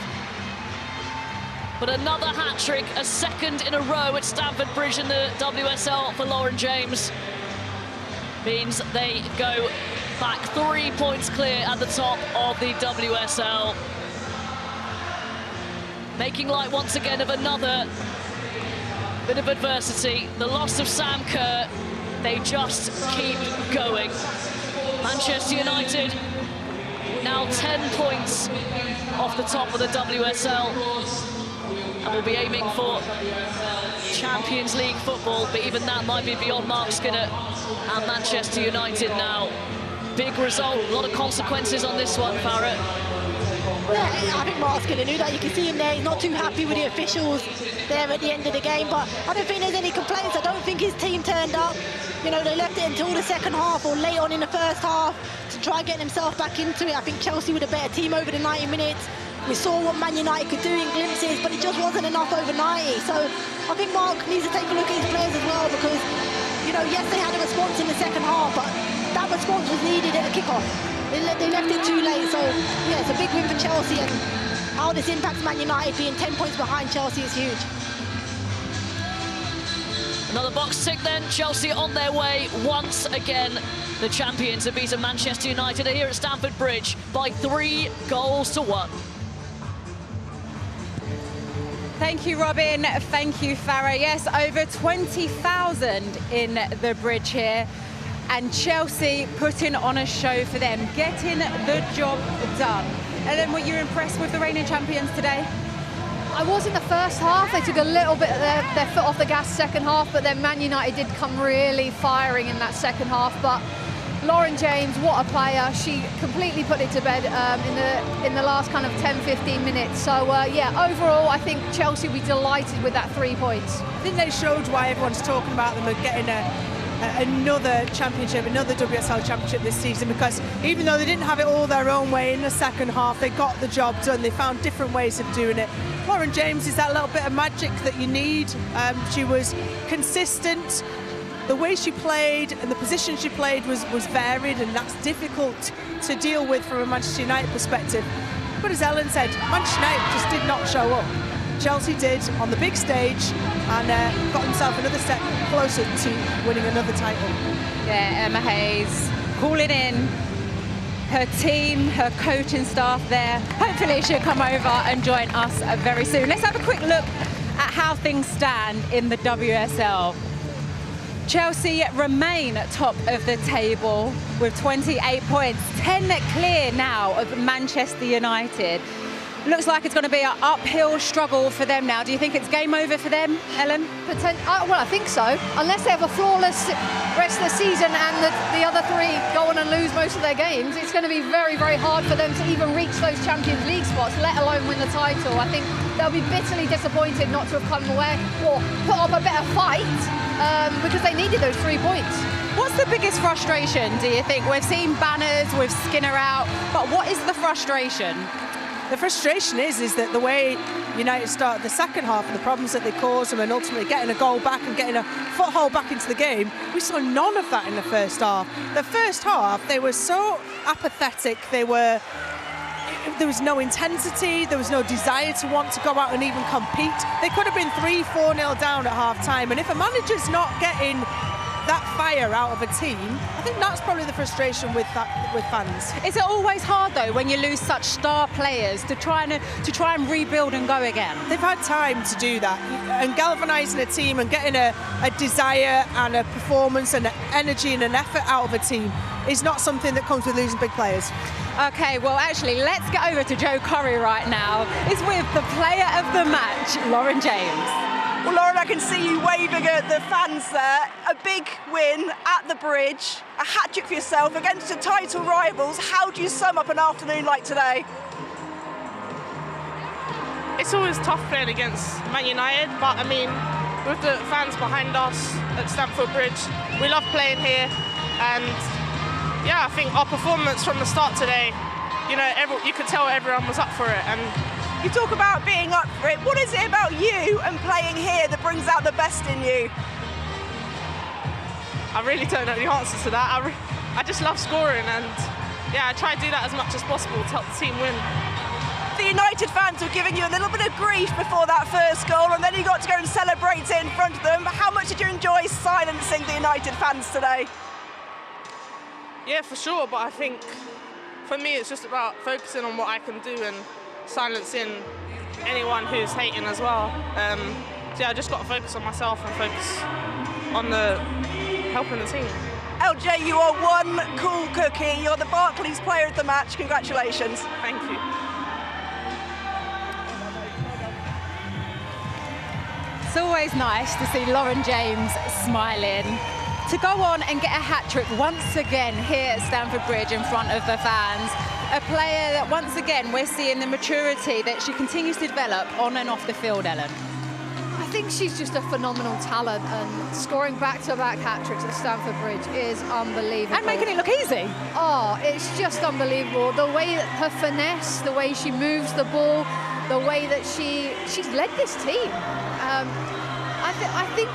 But another hat-trick, a second in a row at Stamford Bridge in the WSL for Lauren James, means they go back 3 points clear at the top of the WSL. Making light once again of another bit of adversity. The loss of Sam Kerr, they just keep going. Manchester United now 10 points off the top of the WSL and will be aiming for Champions League football, but even that might be beyond Mark Skinner and Manchester United now. Big result, a lot of consequences on this one, Farrah. Yeah, I think Mark Skinner knew that. You can see him there. He's not too happy with the officials there at the end of the game, but I don't think there's any complaints. I don't think his team turned up. You know, they left it until the second half or late on in the first half to try getting himself back into it. I think Chelsea were the better team over the 90 minutes. We saw what Man United could do in glimpses, but it just wasn't enough over 90. So I think Mark needs to take a look at his players as well, because, you know, yes, they had a response in the second half, but that response was needed at the kickoff. They left it too late, so yeah, it's a big win for Chelsea, and how this impacts Man United being 10 points behind Chelsea is huge. Another box tick then, Chelsea on their way once again. The champions have beaten Manchester United here at Stamford Bridge by 3 goals to 1. Thank you, Robin. Thank you, Farrah. Yes, over 20,000 in the bridge here. And Chelsea putting on a show for them, getting the job done. Ellen, were you impressed with the reigning champions today? I was in the first half. They took a little bit of their foot off the gas second half, but then Man United did come really firing in that second half. But Lauren James, what a player. She completely put it to bed in the last kind of 10-15 minutes. So yeah, overall I think Chelsea will be delighted with that 3 points. I think they showed why everyone's talking about them and getting another championship, another WSL championship this season, because even though they didn't have it all their own way in the second half, they got the job done. They found different ways of doing it. Lauren James is that little bit of magic that you need. She was consistent. The way she played and the position she played was varied, and that's difficult to deal with from a Manchester United perspective. But as Ellen said, Manchester United just did not show up. Chelsea did on the big stage and got himself another step closer to winning another title. Yeah, Emma Hayes calling in her team, her coaching staff there. Hopefully she'll come over and join us very soon. Let's have a quick look at how things stand in the WSL. Chelsea remain top of the table with 28 points, 10 clear now of Manchester United. Looks like it's going to be an uphill struggle for them now. Do you think it's game over for them, Ellen? Well, I think so. Unless they have a flawless rest of the season and the other three go on and lose most of their games, it's going to be very, very hard for them to even reach those Champions League spots, let alone win the title. I think they'll be bitterly disappointed not to have come away or put up a better fight because they needed those 3 points. What's the biggest frustration, do you think? We've seen banners with Skinner out, but what is the frustration? The frustration is that the way United started the second half and the problems that they caused them and ultimately getting a goal back and getting a foothold back into the game, we saw none of that in the first half. The first half, they were so apathetic. There was no intensity, there was no desire to want to go out and even compete. They could have been 3-4-0 down at half-time, and if a manager's not getting that fire out of a team, I think that's probably the frustration with fans. Is it always hard though when you lose such star players to try and rebuild and go again? They've had time to do that, and galvanising a team and getting a desire and a performance and an energy and an effort out of a team is not something that comes with losing big players. Okay, well actually let's get over to Joe Curry right now. It's with the player of the match, Lauren James. Well, Lauren, I can see you waving at the fans there. A big win at the Bridge, a hat-trick for yourself against the title rivals. How do you sum up an afternoon like today? It's always tough playing against Man United, but I mean, with the fans behind us at Stamford Bridge, we love playing here, and yeah, I think our performance from the start today, you know, you could tell everyone was up for it. And you talk about being up for it. What is it about you and playing here that brings out the best in you? I really don't know the answer to that. I just love scoring, and yeah, I try to do that as much as possible to help the team win. The United fans were giving you a little bit of grief before that first goal, and then you got to go and celebrate it in front of them. How much did you enjoy silencing the United fans today? Yeah, for sure, but I think for me it's just about focusing on what I can do and silencing anyone who's hating as well. So yeah, I just got to focus on myself and focus on helping the team. LJ, you are one cool cookie. You're the Barclays player of the match. Congratulations. Thank you. It's always nice to see Lauren James smiling. To go on and get a hat-trick once again here at Stamford Bridge in front of the fans. A player that once again we're seeing the maturity that she continues to develop on and off the field, Ellen. I think she's just a phenomenal talent, and scoring back-to-back hat-tricks at Stamford Bridge is unbelievable. And making it look easy. Oh, it's just unbelievable. The way that her finesse, the way she moves the ball, the way that she's led this team. I think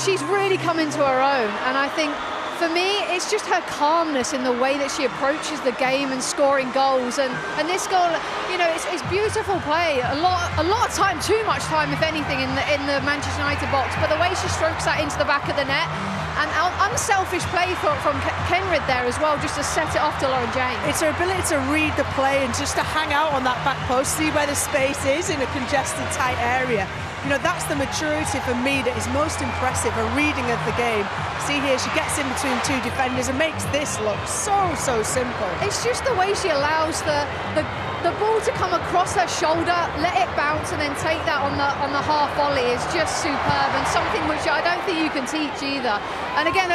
she's really come into her own, and I think for me it's just her calmness in the way that she approaches the game and scoring goals, and this goal, you know, it's beautiful play, a lot of time, too much time if anything in the Manchester United box, but the way she strokes that into the back of the net, and unselfish play from Kenrid there as well, just to set it off to Lauren James. It's her ability to read the play and just to hang out on that back post, see where the space is in a congested, tight area. You know, that's the maturity for me that is most impressive, a reading of the game. See here, she gets in between two defenders and makes this look so simple. It's just the way she allows the ball to come across her shoulder, let it bounce, and then take that on the half volley is just superb, and something which I don't think you can teach either. And again,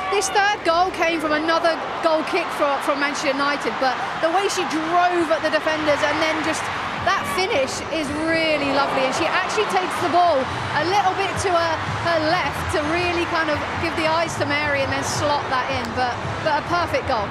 this third goal came from another goal kick from Manchester United, but the way she drove at the defenders and then just that finish is really lovely, and she actually takes the ball a little bit to her left to really kind of give the eyes to Mary and then slot that in, but a perfect goal.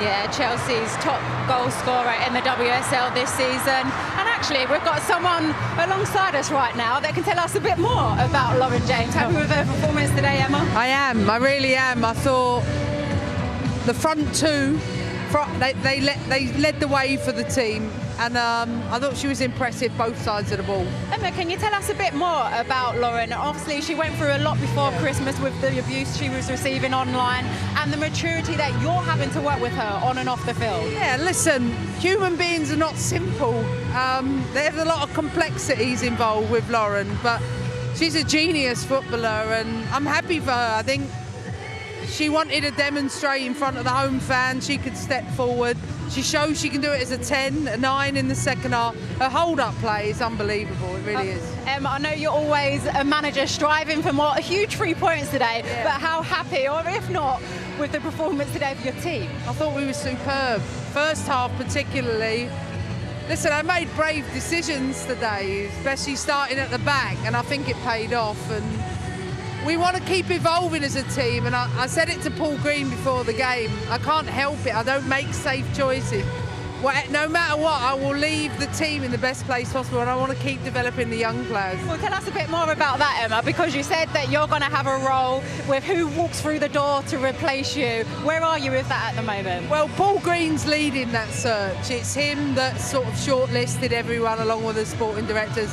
Yeah, Chelsea's top goal scorer in the WSL this season. And actually, we've got someone alongside us right now that can tell us a bit more about Lauren James. Happy with her performance today, Emma? I am, I really am. I thought the front two, they led the way for the team. And I thought she was impressive both sides of the ball. Emma, can you tell us a bit more about Lauren? Obviously, she went through a lot before Christmas with the abuse she was receiving online and the maturity that you're having to work with her on and off the field. Yeah, listen, human beings are not simple. There's a lot of complexities involved with Lauren, but she's a genius footballer, and I'm happy for her. I think she wanted to demonstrate in front of the home fans she could step forward. She shows she can do it as a 10, a 9 in the second half. Her hold-up play is unbelievable, it really is. I know you're always a manager striving for more, huge 3 points today, but how happy, or if not, with the performance today for your team? I thought we were superb. First half particularly. Listen, I made brave decisions today, especially starting at the back, and I think it paid off. And we want to keep evolving as a team, and I said it to Paul Green before the game. I can't help it. I don't make safe choices. No matter what, I will leave the team in the best place possible, and I want to keep developing the young players. Well, tell us a bit more about that, Emma, because you said that you're going to have a role with who walks through the door to replace you. Where are you with that at the moment? Well, Paul Green's leading that search. It's him that sort of shortlisted everyone along with the sporting directors.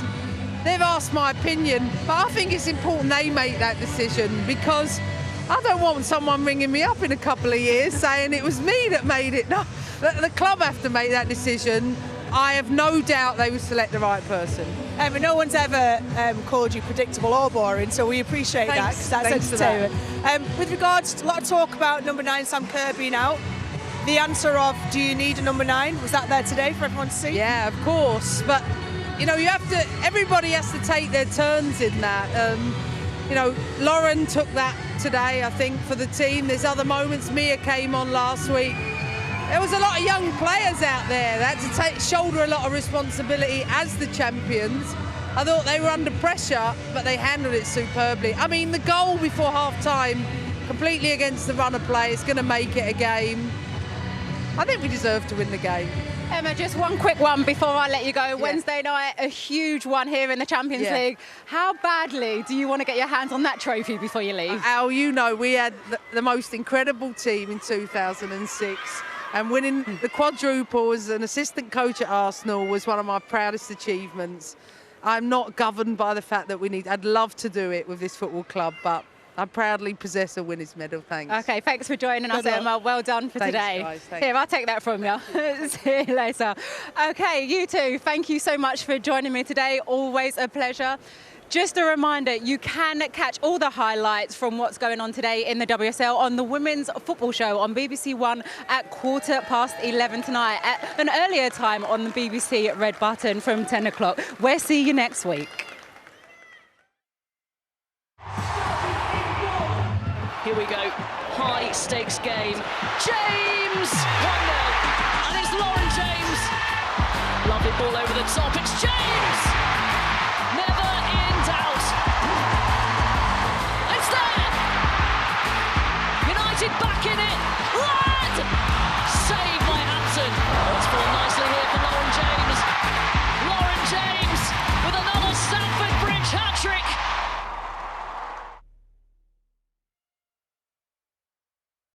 They've asked my opinion, but I think it's important they make that decision, because I don't want someone ringing me up in a couple of years saying it was me that made it. No, the club have to make that decision. I have no doubt they will select the right person. But no one's ever called you predictable or boring, so we appreciate that, because that's entertainment. With regards to a lot of talk about number 9 Sam Kerr being out, the answer of do you need a number 9, was that there today for everyone to see? Yeah, of course, but you know, everybody has to take their turns in that. You know, Lauren took that today, I think, for the team. There's other moments. Mia came on last week. There was a lot of young players out there that had to shoulder a lot of responsibility as the champions. I thought they were under pressure, but they handled it superbly. I mean, the goal before half-time, completely against the run of play, is going to make it a game. I think we deserve to win the game. Emma, just one quick one before I let you go. Yeah. Wednesday night, a huge one here in the Champions League. How badly do you want to get your hands on that trophy before you leave? Al, you know, we had the most incredible team in 2006, and winning the quadruple as an assistant coach at Arsenal was one of my proudest achievements. I'm not governed by the fact that I'd love to do it with this football club, but I proudly possess a winner's medal, thanks. OK, thanks for joining us, Emma. Well done for today. Guys, here, I'll take that from you. See you later. OK, you two, thank you so much for joining me today. Always a pleasure. Just a reminder, you can catch all the highlights from what's going on today in the WSL on the Women's Football Show on BBC One at 11:15 tonight, at an earlier time on the BBC Red Button from 10 o'clock. We'll see you next week. Here we go, high stakes game. James, 1-0, and it's Lauren James. Lovely ball over the top, it's James!